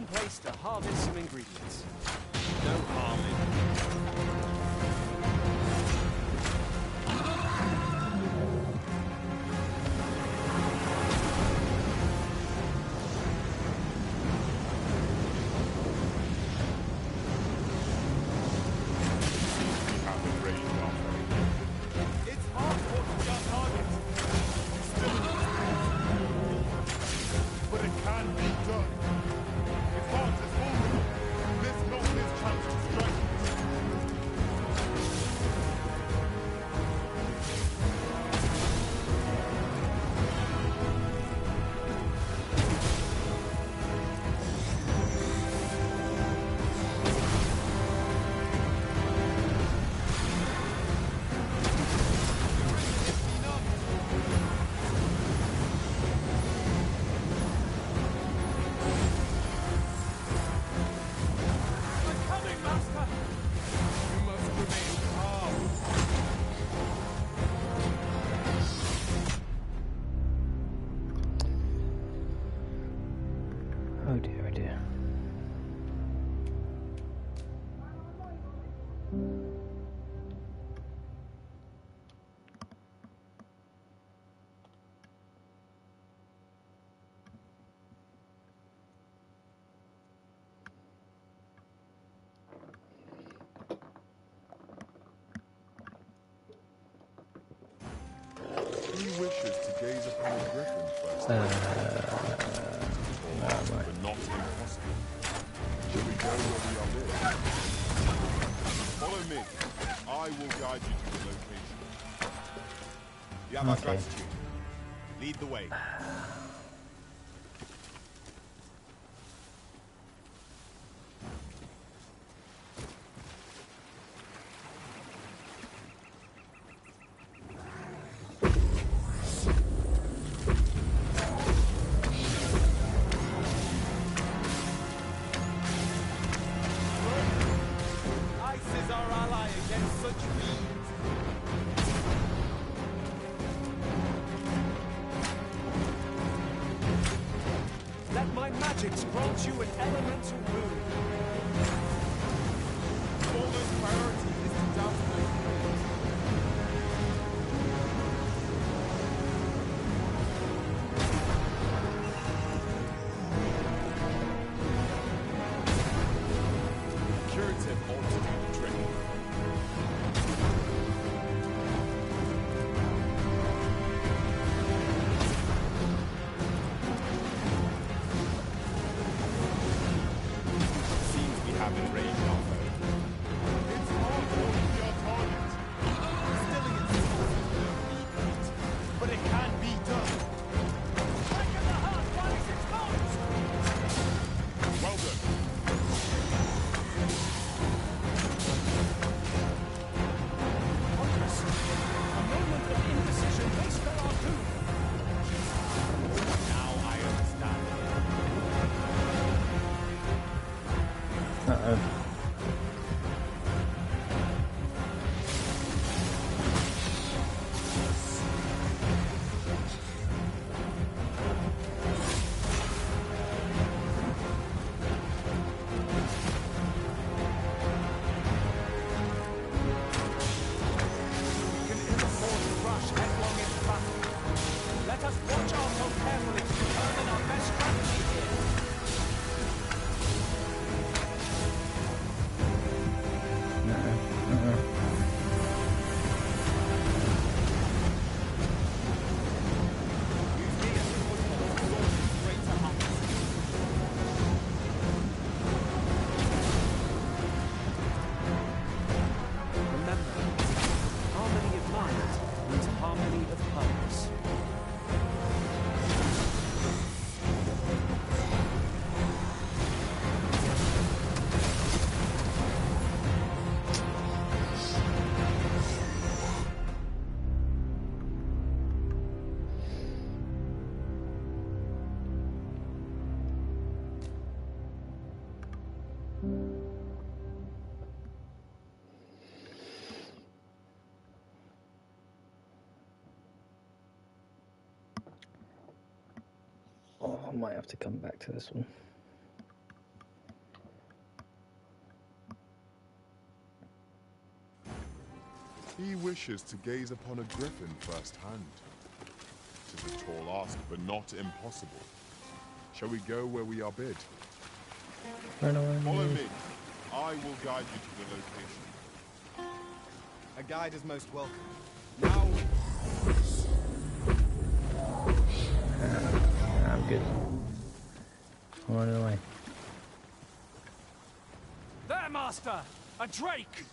fine place to harvest some ingredients. No harm in Oh dear, oh dear. Who wishes to gaze upon a griffin first? But not impossible. Shall we go where we are bid? Follow me. I will guide you to the location. You have our gratitude. Lead the way. magics grant you an elemental boon. Foremost priority is to down those planes. Curative ought to do the trick. Oh, I might have to come back to this one. He wishes to gaze upon a griffin firsthand. 'Tis a tall ask, but not impossible. Shall we go where we are bid? Follow me. I will guide you to the location. A guide is most welcome. Now... I'm good. I'm running away. There, Master! A drake!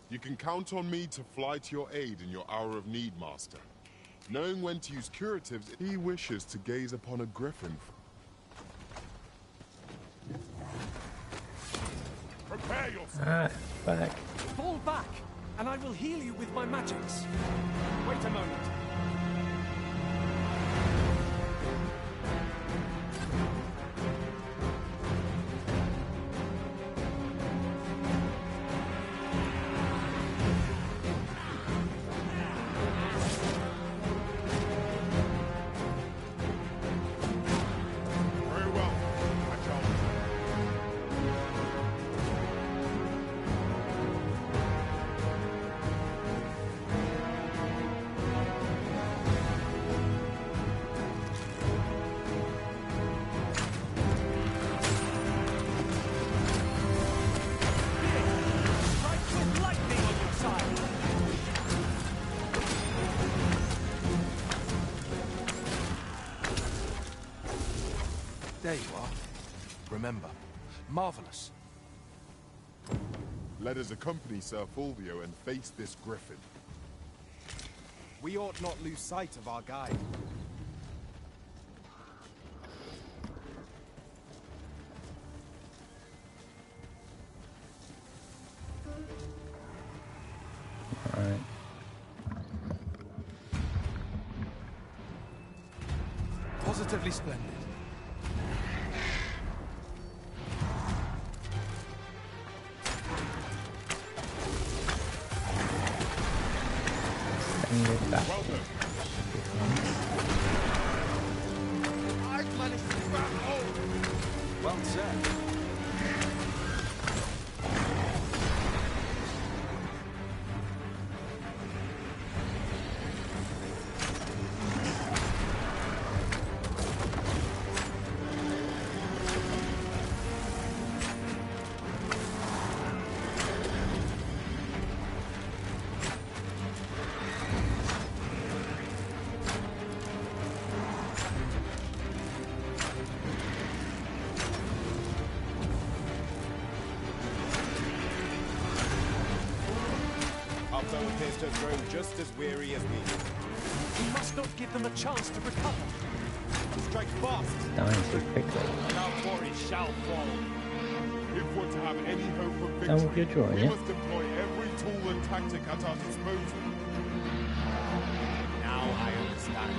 You can count on me to fly to your aid in your hour of need, Master. Knowing when to use curatives, he wishes to gaze upon a griffin. Prepare yourself. Back. Fall back, and I will heal you with my magics. Wait a moment. There you are. Remember, marvelous. Let us accompany Sir Fulvio and face this griffin. We ought not lose sight of our guide. Alright. Positively splendid. Send it back. I've managed to grab hold. Well said. Appears to have grown just as weary as we. We must not give them a chance to recover. Strike fast. It's dying too quickly. And our quarry shall fall. If we're to have any hope of Is that what victory, you're drawing, we yeah? must employ every tool and tactic at our disposal. Now I understand.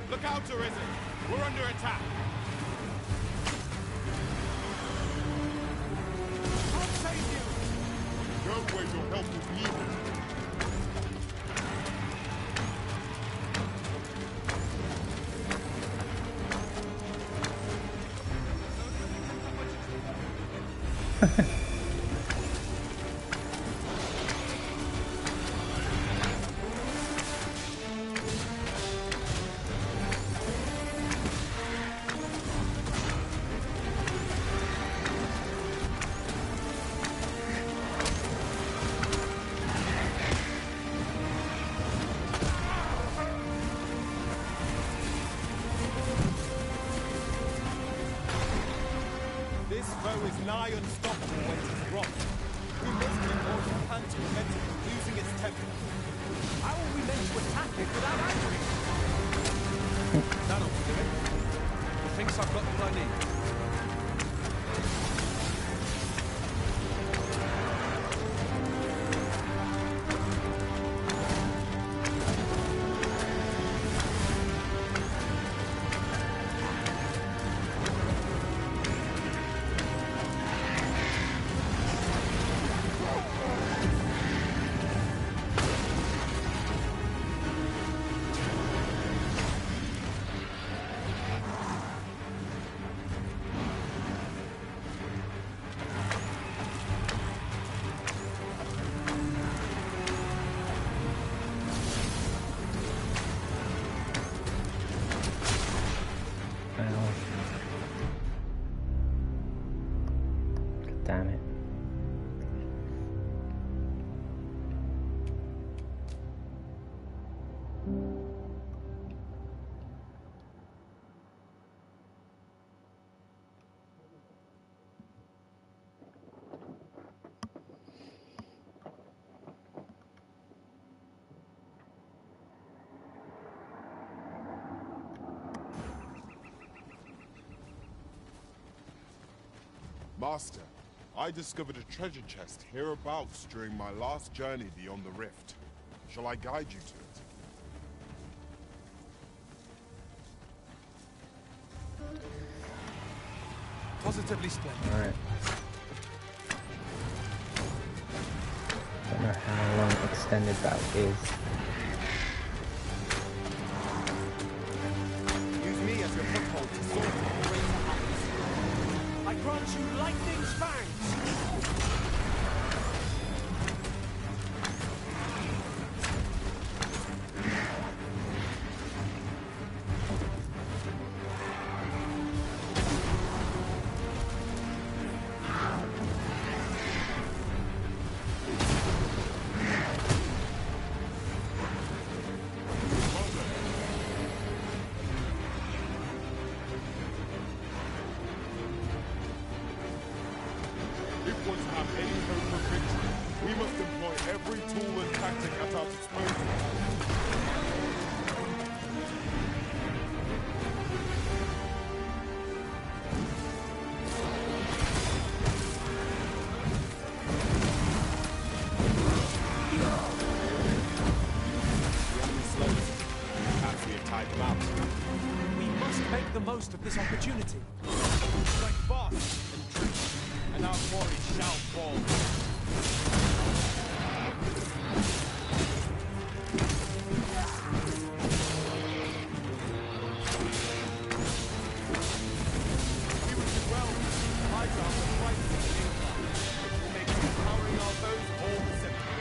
Look out, Arisen! We're under attack! I'll save you! No way your help is needed. This foe is nigh unstoppable when it is rocked. We must do all we can to prevent it from losing its temper. How are we meant to attack it without angering? That'll do it. Thinks I've got what I need. Damn it. Master, I discovered a treasure chest hereabouts during my last journey beyond the rift. Shall I guide you to it? Positively splendid. Alright. Don't know how long extended that is. Use me as your foothold to soar to greater heights. I grant you lightning's fangs! If we're to have any hope of victory, we must employ every tool and tactic at our disposal. Perhaps we have tied them out. We must make the most of this opportunity. Strike fast and true, and our quarry shall fall. We would do well to hide our fight in the incline. It will make empowering our foes all the simpler.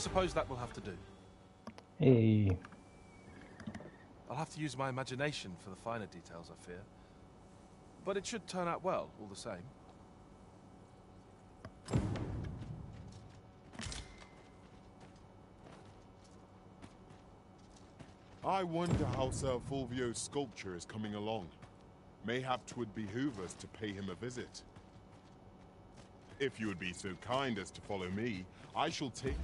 suppose that will have to do. Hey. I'll have to use my imagination for the finer details, I fear. But it should turn out well, all the same. I wonder how Sir Fulvio's sculpture is coming along. Mayhap 'twould behoove us to pay him a visit. If you would be so kind as to follow me, I shall take...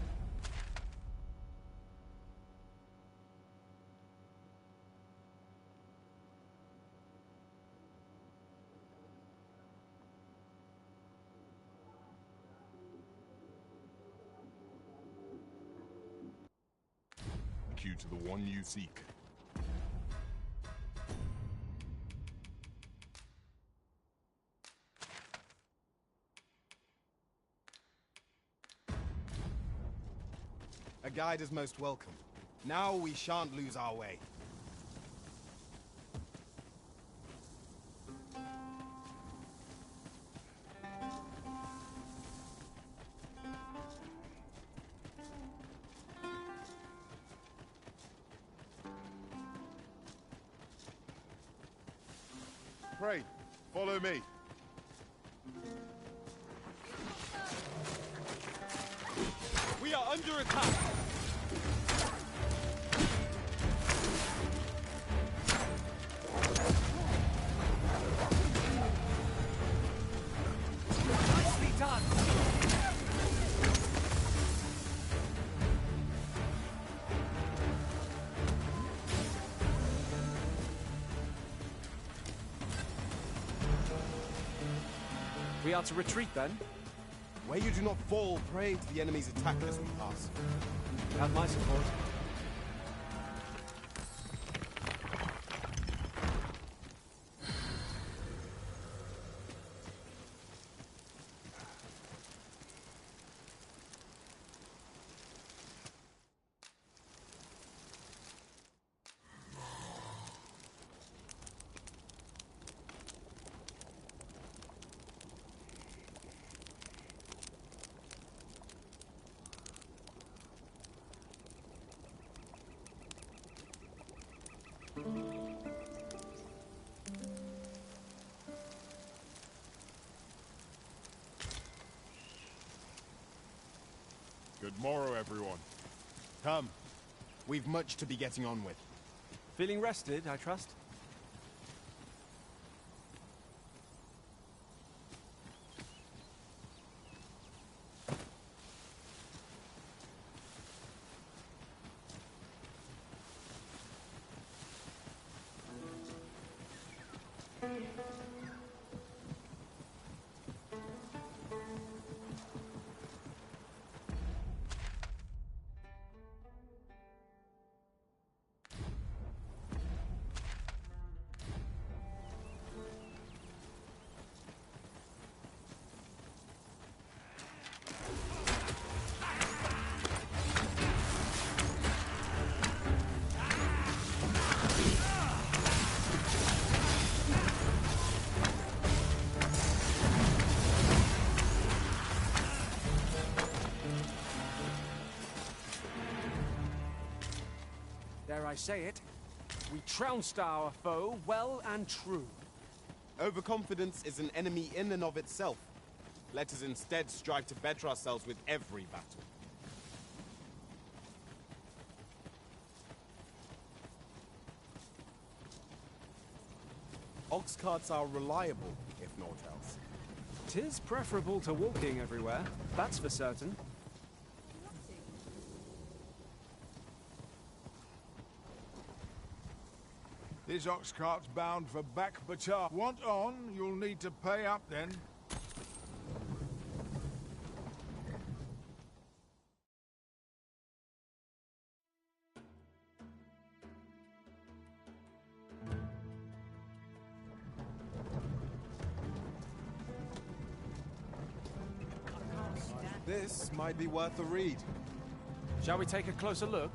you to the one you seek. A guide is most welcome. Now we shan't lose our way. Pray, follow me. We are under attack! Nicely done! We are to retreat then? Where you do not fall prey to the enemy's attack as we pass. You have my support. Good morrow, everyone. Come. We've much to be getting on with. Feeling rested, I trust? Dare I say it? We trounced our foe well and true. Overconfidence is an enemy in and of itself. Let us instead strive to better ourselves with every battle. Ox carts are reliable, if naught else. 'Tis preferable to walking everywhere, that's for certain. This ox cart's bound for back Batar. Want on, you'll need to pay up then. This might be worth a read. Shall we take a closer look?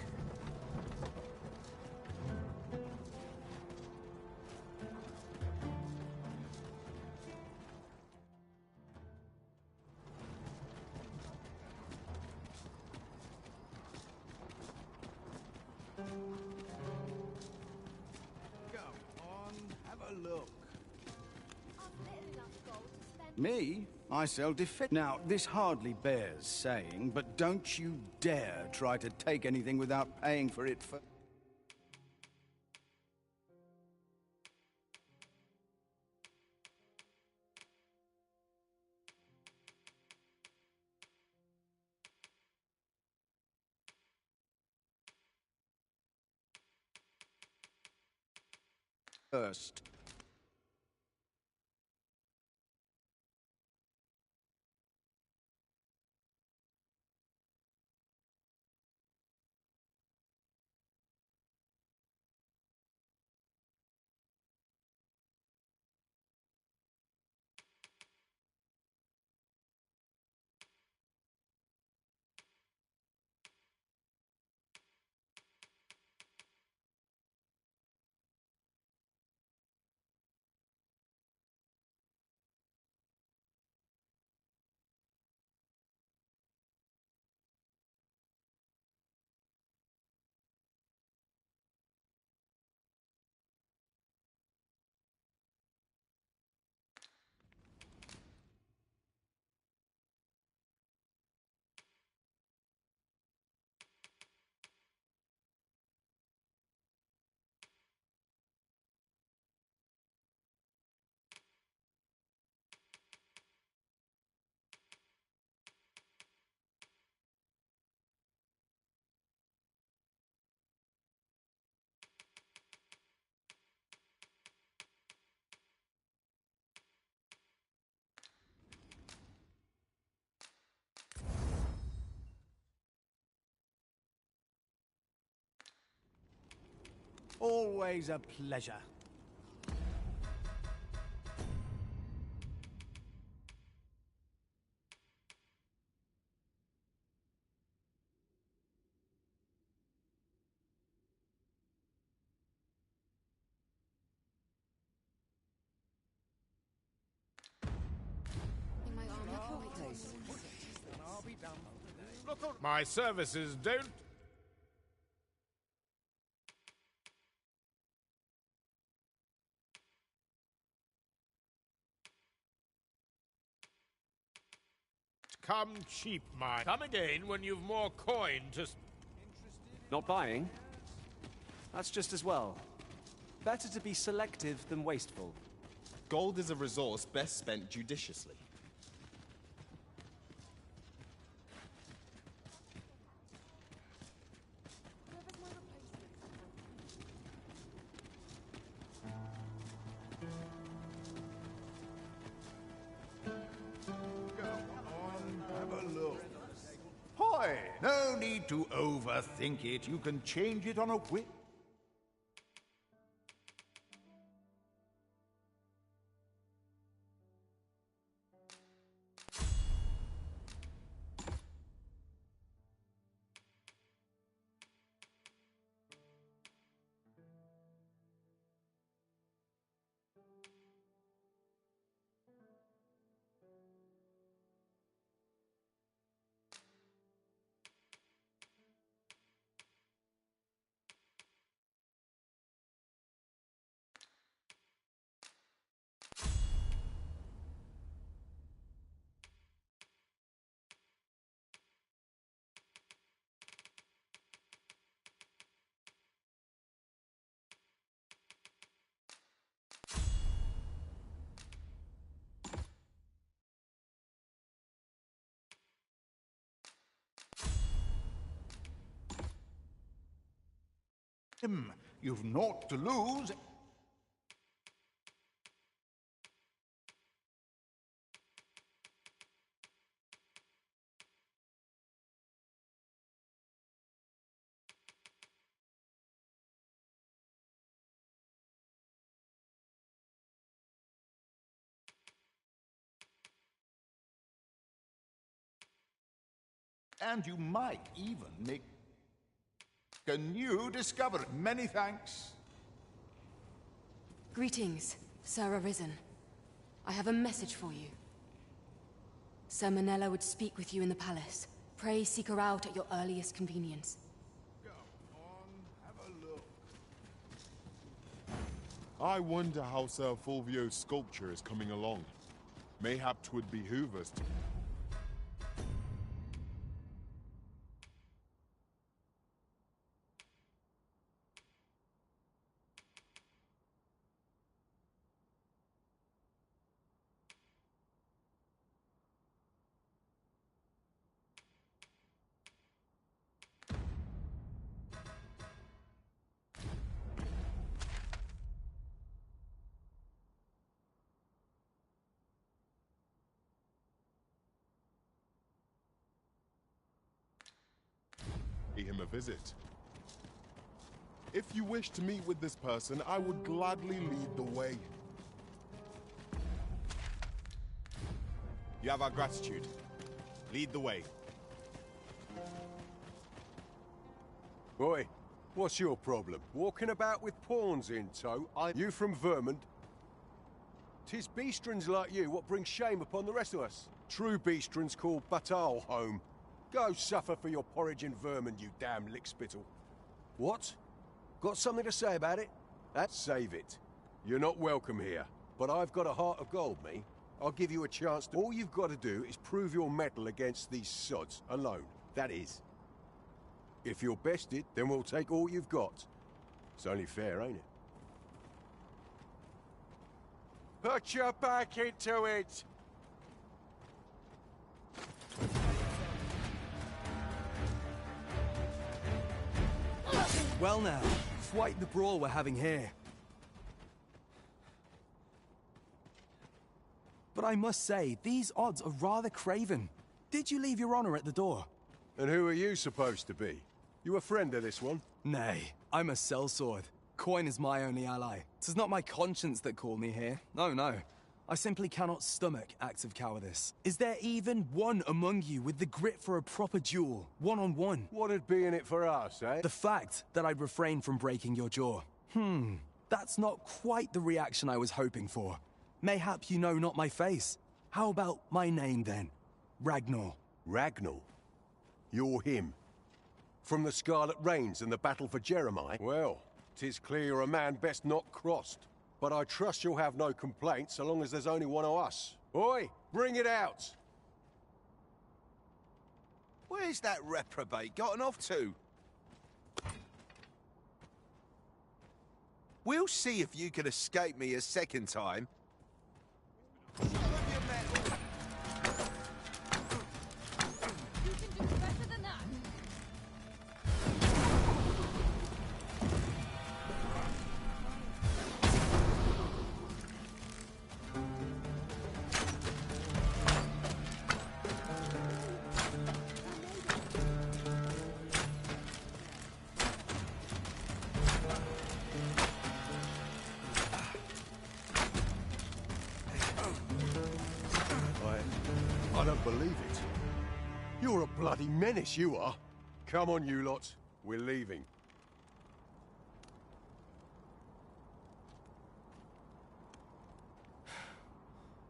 Me? I sell defense. Now, this hardly bears saying, but don't you dare try to take anything without paying for it first. Always a pleasure. My services don't... come cheap, mine. Come again when you've more coin to... Not buying? That's just as well. Better to be selective than wasteful. Gold is a resource best spent judiciously. Hoy! No need to overthink it. You can change it on a whim. You've naught to lose. And you might even make a new discovery. Many thanks. Greetings, Sir Arisen. I have a message for you. Sir Manella would speak with you in the palace. Pray seek her out at your earliest convenience. I wonder how Sir Fulvio's sculpture is coming along. Mayhap 'twould behoove us to... pay him a visit. If you wish to meet with this person, I would gladly lead the way. You have our gratitude. Lead the way. Boy, what's your problem? Walking about with pawns in tow? You from Vermont? 'Tis beastrons like you what bring shame upon the rest of us. True beastrons call Batal home. Go suffer for your porridge in Vermont, you damn lickspittle. What? Got something to say about it? Save it. You're not welcome here. But I've got a heart of gold, me. I'll give you a chance to... All you've got to do is prove your mettle against these sods, alone. That is. If you're bested, then we'll take all you've got. It's only fair, ain't it? Put your back into it! Well now, quite the brawl we're having here. But I must say, these odds are rather craven. Did you leave your honor at the door? And who are you supposed to be? You a friend of this one? Nay, I'm a sellsword. Coin is my only ally. 'Tis not my conscience that called me here. No, no. I simply cannot stomach acts of cowardice. Is there even one among you with the grit for a proper duel, one-on-one? What'd be in it for us, eh? The fact that I'd refrain from breaking your jaw. That's not quite the reaction I was hoping for. Mayhap you know not my face. How about my name, then? Ragnar. Ragnar? You're him. From the Scarlet Rains and the battle for Jeremiah? Well, 'tis clear you're a man best not crossed. But I trust you'll have no complaints so long as there's only one of us. Oi, bring it out! Where's that reprobate gotten off to? We'll see if you can escape me a second time. You can do better than that. I don't believe it. You're a bloody menace, you are. Come on, you lot. We're leaving.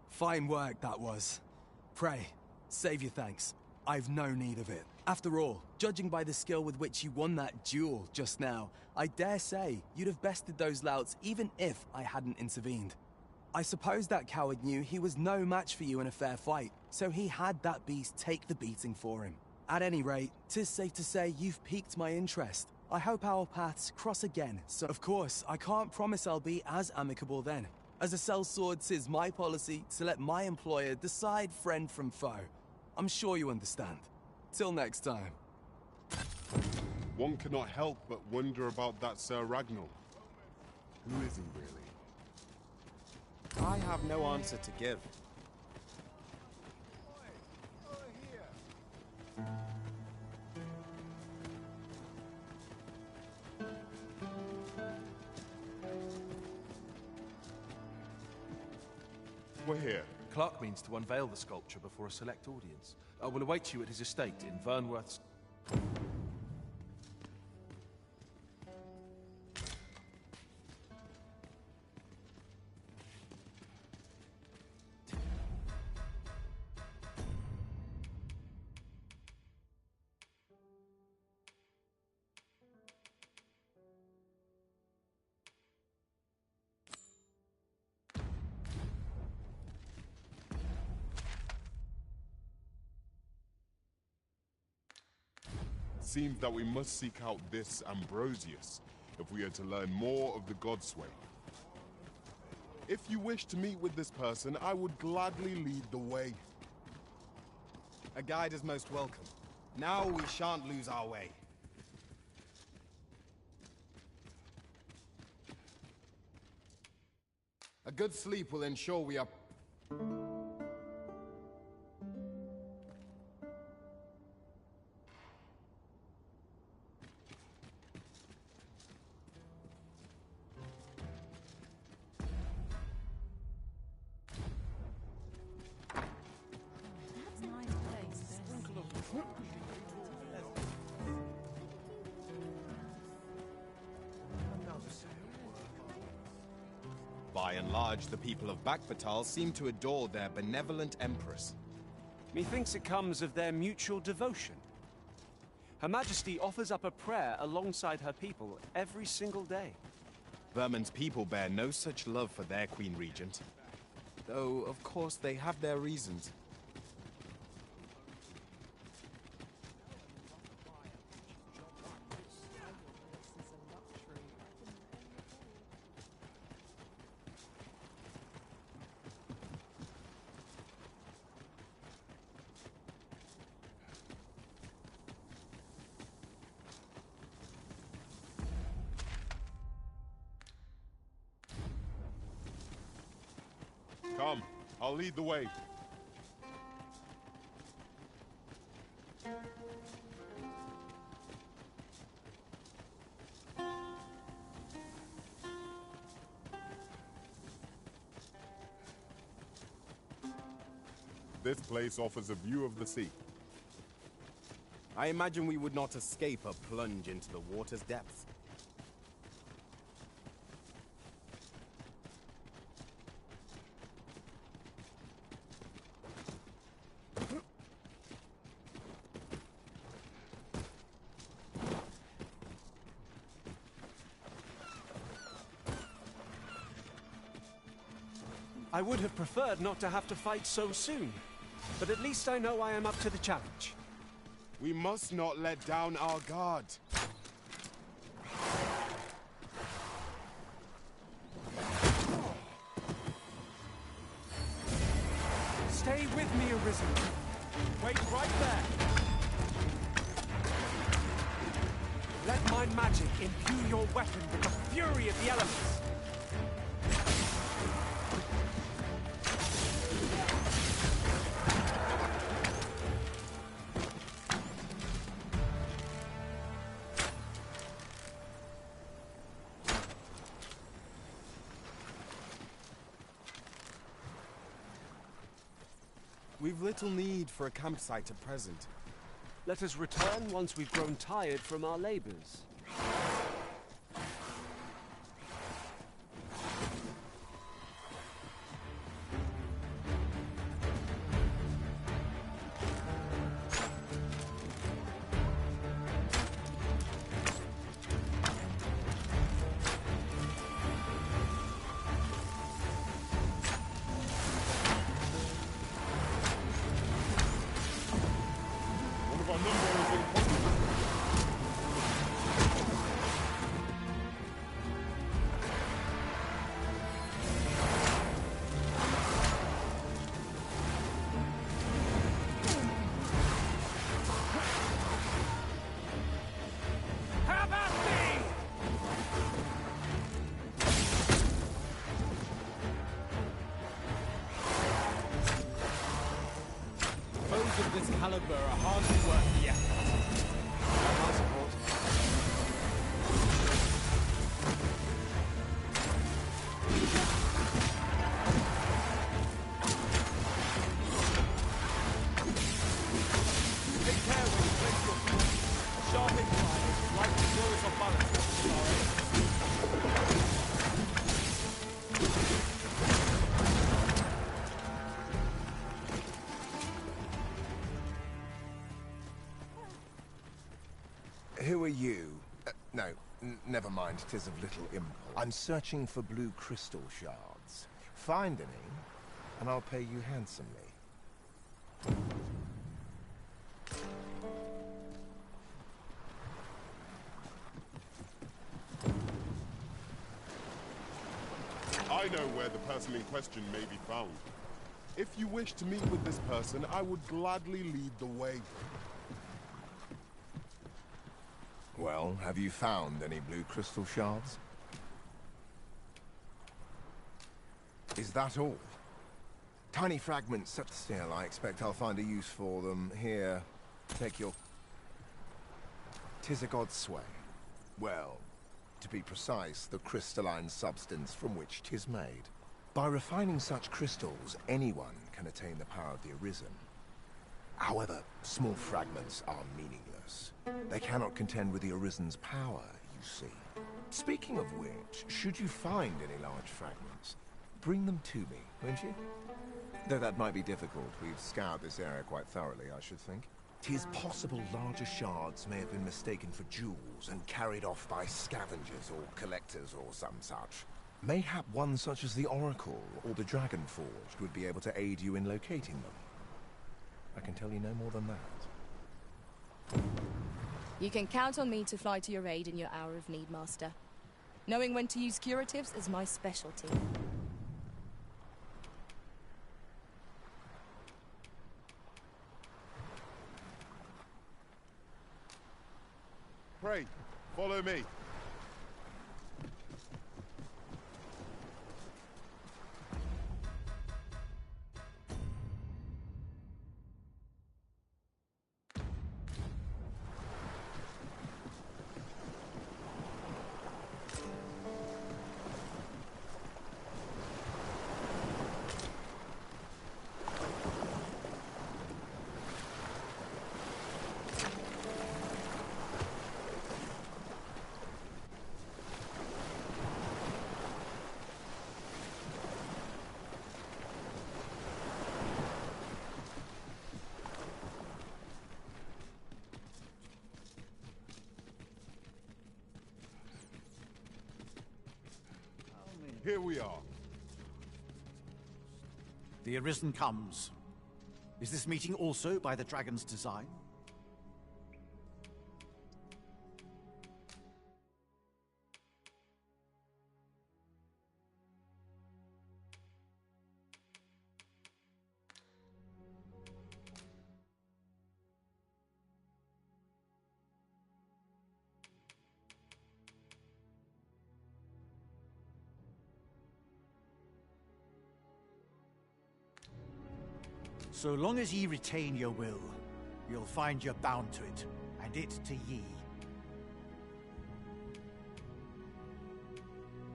Fine work, that was. Pray, save your thanks. I've no need of it. After all, judging by the skill with which you won that duel just now, I dare say you'd have bested those louts even if I hadn't intervened. I suppose that coward knew he was no match for you in a fair fight, so he had that beast take the beating for him. At any rate, 'tis safe to say you've piqued my interest. I hope our paths cross again, so of course, I can't promise I'll be as amicable then. As a sellsword, 'tis my policy to let my employer decide friend from foe. I'm sure you understand. Till next time. One cannot help but wonder about that Sir Ragnar. Who is he really? I have no answer to give. We're here. Clark means to unveil the sculpture before a select audience. I will await you at his estate in Vernworth's... seems that we must seek out this Ambrosius if we are to learn more of the Godsway. If you wish to meet with this person, I would gladly lead the way. A guide is most welcome. Now we shan't lose our way. A good sleep will ensure we are... By and large, the people of Bakbatal seem to adore their benevolent empress. Methinks it comes of their mutual devotion. Her Majesty offers up a prayer alongside her people every single day. Vermin's people bear no such love for their Queen Regent. Though, of course, they have their reasons. Come, I'll lead the way. This place offers a view of the sea. I imagine we would not escape a plunge into the water's depths. I would have preferred not to have to fight so soon, but at least I know I am up to the challenge. We must not let down our guard. Stay with me, Arisen. Wait right there. Let my magic imbue your weapon with the fury of the elements. We've little need for a campsite at present. Let us return once we've grown tired from our labors. Of this caliber are hardly worth the effort. My support. Take care when you place your foot. A sharp incline is like to throw us off balance. Who are you? No, never mind. 'Tis of little import. I'm searching for blue crystal shards. Find any, and I'll pay you handsomely. I know where the person in question may be found. If you wish to meet with this person, I would gladly lead the way. Well, have you found any blue crystal shards? Is that all? Tiny fragments, still, I expect I'll find a use for them. Here, take your... 'Tis a god's sway. Well, to be precise, the crystalline substance from which 'tis made. By refining such crystals, anyone can attain the power of the Arisen. However, small fragments are meaningless. They cannot contend with the Arisen's power, you see. Speaking of which, should you find any large fragments, bring them to me, won't you? Though that might be difficult. We've scoured this area quite thoroughly, I should think. 'Tis possible larger shards may have been mistaken for jewels and carried off by scavengers or collectors or some such. Mayhap one such as the Oracle or the Dragon Forged would be able to aid you in locating them. I can tell you no more than that. You can count on me to fly to your aid in your hour of need, Master. Knowing when to use curatives is my specialty. Pray, follow me. Here we are. The Arisen comes. Is this meeting also by the Dragon's design? So long as ye retain your will, you'll find you're bound to it, and it to ye.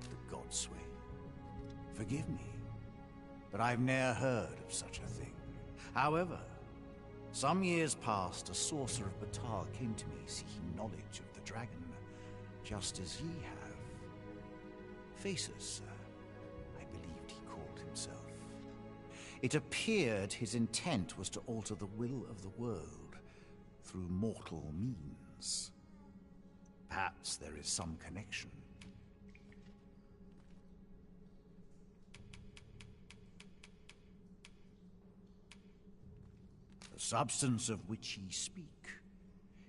The Godsway. Forgive me, but I've ne'er heard of such a thing. However, some years past, a sorcerer of Batal came to me seeking knowledge of the dragon, just as ye have. Faces, I believed he called himself. It appeared his intent was to alter the will of the world through mortal means. Perhaps there is some connection. The substance of which ye speak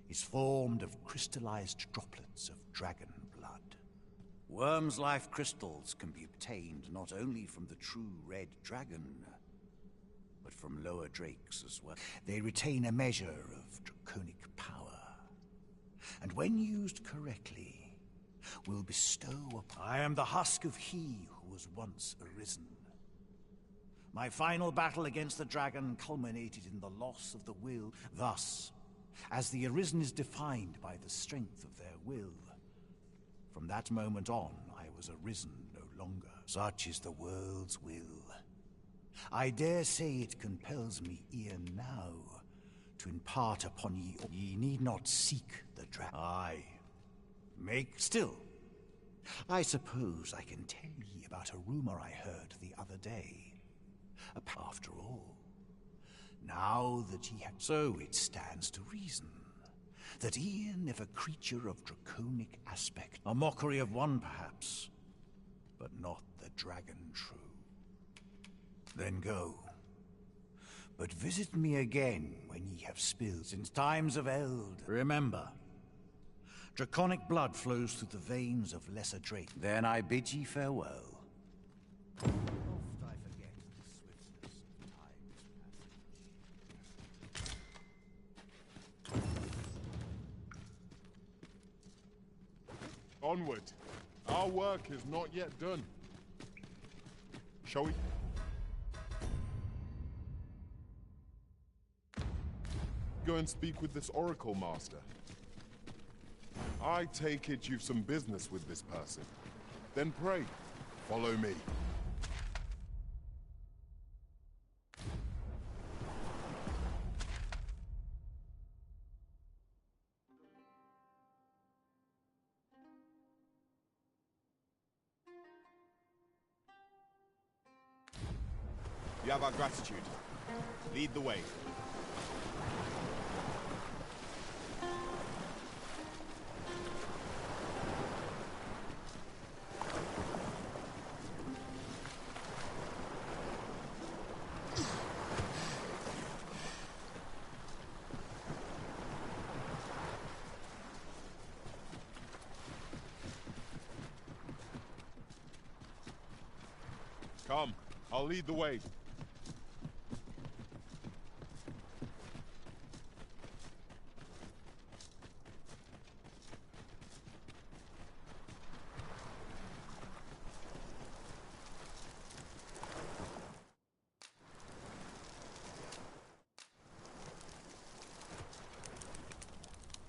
is formed of crystallized droplets of dragon blood. Worm's life crystals can be obtained not only from the true red dragon, but from lower drakes as well. They retain a measure of draconic power, and when used correctly, will bestow upon... I am the husk of he who was once arisen. My final battle against the dragon culminated in the loss of the will. Thus, as the arisen is defined by the strength of their will, from that moment on, I was arisen no longer. Such is the world's will. I dare say it compels me e'en now to impart upon ye. Ye need not seek the dragon. Aye. Still, I suppose I can tell ye about a rumor I heard the other day. After all, now that ye have... So it stands to reason that e'en if a creature of draconic aspect, a mockery of one perhaps, but not the dragon true. Then go. But visit me again when ye have spilled since times of eld. Remember, draconic blood flows through the veins of lesser drake. Then I bid ye farewell. Oft I forget the swiftness of time's passage. Onward. Our work is not yet done. Shall we? Go and speak with this Oracle Master. I take it you've some business with this person. Then pray, follow me. You have our gratitude. Lead the way. Come, I'll lead the way.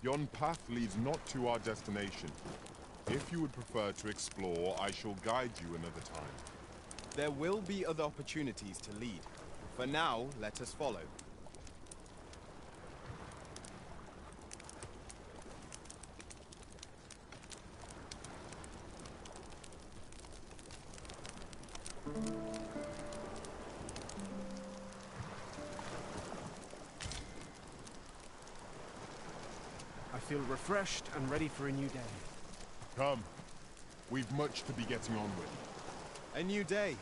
Yon path leads not to our destination. If you would prefer to explore, I shall guide you another time. There will be other opportunities to lead. For now, let us follow. I feel refreshed and ready for a new day. Come. We've much to be getting on with. A new day.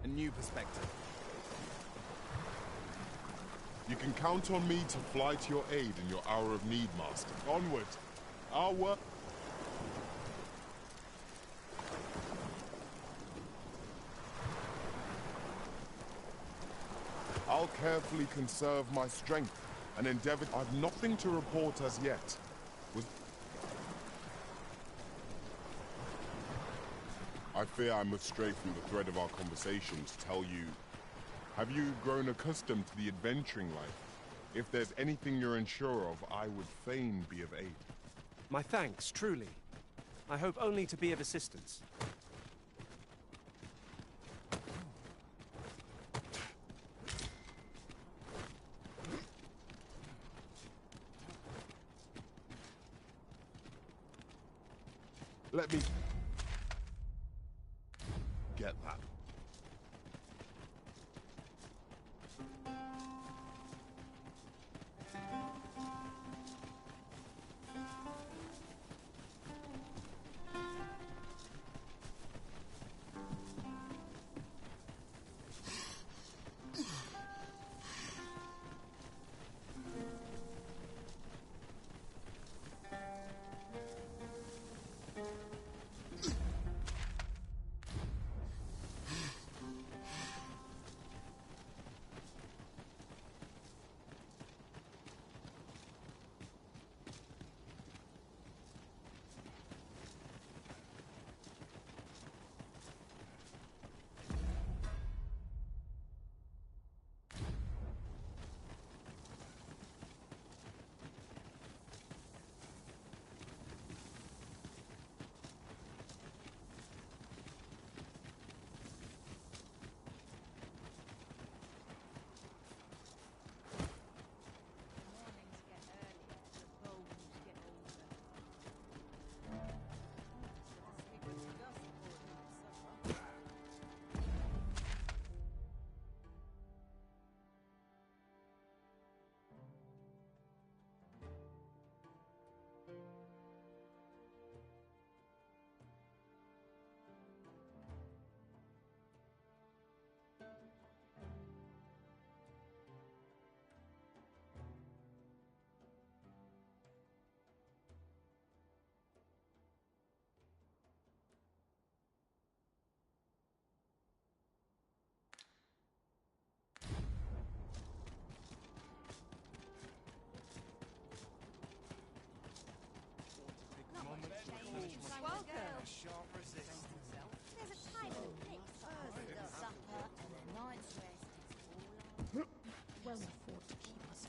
A new perspective. You can count on me to fly to your aid in your hour of need, Master. Onward. Our work... I'll carefully conserve my strength and endeavor... I've nothing to report as yet. I fear I must stray from the thread of our conversation to tell you... Have you grown accustomed to the adventuring life? If there's anything you're unsure of, I would fain be of aid. My thanks, truly. I hope only to be of assistance. Let me... get that.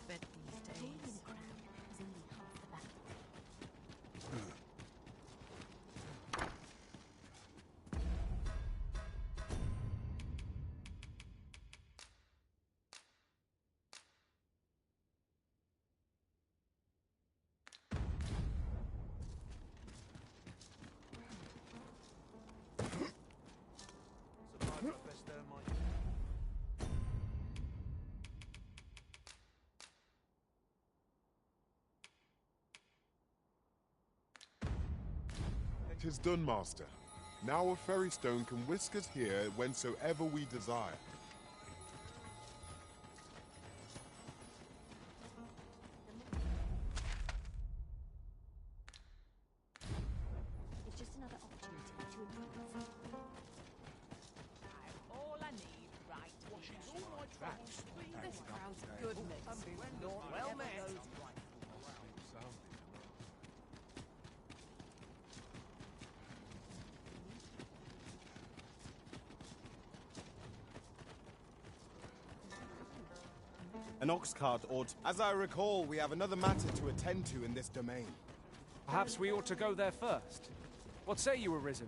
bet these days. Joining the crown is only half the battle. Tis done, Master. Now a ferry stone can whisk us here whensoever we desire. It's just another opportunity to improve. All I need right washing all my tracks. This crowd's good mix. Well met. An ox cart ought... As I recall, we have another matter to attend to in this domain. Perhaps we ought to go there first. What say you, Arisen?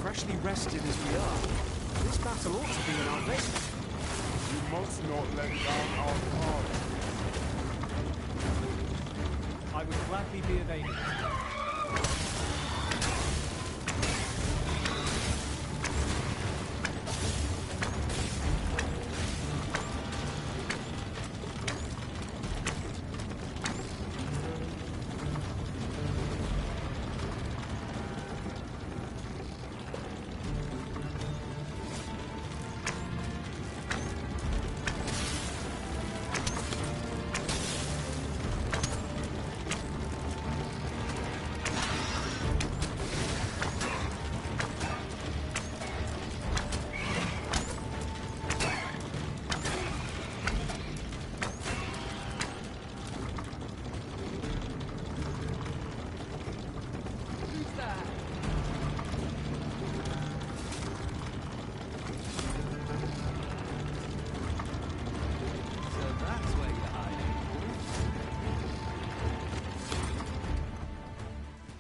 Freshly rested as we are, this battle ought to be in our best. You must not let down our guard. I would gladly be of aid.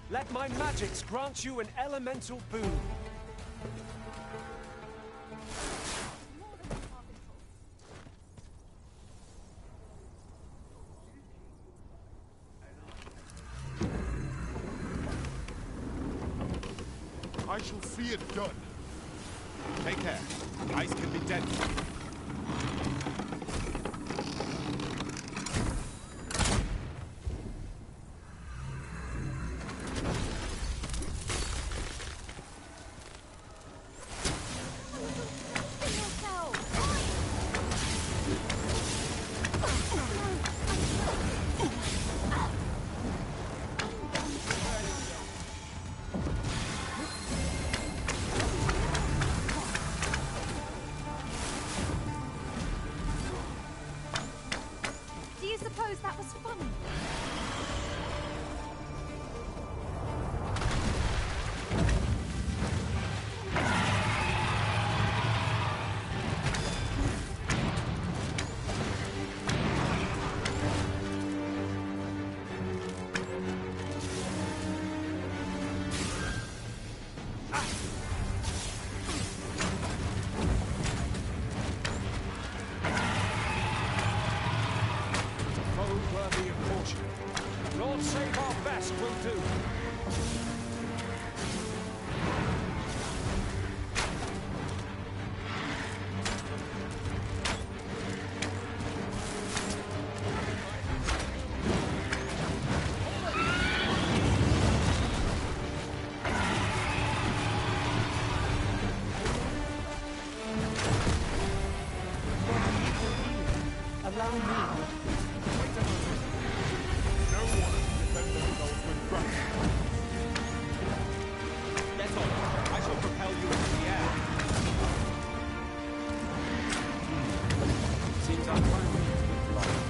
Let my magics grant you an elemental boon. I shall see it done. Take care. Ice can be deadly. allow me. Wait a moment. No one can defend themselves with grass. Get on. I shall propel you into the air. Seems our plan is with life.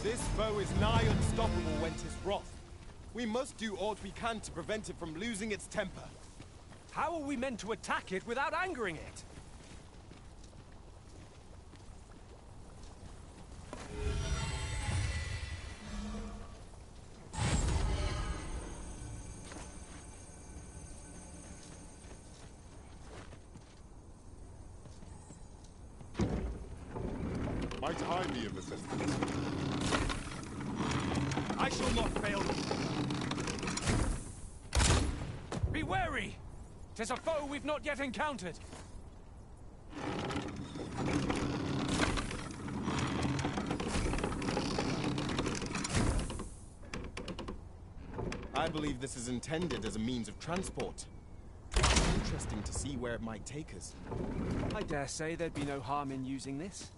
This foe is nigh unstoppable when 'tis wrath. We must do aught we can to prevent it from losing its temper. How are we meant to attack it without angering it? Might I be of assistance? I shall not fail them. Be wary! 'Tis a foe we've not yet encountered. I believe this is intended as a means of transport. Interesting to see where it might take us. I dare say there'd be no harm in using this.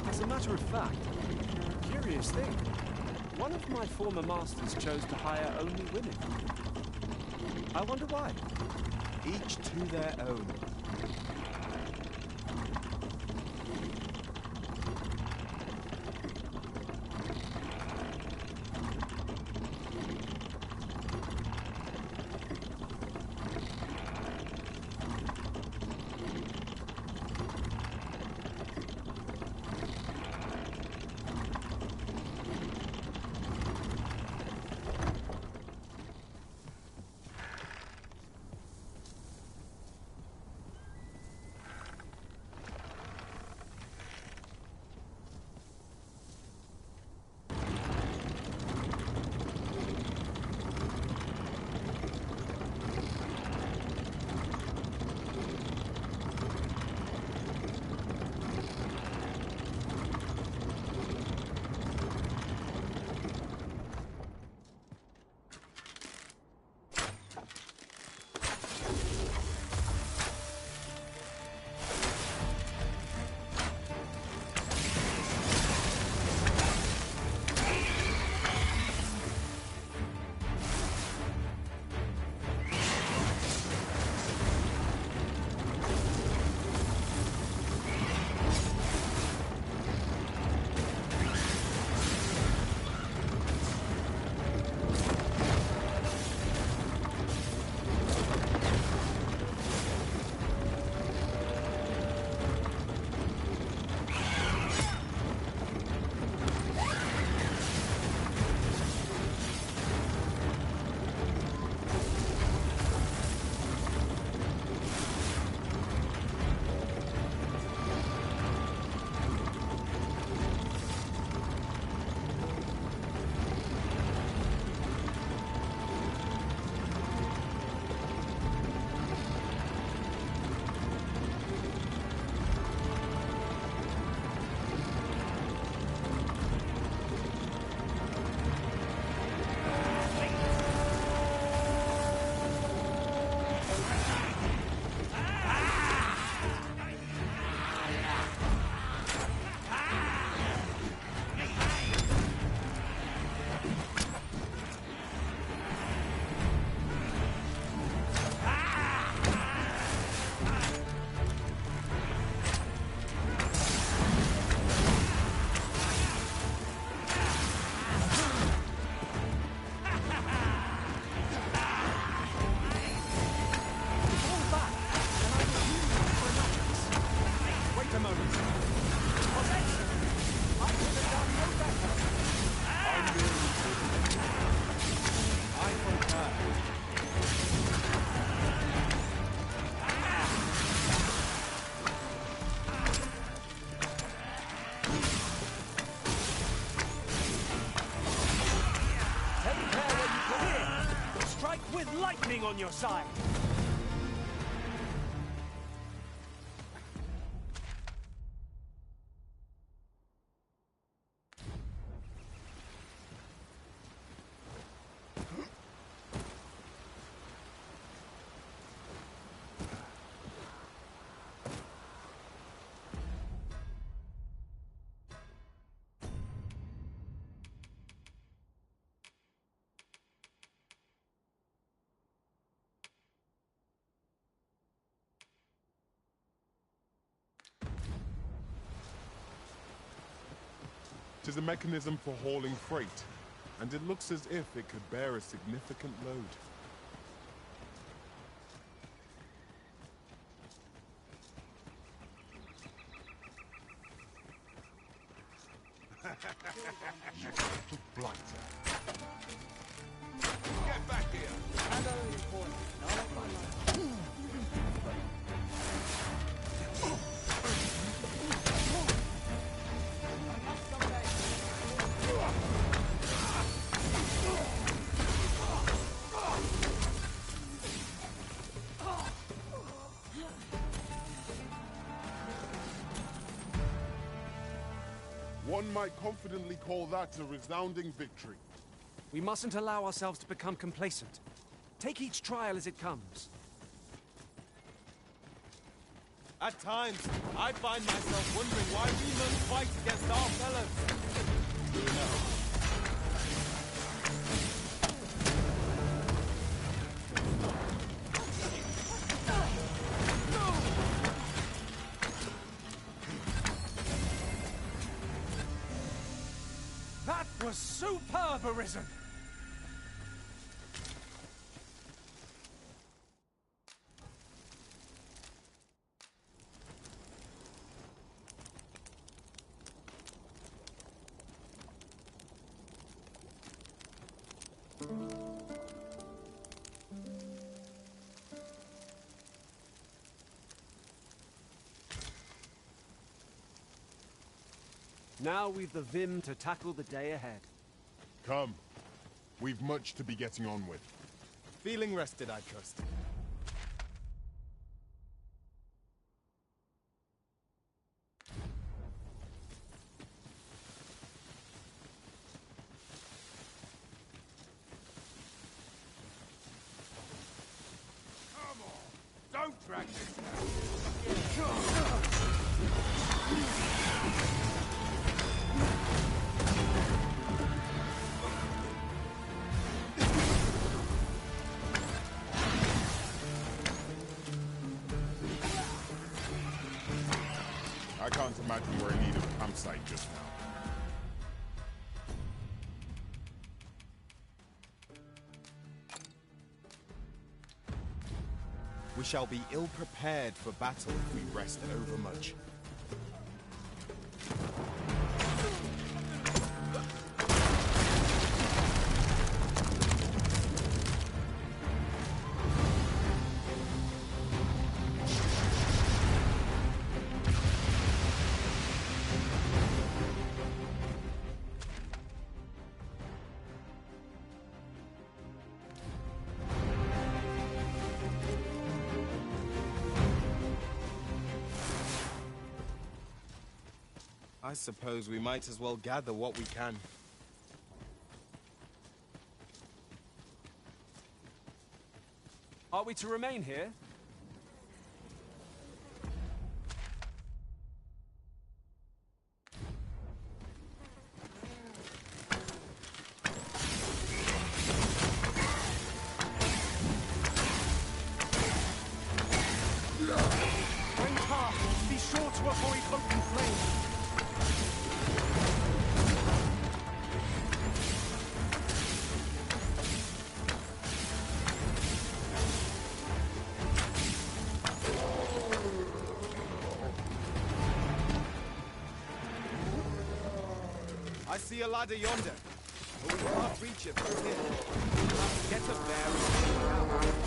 As a matter of fact, curious thing. One of my former masters chose to hire only women. I wonder why. Each to their own. a moment. Possession! I could have done no better. I concur. Take care where you put it. Strike with lightning on your side. It is a mechanism for hauling freight, and it looks as if it could bear a significant load. Blighter. Get back here! Hand over your point. Now let my light. One might confidently call that a resounding victory. We mustn't allow ourselves to become complacent. Take each trial as it comes. At times, I find myself wondering why we must fight against our fellows. Who knows? That was superb, Arisen! Now we've the vim to tackle the day ahead. Come. We've much to be getting on with. Feeling rested, I trust. Come on! Don't drag this now! I can't imagine we're in need of a campsite just now. We shall be ill-prepared for battle if we rest overmuch. I suppose we might as well gather what we can. Are we to remain here? When passed, be sure to avoid open flame. I see a ladder yonder, but we can't reach it from here. We'll have to get up there and take it out.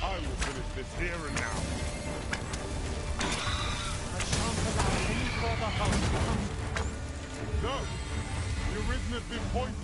I will finish this here and now. I shan't allow any further harm to come. No! The arisen has been pointed.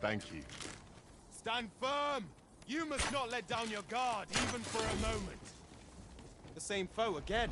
Thank you. Stand firm! You must not let down your guard, even for a moment. The same foe again.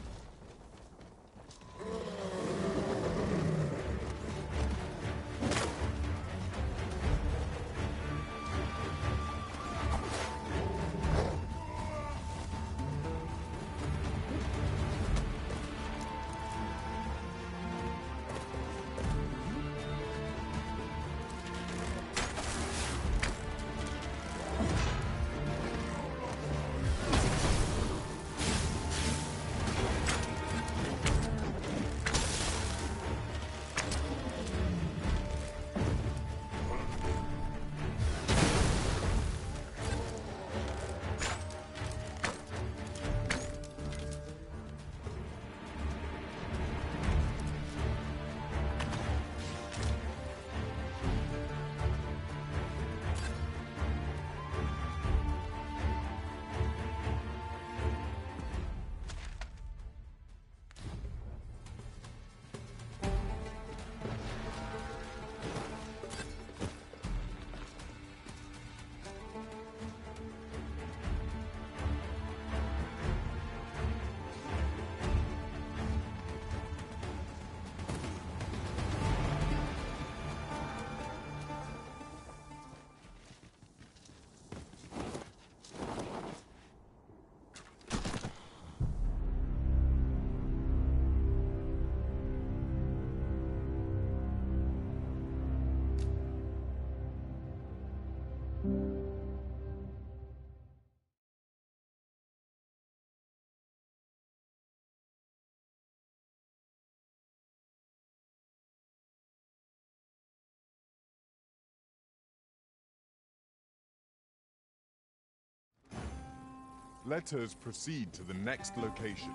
Let us proceed to the next location.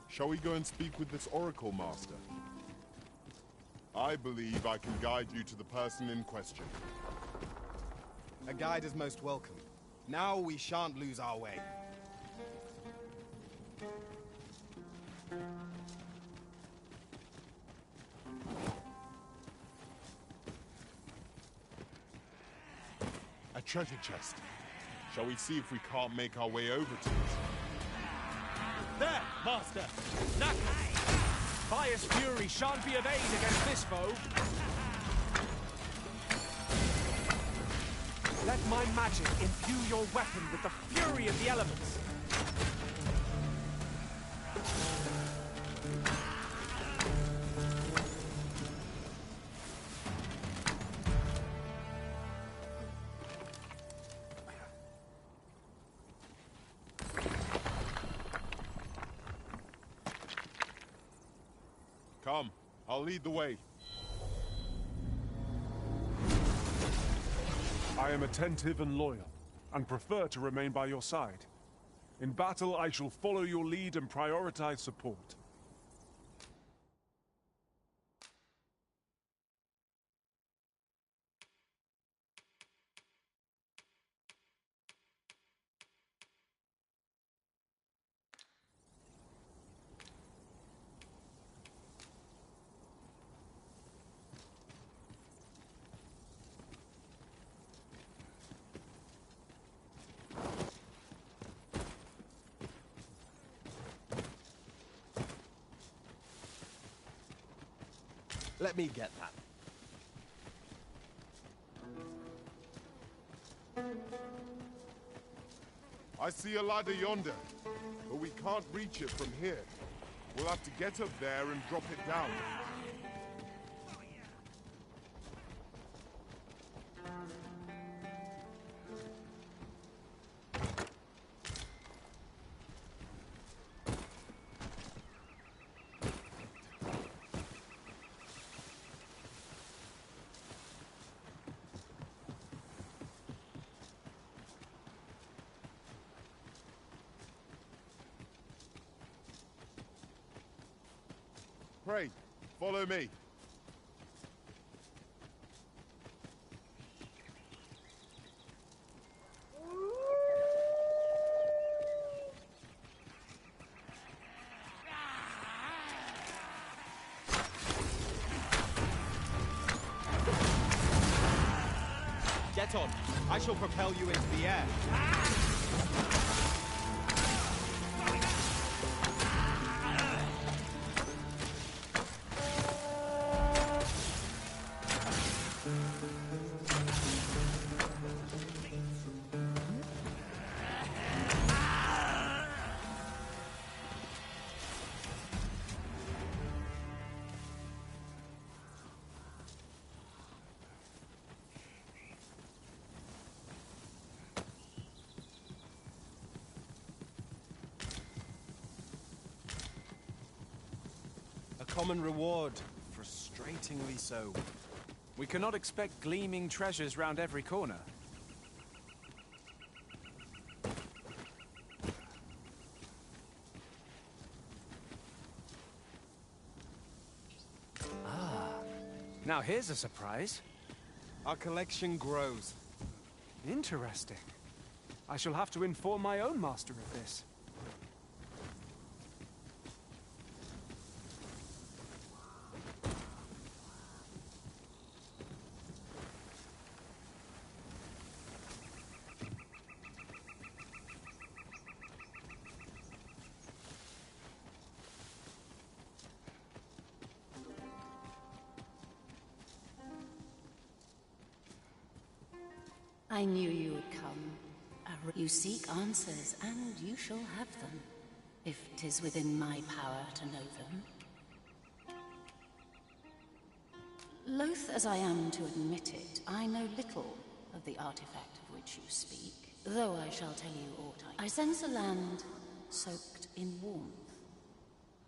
Shall we go and speak with this Oracle Master? I believe I can guide you to the person in question. A guide is most welcome. Now we shan't lose our way. treasure chest. Shall we see if we can't make our way over to it? There, Master! Knackers! Fire's fury shan't be of aid against this foe. Let my magic imbue your weapon with the fury of the elements. Come, I'll lead the way. I am attentive and loyal, and prefer to remain by your side. In battle, I shall follow your lead and prioritize support. Let me get that. I see a ladder yonder, but we can't reach it from here. We'll have to get up there and drop it down. Pray, follow me. Get on. I shall propel you into the air. Common reward. Frustratingly so. We cannot expect gleaming treasures round every corner. Ah, now here's a surprise. Our collection grows. Interesting. I shall have to inform my own master of this. I knew you would come. You seek answers, and you shall have them, if 'tis within my power to know them. Loath as I am to admit it, I know little of the artifact of which you speak, though I shall tell you aught I sense a land soaked in warmth,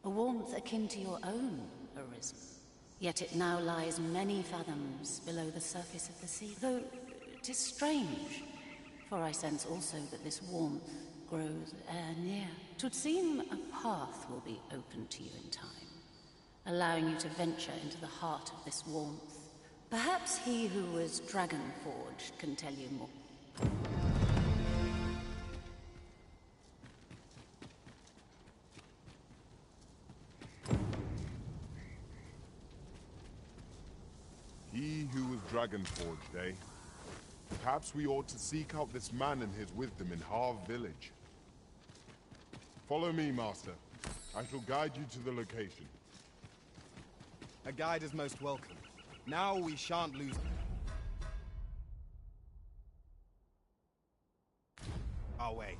a warmth akin to your own arisen. Yet it now lies many fathoms below the surface of the sea, though 'tis strange, for I sense also that this warmth grows near. 'Twould seem a path will be open to you in time, allowing you to venture into the heart of this warmth. Perhaps he who was dragon-forged can tell you more. He who was dragon-forged, eh? Perhaps we ought to seek out this man and his wisdom in Harv village. Follow me, Master. I shall guide you to the location. A guide is most welcome. Now we shan't lose... our way.